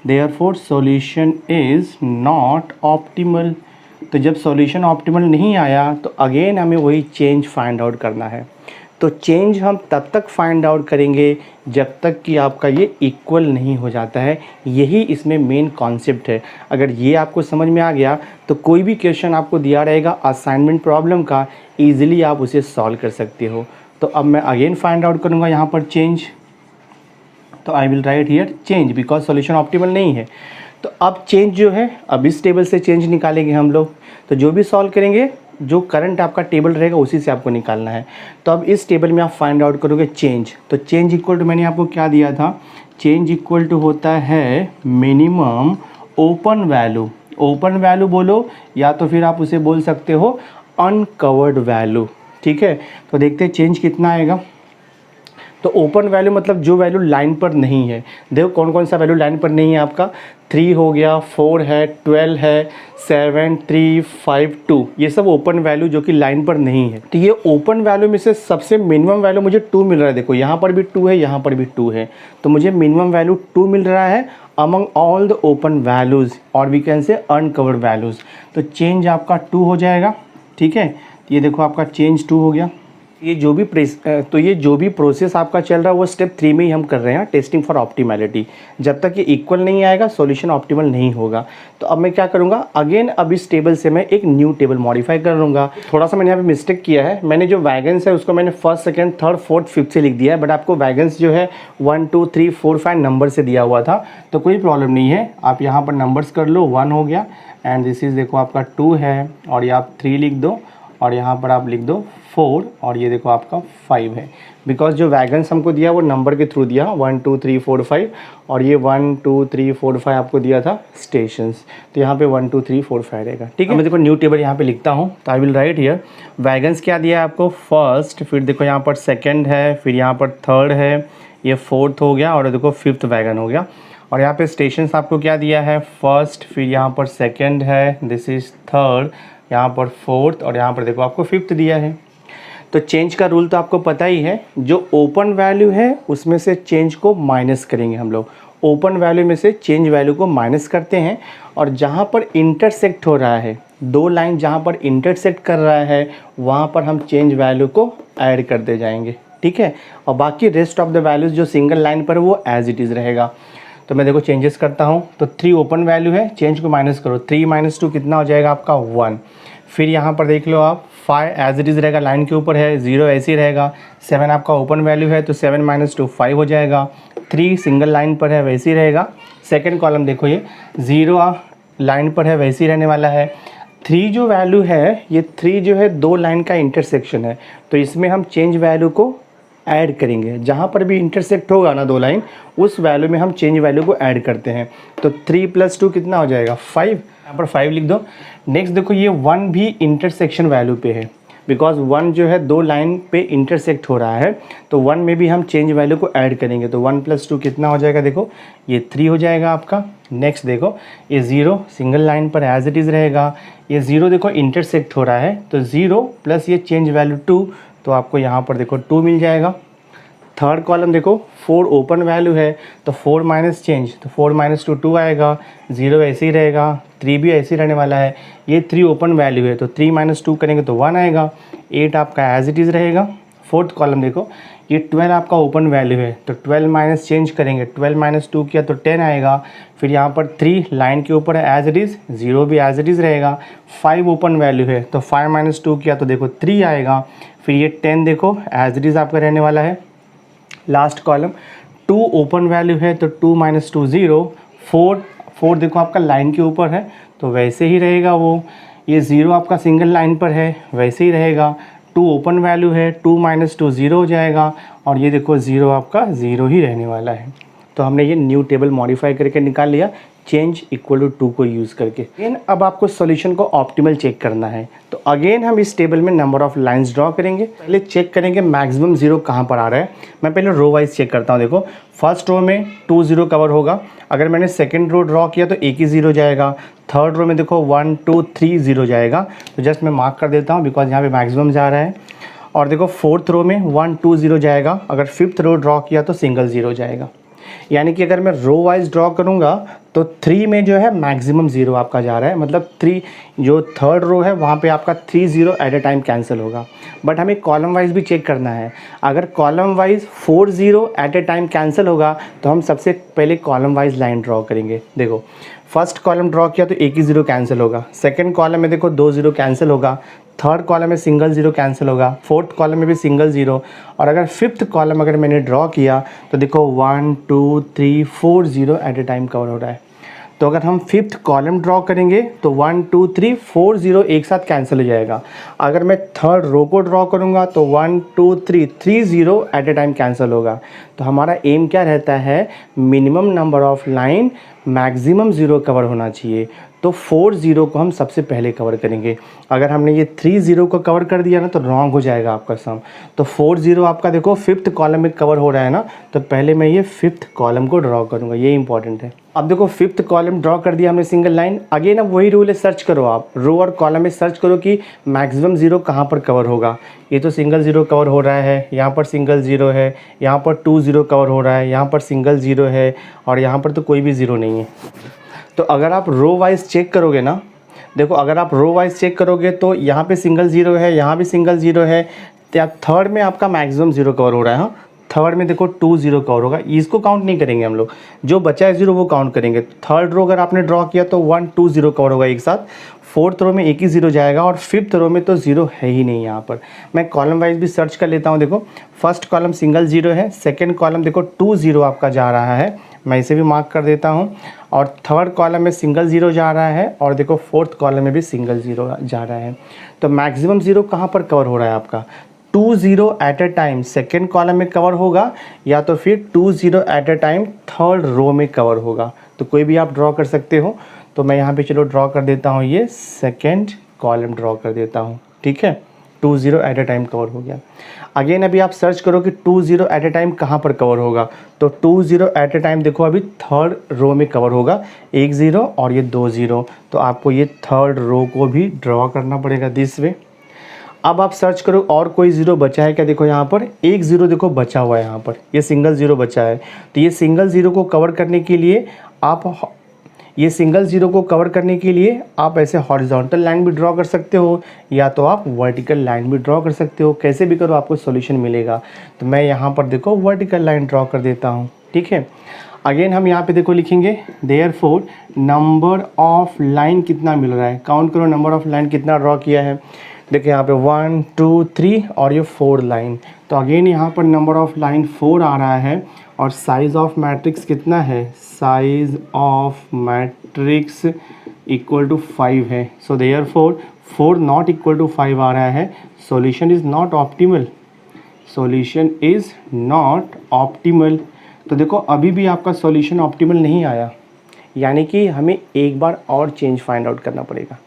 therefore solution is not optimal. तो जब सॉल्यूशन ऑप्टिमल नहीं आया तो अगेन हमें वही चेंज फाइंड आउट करना है। तो चेंज हम तब तक फाइंड आउट करेंगे जब तक कि आपका ये इक्वल नहीं हो जाता है। यही इसमें मेन कॉन्सेप्ट है। अगर ये आपको समझ में आ गया तो कोई भी क्वेश्चन आपको दिया रहेगा असाइनमेंट प्रॉब्लम का, ईजिली आप उसे सॉल्व कर सकते हो। तो अब मैं अगेन फाइंड आउट करूँगा यहाँ पर चेंज। तो I will write here change because solution optimal नहीं है। तो अब चेंज जो है, अब इस टेबल से चेंज निकालेंगे हम लोग। तो जो भी सॉल्व करेंगे, जो करंट आपका टेबल रहेगा उसी से आपको निकालना है। तो अब इस टेबल में आप फाइंड आउट करोगे चेंज। तो चेंज इक्वल टू मैंने आपको क्या दिया था, चेंज इक्वल टू होता है minimum open value. Open value बोलो या तो फिर आप उसे बोल सकते हो अनकवर्ड वैल्यू, ठीक है। तो देखते हैं चेंज कितना आएगा। तो ओपन वैल्यू मतलब जो वैल्यू लाइन पर नहीं है। देखो कौन कौन सा वैल्यू लाइन पर नहीं है आपका, 3 हो गया, 4 है, 12 है, 7 3 5 2, ये सब ओपन वैल्यू जो कि लाइन पर नहीं है। तो ये ओपन वैल्यू में से सबसे मिनिमम वैल्यू मुझे 2 मिल रहा है। देखो यहाँ पर भी 2 है, यहाँ पर भी 2 है, तो मुझे मिनिमम वैल्यू 2 मिल रहा है among all the open values, और we can say uncovered values. तो चेंज आपका 2 हो जाएगा, ठीक है। ये देखो आपका चेंज 2 हो गया। ये जो भी प्रोसेस आपका चल रहा है वो स्टेप 3 में ही हम कर रहे हैं, टेस्टिंग फॉर ऑप्टिमैलिटी। जब तक ये इक्वल नहीं आएगा सॉल्यूशन ऑप्टिमल नहीं होगा। तो अब मैं क्या करूँगा, अगेन अब इस टेबल से मैं एक न्यू टेबल मॉडिफाई कर लूँगा। थोड़ा सा मैंने यहाँ पे मिस्टेक किया है, मैंने जो वैगन्स है उसको मैंने first second third fourth fifth से लिख दिया है, बट आपको वैगन्स जो है 1 2 3 4 5 नंबर से दिया हुआ था, तो कोई प्रॉब्लम नहीं है। आप यहाँ पर नंबर्स कर लो, 1 हो गया, एंड दिस इज़ देखो आपका 2 है, और ये आप 3 लिख दो, और यहाँ पर आप लिख दो 4, और ये देखो आपका 5 है। बिकॉज जो वैगन्स हमको दिया वो नंबर के थ्रू दिया, 1 2 3 4 5, और ये 1 2 3 4 5 आपको दिया था स्टेशंस। तो यहाँ पे 1 2 3 4 5 रहेगा, ठीक है। मैं देखो न्यू टेबल यहाँ पे लिखता हूँ, तो I will write here wagons क्या दिया है आपको, फर्स्ट, फिर देखो यहाँ पर सेकेंड है, फिर यहाँ पर थर्ड है, ये फोर्थ हो गया, और देखो फिफ्थ वैगन हो गया, और यहाँ पे स्टेशंस आपको क्या दिया है, फर्स्ट, फिर यहाँ पर सेकंड है, दिस इज़ थर्ड, यहाँ पर फोर्थ और यहाँ पर देखो आपको फिफ्थ दिया है। तो चेंज का रूल तो आपको पता ही है, जो ओपन वैल्यू है उसमें से चेंज को माइनस करेंगे हम लोग। ओपन वैल्यू में से चेंज वैल्यू को माइनस करते हैं और जहाँ पर इंटरसेक्ट हो रहा है, दो लाइन जहाँ पर इंटरसेक्ट कर रहा है वहाँ पर हम चेंज वैल्यू को ऐड करते जाएंगे, ठीक है। और बाकी रेस्ट ऑफ द वैल्यूज़ जो सिंगल लाइन पर वो एज इट इज़ रहेगा। तो मैं देखो चेंजेस करता हूँ, तो 3 ओपन वैल्यू है, चेंज को माइनस करो, 3 - 2 कितना हो जाएगा आपका 1। फिर यहाँ पर देख लो आप 5 एज इट इज़ रहेगा, लाइन के ऊपर है, 0 ऐसे ही रहेगा। 7 आपका ओपन वैल्यू है तो 7 - 2 5 हो जाएगा। 3 सिंगल लाइन पर है वैसे ही रहेगा। सेकंड कॉलम देखो ये 0 लाइन पर है वैसे ही रहने वाला है। 3 जो वैल्यू है, ये 3 जो है दो लाइन का इंटरसेक्शन है, तो इसमें हम चेंज वैल्यू को ऐड करेंगे। जहाँ पर भी इंटरसेक्ट होगा ना दो लाइन, उस वैल्यू में हम चेंज वैल्यू को ऐड करते हैं। तो 3 + 2 कितना हो जाएगा 5, यहाँ पर 5 लिख दो। नेक्स्ट देखो ये 1 भी इंटरसेक्शन वैल्यू पे है, बिकॉज 1 जो है दो लाइन पे इंटरसेक्ट हो रहा है, तो 1 में भी हम चेंज वैल्यू को ऐड करेंगे। तो 1 + 2 कितना हो जाएगा, देखो ये 3 हो जाएगा आपका। नेक्स्ट देखो ये 0 सिंगल लाइन पर एज इट इज़ रहेगा, ये 0 देखो इंटरसेक्ट हो रहा है, तो 0 प्लस ये चेंज वैल्यू 2, तो आपको यहाँ पर देखो 2 मिल जाएगा। थर्ड कॉलम देखो 4 ओपन वैल्यू है, तो 4 माइनस चेंज, तो 4 - 2 2 आएगा। 0 ऐसे ही रहेगा, 3 भी ऐसे ही रहने वाला है। ये 3 ओपन वैल्यू है, तो 3 - 2 करेंगे तो 1 आएगा। 8 आपका एज इट इज़ रहेगा। फोर्थ कॉलम देखो ये 12 आपका ओपन वैल्यू है, तो 12 माइनस चेंज करेंगे, 12 - 2 किया तो 10 आएगा। फिर यहाँ पर 3 लाइन के ऊपर है एज इट इज़, 0 भी एज इट इज़ रहेगा। 5 ओपन वैल्यू है, तो 5 - 2 किया तो देखो 3 आएगा। फिर ये 10 देखो एज इट इज़ आपका रहने वाला है। लास्ट कॉलम 2 ओपन वैल्यू है, तो 2 - 2 0। 4 देखो आपका लाइन के ऊपर है, तो वैसे ही रहेगा वो। ये 0 आपका सिंगल लाइन पर है वैसे ही रहेगा। 2 ओपन वैल्यू है, 2 - 2 0 हो जाएगा। और ये देखो 0 आपका 0 ही रहने वाला है। तो हमने ये न्यू टेबल मॉडिफाई करके निकाल लिया, चेंज = 2 को यूज़ करके। अगेन अब आपको सॉल्यूशन को ऑप्टिमल चेक करना है, तो अगेन हम इस टेबल में नंबर ऑफ लाइंस ड्रॉ करेंगे। पहले चेक करेंगे मैक्सिमम 0 कहाँ पर आ रहा है। मैं पहले रो वाइज चेक करता हूँ। देखो फर्स्ट रो में 2 0 कवर होगा, अगर मैंने सेकंड रो ड्रॉ किया तो एक ही 0 जाएगा। थर्ड रो में देखो 1 2 3 0 जाएगा, तो जस्ट मैं मार्क कर देता हूँ बिकॉज यहाँ पे मैक्सिमम जा रहा है। और देखो फोर्थ रो में 1 2 0 जाएगा, अगर फिफ्थ रो ड्रॉ किया तो सिंगल 0 जाएगा। यानी कि अगर मैं रो वाइज ड्रॉ करूँगा तो 3 में जो है मैक्सिमम 0 आपका जा रहा है, मतलब 3 जो थर्ड रो है वहाँ पे आपका 3 0 एट अ टाइम कैंसिल होगा। बट हमें कॉलम वाइज भी चेक करना है। अगर column wise 4 0 at a time cancel होगा तो हम सबसे पहले कॉलम वाइज लाइन ड्रॉ करेंगे। देखो फर्स्ट कॉलम ड्रॉ किया तो एक ही 0 कैंसिल होगा, सेकंड कॉलम में देखो 2 0 कैंसिल होगा, थर्ड कॉलम में सिंगल 0 कैंसिल होगा, फोर्थ कॉलम में भी सिंगल 0। और अगर फिफ्थ कॉलम अगर मैंने ड्रॉ किया तो देखो 1 2 3 4 0 एट अ टाइम कवर हो रहा है। तो अगर हम फिफ्थ कॉलम ड्रॉ करेंगे तो 1 2 3 4 0 एक साथ कैंसिल हो जाएगा। अगर मैं थर्ड रो को ड्रॉ करूँगा तो 1 2 3 3 0 एट अ टाइम कैंसिल होगा। तो हमारा एम क्या रहता है, minimum number of line maximum 0 cover होना चाहिए। तो 4 0 को हम सबसे पहले कवर करेंगे। अगर हमने ये 3 0 को कवर कर दिया ना तो रॉन्ग हो जाएगा आपका सम। तो 4 0 आपका देखो फिफ्थ कॉलम में कवर हो रहा है ना, तो पहले मैं ये फिफ्थ कॉलम को ड्रॉ करूँगा, ये इंपॉर्टेंट है। अब देखो फिफ्थ कॉलम ड्रॉ कर दिया हमने सिंगल लाइन। अगेन अब वही रूल है, सर्च करो आप रो और कॉलम में, सर्च करो कि मैक्सिमम 0 कहाँ पर कवर होगा। ये तो सिंगल 0 कवर हो रहा है, यहाँ पर सिंगल 0 है, यहाँ पर 2 0 कवर हो रहा है, यहाँ पर सिंगल 0 है, और यहाँ पर तो कोई भी 0 नहीं है। तो अगर आप रो वाइज चेक करोगे ना, देखो अगर आप रो वाइज चेक करोगे तो यहाँ पे सिंगल 0 है, यहाँ भी सिंगल 0 है, तो थर्ड में आपका मैक्सिमम 0 कवर हो रहा है। हाँ, थर्ड में देखो 2 0 कवर होगा, इसको काउंट नहीं करेंगे हम लोग, जो बचा है 0 वो काउंट करेंगे। थर्ड रो अगर आपने ड्रॉ किया तो 1 2 0 कवर होगा एक साथ। फोर्थ रो में एक ही 0 जाएगा, और फिफ्थ रो में तो 0 है ही नहीं यहाँ पर। मैं कॉलम वाइज भी सर्च कर लेता हूँ। देखो फर्स्ट कॉलम सिंगल 0 है, सेकेंड कॉलम देखो 2 0 आपका जा रहा है, मैं इसे भी मार्क कर देता हूँ। और थर्ड कॉलम में सिंगल 0 जा रहा है, और देखो फोर्थ कॉलम में भी सिंगल 0 जा रहा है। तो मैक्सिमम 0 कहाँ पर कवर हो रहा है आपका, 2 0 at a time second column में कवर होगा, या तो फिर 2 0 at a time third row में कवर होगा। तो कोई भी आप ड्रॉ कर सकते हो। तो मैं यहाँ पे चलो ड्रॉ कर देता हूँ, ये सेकेंड कॉलम ड्रॉ कर देता हूँ, ठीक है। 2 0 एट अ टाइम कवर हो गया। अगेन अभी आप सर्च करो कि 2 0 एट अ टाइम कहाँ पर कवर होगा, तो 2 0 एट अ टाइम देखो अभी थर्ड रो में कवर होगा, 1 0 और ये 2 0, तो आपको ये थर्ड रो को भी ड्रॉ करना पड़ेगा दिस वे। अब आप सर्च करो और कोई ज़ीरो बचा है क्या, देखो यहाँ पर 1 0 देखो बचा हुआ है, यहाँ पर ये सिंगल ज़ीरो बचा है। तो ये सिंगल ज़ीरो को कवर करने के लिए आप ऐसे हॉरिजॉन्टल लाइन भी ड्रॉ कर सकते हो, या तो आप वर्टिकल लाइन भी ड्रॉ कर सकते हो। कैसे भी करो आपको सॉल्यूशन मिलेगा। तो मैं यहाँ पर देखो वर्टिकल लाइन ड्रॉ कर देता हूँ, ठीक है। अगेन हम यहाँ पे देखो लिखेंगे देयरफॉर नंबर ऑफ लाइन कितना मिल रहा है, काउंट करो नंबर ऑफ लाइन कितना ड्रॉ किया है। देखिए यहाँ पे 1 2 3 और ये 4 लाइन, तो अगेन यहाँ पर नंबर ऑफ लाइन 4 आ रहा है और साइज़ ऑफ मैट्रिक्स कितना है, size of matrix equal to 5 है। So therefore 4 not equal to 5 आ रहा है। Solution is not optimal, solution is not optimal. तो देखो अभी भी आपका सॉल्यूशन ऑप्टिमल नहीं आया, यानी कि हमें एक बार और चेंज फाइंड आउट करना पड़ेगा।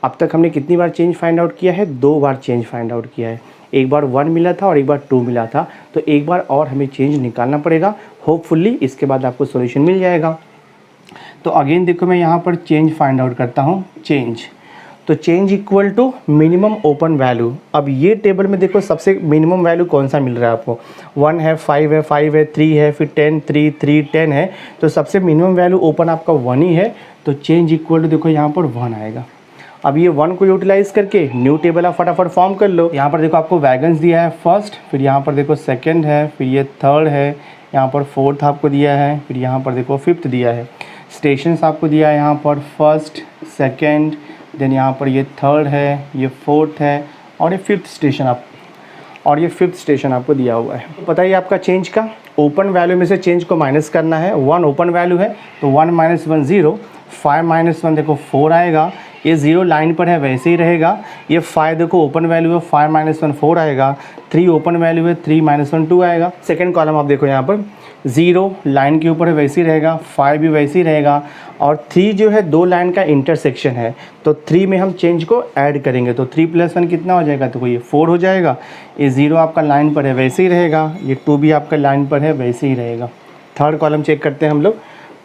अब तक हमने कितनी बार चेंज फाइंड आउट किया है, 2 बार चेंज फाइंड आउट किया है। एक बार 1 मिला था और एक बार 2 मिला था, तो एक बार और हमें चेंज निकालना पड़ेगा। होपफुली इसके बाद आपको सॉल्यूशन मिल जाएगा। तो अगेन देखो मैं यहाँ पर चेंज फाइंड आउट करता हूँ, चेंज, तो change equal to minimum open value. अब ये टेबल में देखो सबसे मिनिमम वैल्यू कौन सा मिल रहा है आपको, 1 है, 5 है, 5 है, 3 है, फिर 10 3 3 10 है, तो सबसे मिनिमम वैल्यू ओपन आपका 1 ही है। तो चेंज इक्वल टू देखो यहाँ पर 1 आएगा। अब ये 1 को यूटिलाइज करके न्यू टेबल आप फटाफट फॉर्म कर लो। यहाँ पर देखो आपको वैगन्स दिया है फर्स्ट, फिर यहाँ पर देखो सेकंड है, फिर ये थर्ड है, यहाँ पर फोर्थ आपको दिया है, फिर यहाँ पर देखो फिफ्थ दिया है। स्टेशंस आपको दिया है यहाँ पर फर्स्ट सेकंड, देन यहाँ पर ये थर्ड है, ये फोर्थ है और ये फिफ्थ स्टेशन आपको दिया हुआ है। तो पता ही आपका चेंज का ओपन वैल्यू में से चेंज को माइनस करना है। 1 ओपन वैल्यू है तो 1 - 1 0, 5 - 1 देखो 4 आएगा, ये 0 लाइन पर है वैसे ही रहेगा। ये 5 देखो ओपन वैल्यू है, 5 - 1 4 आएगा। 3 ओपन वैल्यू है, 3 - 1 2 आएगा। सेकंड कॉलम आप देखो यहाँ पर 0 लाइन के ऊपर है वैसे ही रहेगा, 5 भी वैसे ही रहेगा, और 3 जो है 2 लाइन का इंटरसेक्शन है, तो 3 में हम चेंज को ऐड करेंगे, तो 3 + 1 कितना हो जाएगा, तो ये 4 हो जाएगा। ये 0 आपका लाइन पर है वैसे ही रहेगा, ये 2 भी आपका लाइन पर है वैसे ही रहेगा। थर्ड कॉलम चेक करते हैं हम लोग,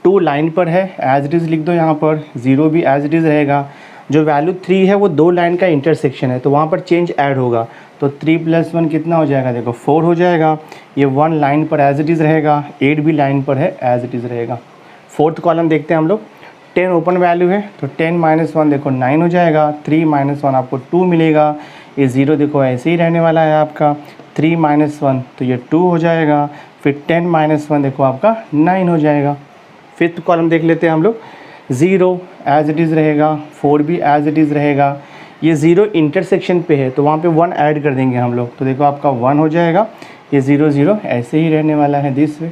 2 लाइन पर है एज इट इज़ लिख दो यहाँ पर, 0 भी एज इट इज़ रहेगा। जो वैल्यू 3 है वो 2 लाइन का इंटरसेक्शन है, तो वहाँ पर चेंज ऐड होगा, तो 3 + 1 कितना हो जाएगा, देखो 4 हो जाएगा। ये 1 लाइन पर एज इट इज़ रहेगा, 8 भी लाइन पर है एज इट इज़ रहेगा। फोर्थ कॉलम देखते हैं हम लोग, 10 ओपन वैल्यू है तो 10 - 1 देखो 9 हो जाएगा, 3 - 1 आपको 2 मिलेगा। ये 0 देखो ऐसे ही रहने वाला है आपका, 3 - 1 तो ये 2 हो जाएगा, फिर 10 - 1 देखो आपका 9 हो जाएगा। फिफ्थ कॉलम देख लेते हैं हम लोग, 0 एज इट इज़ रहेगा, 4 भी एज इट इज़ रहेगा। ये 0 इंटरसेक्शन पे है तो वहाँ पे 1 ऐड कर देंगे हम लोग, तो देखो आपका 1 हो जाएगा। ये 0 0 ऐसे ही रहने वाला है दिस वे।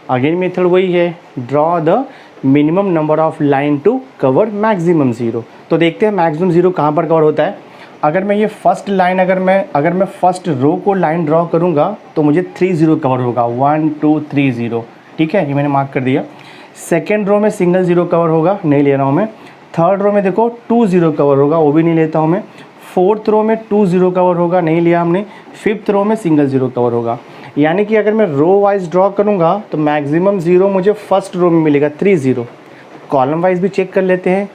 अगेन मेथड वही है, draw the minimum number of line to cover maximum 0। तो देखते हैं मैक्सिमम 0 कहाँ पर कवर होता है। अगर मैं ये फर्स्ट लाइन अगर मैं फर्स्ट रो को लाइन ड्रॉ करूँगा तो मुझे 3 0 कवर होगा, 1 2 3 0, ठीक है, ये मैंने मार्क कर दिया। सेकेंड रो में सिंगल 0 कवर होगा, नहीं ले रहा हूँ मैं। थर्ड रो में देखो 2 0 कवर होगा, वो भी नहीं लेता हूँ मैं। फोर्थ रो में 2 0 कवर होगा, नहीं लिया हमने। फिफ्थ रो में सिंगल 0 कवर होगा। यानी कि अगर मैं रो वाइज ड्रॉ करूँगा तो मैक्सिमम 0 मुझे फर्स्ट रो में मिलेगा, 3 0। कॉलम वाइज भी चेक कर लेते हैं।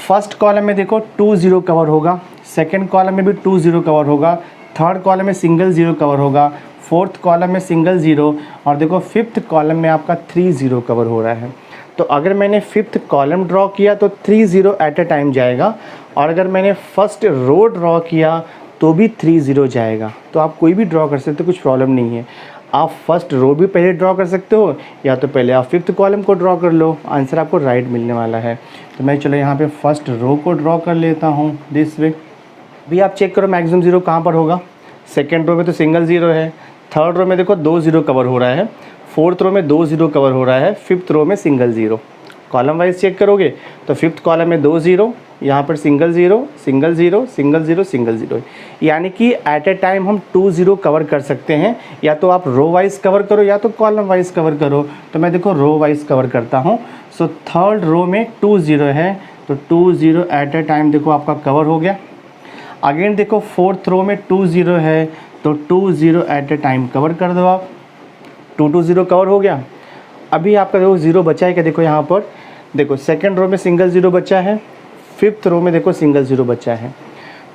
फर्स्ट कॉलम में देखो 2 0 कवर होगा, सेकेंड कॉलम में भी 2 0 कवर होगा, थर्ड कॉलम में सिंगल 0 कवर होगा, फोर्थ कॉलम में सिंगल 0, और देखो फिफ्थ कॉलम में आपका 3 0 कवर हो रहा है। तो अगर मैंने फिफ्थ कॉलम ड्रॉ किया तो 3 0 एट अ टाइम जाएगा, और अगर मैंने फर्स्ट रो ड्रॉ किया तो भी 3 0 जाएगा। तो आप कोई भी ड्रॉ कर सकते हो, कुछ प्रॉब्लम नहीं है। आप फर्स्ट रो भी पहले ड्रॉ कर सकते हो, या तो पहले आप फिफ्थ कॉलम को ड्रॉ कर लो, आंसर आपको राइट मिलने वाला है। तो मैं चलो यहाँ पे फर्स्ट रो को ड्रॉ कर लेता हूँ दिस वे। भी आप चेक करो मैक्सिमम 0 कहाँ पर होगा। सेकेंड रो में तो सिंगल 0 है, थर्ड रो में देखो 2 0 कवर हो रहा है, फोर्थ रो में 2 0 कवर हो रहा है, फिफ्थ रो में सिंगल 0। कॉलम वाइज चेक करोगे तो फिफ्थ कॉलम में 2 0, यहाँ पर सिंगल 0 सिंगल 0 सिंगल 0 सिंगल 0, यानी कि एट ए टाइम हम 2 0 कवर कर सकते हैं। या तो आप रो वाइज कवर करो या तो कॉलम वाइज कवर करो, तो मैं देखो रो वाइज कवर करता हूँ। सो थर्ड रो में 2 0 है, तो 2 0 एट ए टाइम देखो आपका कवर हो गया। अगेन देखो फोर्थ रो में 2 0 है, तो 2 0 एट ए टाइम कवर कर दो आप। 2 2 0 कवर हो गया। अभी आपका देखो 0 बचा है क्या, देखो यहाँ पर देखो सेकंड रो में सिंगल 0 बचा है, फिफ्थ रो में देखो सिंगल 0 बचा है।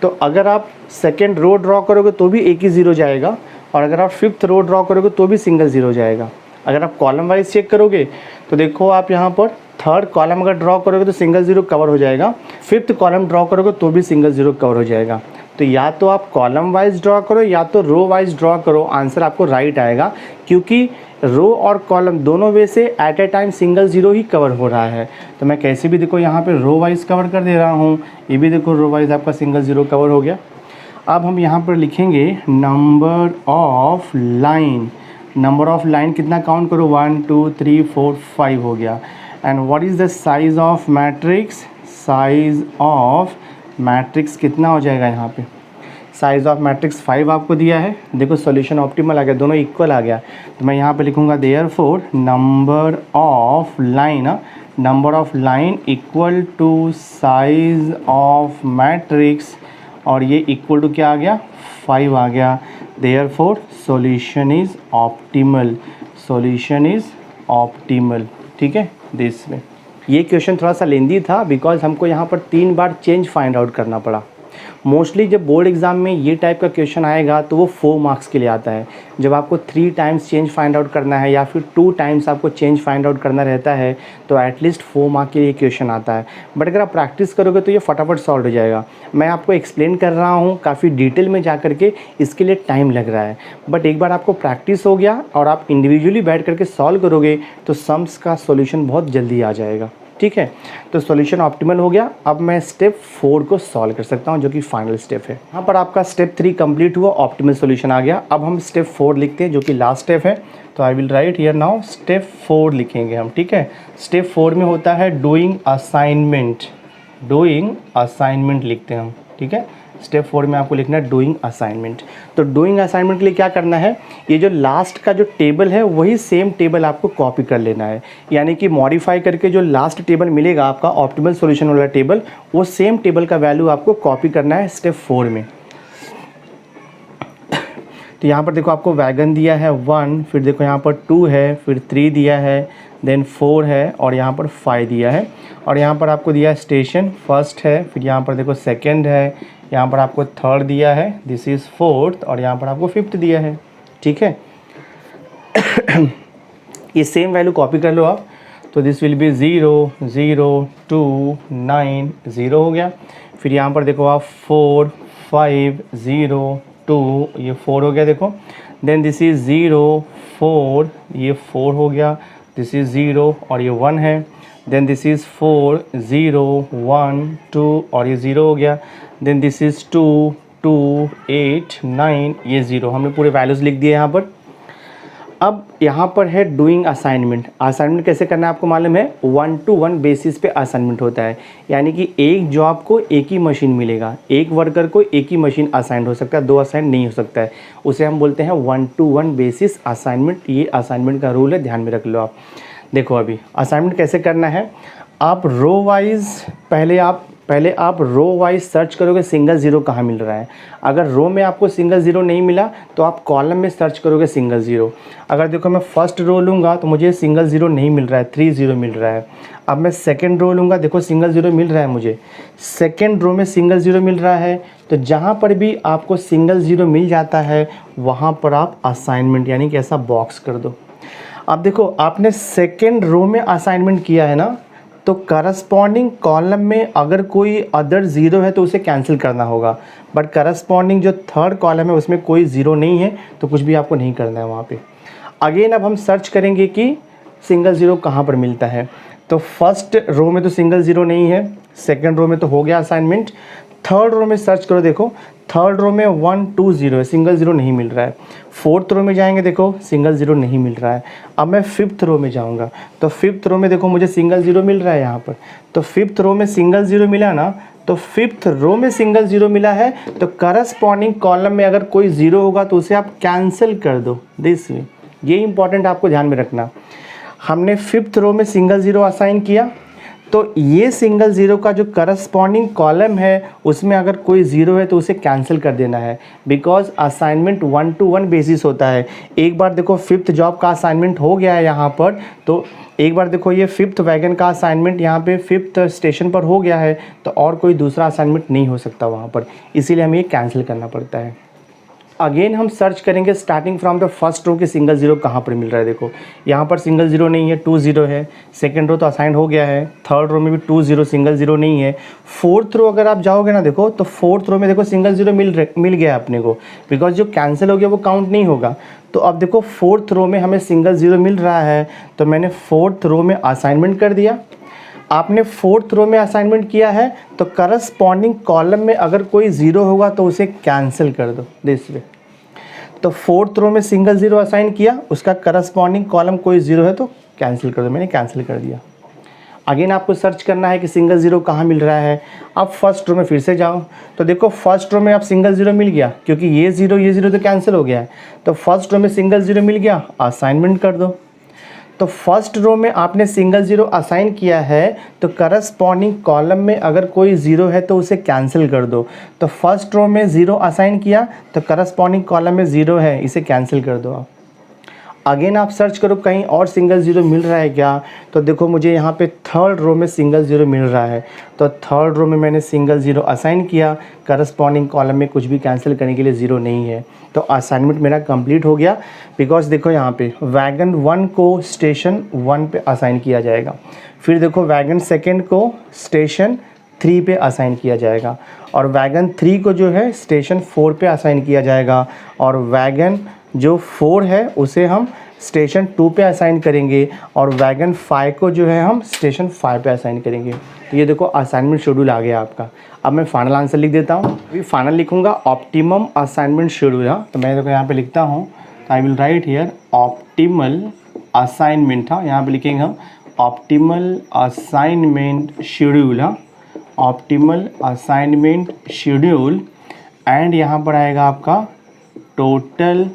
तो अगर आप सेकंड रो ड्रॉ करोगे तो भी एक ही 0 जाएगा, और अगर आप फिफ्थ रो ड्रॉ करोगे तो भी सिंगल 0 जाएगा। अगर आप कॉलम वाइज चेक करोगे तो देखो आप यहाँ पर थर्ड कॉलम अगर ड्रॉ करोगे तो सिंगल 0 कवर हो जाएगा, फिफ्थ कॉलम ड्रॉ करोगे तो भी सिंगल 0 कवर हो जाएगा। तो या तो आप कॉलम वाइज ड्रॉ करो या तो रो वाइज ड्रॉ करो, आंसर आपको राइट आएगा, क्योंकि रो और कॉलम दोनों वे से एट ए टाइम सिंगल 0 ही कवर हो रहा है। तो मैं कैसे भी देखो यहाँ पे रो वाइज कवर कर दे रहा हूँ, ये भी देखो रो वाइज आपका सिंगल 0 कवर हो गया। अब हम यहाँ पर लिखेंगे number of line. Number of line कितना काउंट करो, 1 2 3 4 5 हो गया। And what is the size of matrix, size of matrix कितना हो जाएगा यहाँ पे, साइज ऑफ मैट्रिक्स 5 आपको दिया है। देखो सॉल्यूशन ऑप्टिमल आ गया, दोनों इक्वल आ गया। तो मैं यहाँ पे लिखूँगा therefore number of line, number of line equal to size of matrix, और ये इक्वल टू क्या आ गया, 5 आ गया। Therefore solution is optimal, solution is optimal. ठीक है, दिस में ये क्वेश्चन थोड़ा सा लेंदी था बिकॉज हमको यहाँ पर 3 बार चेंज फाइंड आउट करना पड़ा। मोस्टली जब बोर्ड एग्ज़ाम में ये टाइप का क्वेश्चन आएगा तो वो 4 मार्क्स के लिए आता है। जब आपको 3 टाइम्स चेंज फाइंड आउट करना है या फिर 2 टाइम्स आपको चेंज फाइंड आउट करना रहता है तो एटलीस्ट 4 मार्क के लिए क्वेश्चन आता है। बट अगर आप प्रैक्टिस करोगे तो ये फटाफट सॉल्व हो जाएगा। मैं आपको एक्सप्लेन कर रहा हूँ काफ़ी डिटेल में जा करके, इसके लिए टाइम लग रहा है। बट एक बार आपको प्रैक्टिस हो गया और आप इंडिविजुअली बैठ करके सॉल्व करोगे तो सम्स का सॉल्यूशन बहुत जल्दी आ जाएगा। ठीक है, तो सॉल्यूशन ऑप्टिमल हो गया। अब मैं स्टेप 4 को सॉल्व कर सकता हूं जो कि फाइनल स्टेप है। यहाँ पर आपका स्टेप 3 कंप्लीट हुआ, ऑप्टिमल सॉल्यूशन आ गया। अब हम स्टेप 4 लिखते हैं जो कि लास्ट स्टेप है। तो I will write here now step 4 लिखेंगे हम। ठीक है, स्टेप 4 में होता है डूइंग असाइनमेंट, डूइंग असाइनमेंट लिखते हैं हम। ठीक है, स्टेप 4 में आपको लिखना है डूइंग असाइनमेंट। तो डूइंग असाइनमेंट के लिए क्या करना है, ये जो लास्ट का जो टेबल है वही सेम टेबल आपको कॉपी कर लेना है, यानी कि मॉडिफाई करके जो लास्ट टेबल मिलेगा आपका ऑप्टिमल सॉल्यूशन वाला टेबल, वो सेम टेबल का वैल्यू आपको कॉपी करना है स्टेप 4 में। तो यहाँ पर देखो आपको वैगन दिया है 1, फिर देखो यहाँ पर 2 है, फिर 3 दिया है, देन 4 है और यहाँ पर 5 दिया है, और यहाँ पर आपको दिया है स्टेशन फर्स्ट है, फिर यहाँ पर देखो सेकंड है, यहाँ पर आपको थर्ड दिया है, दिस इज़ फोर्थ, और यहाँ पर आपको फिफ्थ दिया है। ठीक है, ये सेम वैल्यू कॉपी कर लो आप। तो दिस विल बी 0 0 2 9 0 हो गया। फिर यहाँ पर देखो आप 4 5 0 2, ये 4 हो गया देखो। देन दिस इज़ 0 4, ये 4 हो गया, दिस इज़ 0 और ये 1 है। देन दिस इज़ 4 0 1 2 और ये 0 हो गया। देन दिस इज़ 2 2 8 9, ये 0। हमने पूरे वैल्यूज़ लिख दिए यहाँ पर। अब यहाँ पर है डूइंग असाइनमेंट। असाइनमेंट कैसे करना है आपको मालूम है, 1-to-1 बेसिस पे असाइनमेंट होता है, यानी कि एक जॉब को एक ही मशीन मिलेगा, एक वर्कर को एक ही मशीन असाइन हो सकता है, 2 असाइन नहीं हो सकता है। उसे हम बोलते हैं 1-to-1 बेसिस असाइनमेंट। ये असाइनमेंट का रूल है, ध्यान में रख लो आप। देखो अभी असाइनमेंट कैसे करना है, आप रो वाइज पहले आप रो वाइज सर्च करोगे सिंगल 0 कहाँ मिल रहा है। अगर रो में आपको सिंगल 0 नहीं मिला तो आप कॉलम में सर्च करोगे सिंगल 0। अगर देखो मैं फर्स्ट रो लूँगा तो मुझे सिंगल 0 नहीं मिल रहा है, 3 0 मिल रहा है। अब मैं सेकंड रो लूँगा, देखो सिंगल 0 मिल रहा है मुझे, सेकंड रो में सिंगल 0 मिल रहा है। तो जहाँ पर भी आपको सिंगल 0 मिल जाता है वहाँ पर आप असाइनमेंट यानी कि ऐसा बॉक्स कर दो। अब देखो आपने सेकेंड रो में असाइनमेंट किया है ना, तो करस्पॉन्डिंग कॉलम में अगर कोई अदर 0 है तो उसे कैंसिल करना होगा। बट करस्पॉन्डिंग जो थर्ड कॉलम है उसमें कोई 0 नहीं है तो कुछ भी आपको नहीं करना है वहाँ पे। अगेन अब हम सर्च करेंगे कि सिंगल 0 कहाँ पर मिलता है। तो फर्स्ट रो में तो सिंगल 0 नहीं है, सेकेंड रो में तो हो गया असाइनमेंट। थर्ड रो में सर्च करो, देखो थर्ड रो में 1 2 0 है, सिंगल 0 नहीं मिल रहा है। फोर्थ रो में जाएंगे, देखो सिंगल 0 नहीं मिल रहा है। अब मैं फिफ्थ रो में जाऊंगा तो फिफ्थ रो में देखो मुझे सिंगल 0 मिल रहा है यहाँ पर। तो फिफ्थ रो में सिंगल 0 मिला ना, तो फिफ्थ रो में सिंगल 0 मिला है तो करस्पॉन्डिंग कॉलम में अगर कोई 0 होगा तो उसे आप कैंसिल कर दो। दिस वे, ये इंपॉर्टेंट आपको ध्यान में रखना। हमने फिफ्थ रो में सिंगल 0 असाइन किया तो ये सिंगल ज़ीरो का जो करस्पॉन्डिंग कॉलम है उसमें अगर कोई ज़ीरो है तो उसे कैंसिल कर देना है, बिकॉज असाइनमेंट 1 to 1 बेसिस होता है। एक बार देखो फिफ्थ जॉब का असाइनमेंट हो गया है यहाँ पर, तो एक बार देखो ये फिफ्थ वैगन का असाइनमेंट यहाँ पे फिफ्थ स्टेशन पर हो गया है, तो और कोई दूसरा असाइनमेंट नहीं हो सकता वहाँ पर, इसीलिए हमें ये कैंसिल करना पड़ता है। अगेन हम सर्च करेंगे starting from the first row कि सिंगल ज़ीरो कहाँ पर मिल रहा है। देखो यहाँ पर सिंगल ज़ीरो नहीं है, 2 ज़ीरो है। सेकंड रो तो असाइन हो गया है। थर्ड रो में भी 2 ज़ीरो, सिंगल ज़ीरो नहीं है। फोर्थ रो अगर आप जाओगे ना देखो, तो फोर्थ रो में देखो सिंगल ज़ीरो मिल गया है अपने को, बिकॉज जो कैंसिल हो गया वो काउंट नहीं होगा। तो अब देखो फोर्थ रो में हमें सिंगल ज़ीरो मिल रहा है, तो मैंने फोर्थ रो में असाइनमेंट कर दिया। आपने फोर्थ रो में असाइनमेंट किया है तो करस्पॉन्डिंग कॉलम में अगर कोई ज़ीरो होगा तो उसे कैंसिल कर दो दिस वे। तो फोर्थ रो में सिंगल ज़ीरो असाइन किया, उसका करस्पॉन्डिंग कॉलम कोई ज़ीरो है तो कैंसिल कर दो, मैंने कैंसिल कर दिया। अगेन आपको सर्च करना है कि सिंगल ज़ीरो कहाँ मिल रहा है। आप फर्स्ट रो में फिर से जाओ, तो देखो फर्स्ट रो में आप सिंगल ज़ीरो मिल गया, क्योंकि ये ज़ीरो तो कैंसिल हो गया है। तो फर्स्ट रो में सिंगल ज़ीरो मिल गया, असाइनमेंट कर दो। तो फर्स्ट रो में आपने सिंगल ज़ीरो असाइन किया है, तो करस्पॉन्डिंग कॉलम में अगर कोई ज़ीरो है तो उसे कैंसिल कर दो। तो फर्स्ट रो में ज़ीरो असाइन किया तो करस्पॉन्डिंग कॉलम में ज़ीरो है, इसे कैंसिल कर दो आप। अगेन आप सर्च करो कहीं और सिंगल ज़ीरो मिल रहा है क्या, तो देखो मुझे यहाँ पे थर्ड रो में सिंगल ज़ीरो मिल रहा है। तो थर्ड रो में मैंने सिंगल ज़ीरो असाइन किया, करस्पॉन्डिंग कॉलम में कुछ भी कैंसिल करने के लिए ज़ीरो नहीं है, तो असाइनमेंट मेरा कंप्लीट हो गया। बिकॉज देखो यहाँ पे वैगन 1 को स्टेशन 1 पे असाइन किया जाएगा, फिर देखो वैगन सेकेंड को स्टेशन 3 पे असाइन किया जाएगा, और वैगन 3 को जो है स्टेशन 4 पे असाइन किया जाएगा, और वैगन जो 4 है उसे हम स्टेशन 2 पे असाइन करेंगे, और वैगन 5 को जो है हम स्टेशन 5 पे असाइन करेंगे। तो ये देखो असाइनमेंट शेड्यूल आ गया आपका। अब मैं फाइनल आंसर लिख देता हूँ। अभी फाइनल लिखूँगा ऑप्टिमम असाइनमेंट शेड्यूल। हाँ, तो मैं देखो यहाँ पे लिखता हूँ, तो I will write here optimal assignment. हाँ, यहाँ पे लिखेंगे हम ऑप्टिमल असाइनमेंट शेड्यूल। हाँ, ऑप्टिमल असाइनमेंट शेड्यूल, एंड यहाँ पर आएगा आपका टोटल,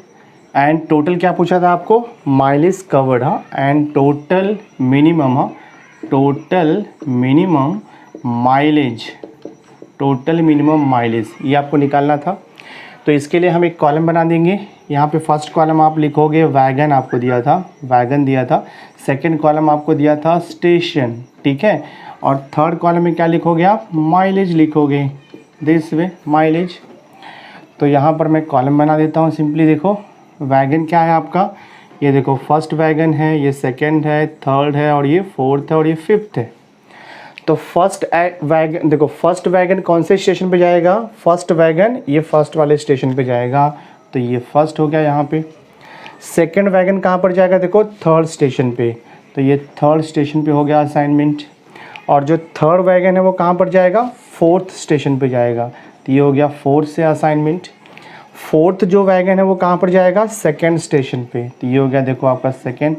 एंड टोटल क्या पूछा था आपको, माइलेज कवर्ड। हाँ, एंड टोटल मिनिमम। हाँ, total minimum mileage, total minimum mileage ये आपको निकालना था। तो इसके लिए हम एक कॉलम बना देंगे। यहाँ पे फर्स्ट कॉलम आप लिखोगे वैगन, आपको दिया था वैगन दिया था। सेकंड कॉलम आपको दिया था स्टेशन, ठीक है। और थर्ड कॉलम में क्या लिखोगे आप, माइलेज लिखोगे दिस वे, माइलेज। तो यहाँ पर मैं कॉलम बना देता हूँ सिंपली। देखो वैगन क्या है आपका, ये देखो फर्स्ट वैगन है, ये सेकंड है, थर्ड है, और ये फोर्थ है, और ये फिफ्थ है। तो फर्स्ट वैगन देखो, फर्स्ट वैगन कौन से स्टेशन पे जाएगा, फर्स्ट वैगन ये फर्स्ट वाले स्टेशन पे जाएगा, तो ये फर्स्ट हो गया यहाँ पे। सेकंड वैगन कहाँ पर जाएगा, देखो थर्ड स्टेशन पे, तो ये थर्ड स्टेशन पे हो गया असाइनमेंट। और जो थर्ड वैगन है वो कहाँ पर जाएगा, फोर्थ स्टेशन पे जाएगा, तो ये हो गया फोर्थ से असाइनमेंट। फोर्थ जो वैगन है वो कहाँ पर जाएगा, सेकेंड स्टेशन पे, तो ये हो गया देखो आपका सेकेंड।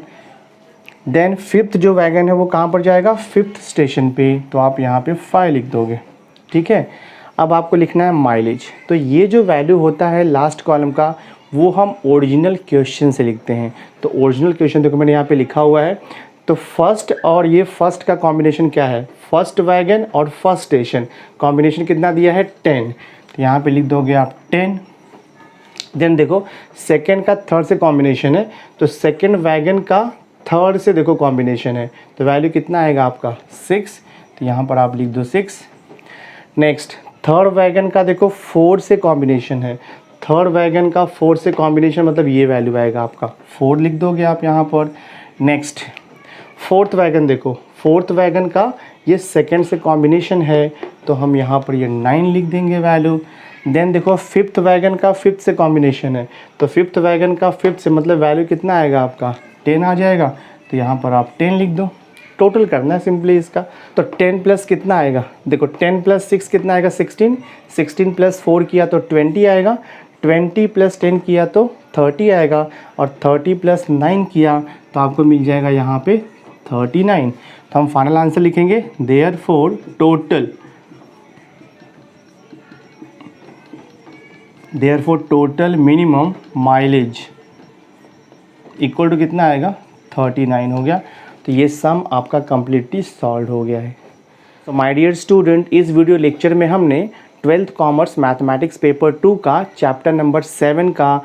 देन फिफ्थ जो वैगन है वो कहाँ पर जाएगा, फिफ्थ स्टेशन पे, तो आप यहाँ पे 5 लिख दोगे, ठीक है। अब आपको लिखना है माइलेज। तो ये जो वैल्यू होता है लास्ट कॉलम का, वो हम ओरिजिनल क्वेश्चन से लिखते हैं। तो ओरिजिनल क्वेश्चन देखो मैंने यहाँ पे लिखा हुआ है। तो फर्स्ट और ये फर्स्ट का कॉम्बिनेशन क्या है, फर्स्ट वैगन और फर्स्ट स्टेशन कॉम्बिनेशन कितना दिया है, 10, तो यहाँ पे लिख दोगे आप 10। देन देखो सेकेंड का थर्ड से कॉम्बिनेशन है, तो सेकेंड वैगन का थर्ड से देखो कॉम्बिनेशन है, तो वैल्यू कितना आएगा आपका 6, तो यहाँ पर आप लिख दो 6। नेक्स्ट थर्ड वैगन का देखो 4 से कॉम्बिनेशन है, थर्ड वैगन का 4 से कॉम्बिनेशन मतलब ये वैल्यू आएगा आपका 4 लिख दोगे आप यहाँ पर। नेक्स्ट फोर्थ वैगन देखो, फोर्थ वैगन का ये सेकेंड से कॉम्बिनेशन है, तो हम यहाँ पर ये 9 लिख देंगे वैल्यू। देन देखो फिफ्थ वैगन का फिफ्थ से कॉम्बिनेशन है, तो फिफ्थ वैगन का फिफ्थ से मतलब वैल्यू कितना आएगा आपका 10 आ जाएगा, तो यहाँ पर आप 10 लिख दो। टोटल करना है सिंपली इसका, तो 10 प्लस कितना आएगा, देखो 10 प्लस 6 कितना आएगा 16, 16 प्लस 4 किया तो 20 आएगा, 20 प्लस 10 किया तो 30 आएगा, और 30 प्लस 9 किया तो आपको मिल जाएगा यहाँ पे 39। तो हम फाइनल आंसर लिखेंगे therefore total minimum mileage equal to कितना आएगा 39 हो गया। तो ये सम आपका कम्प्लीटली सॉल्व हो गया है। तो माय डियर स्टूडेंट, इस वीडियो लेक्चर में हमने 12th कॉमर्स मैथमेटिक्स पेपर 2 का चैप्टर नंबर 7 का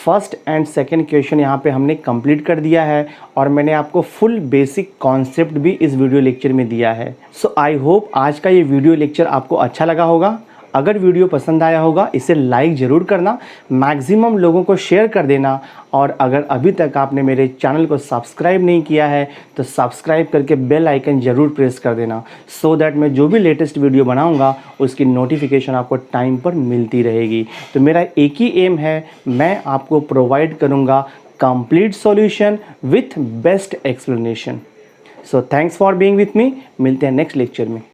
फर्स्ट एंड सेकंड क्वेश्चन यहाँ पे हमने कंप्लीट कर दिया है और मैंने आपको फुल बेसिक कॉन्सेप्ट भी इस वीडियो लेक्चर में दिया है। सो आई होप आज का ये वीडियो लेक्चर आपको अच्छा लगा होगा। अगर वीडियो पसंद आया होगा इसे लाइक ज़रूर करना, मैक्सिमम लोगों को शेयर कर देना और अगर अभी तक आपने मेरे चैनल को सब्सक्राइब नहीं किया है तो सब्सक्राइब करके बेल आइकन ज़रूर प्रेस कर देना, सो दैट मैं जो भी लेटेस्ट वीडियो बनाऊंगा उसकी नोटिफिकेशन आपको टाइम पर मिलती रहेगी। तो मेरा एक ही एम है, मैं आपको प्रोवाइड करूँगा complete solution with best explanation. So thanks for being with me. मिलते हैं नेक्स्ट लेक्चर में।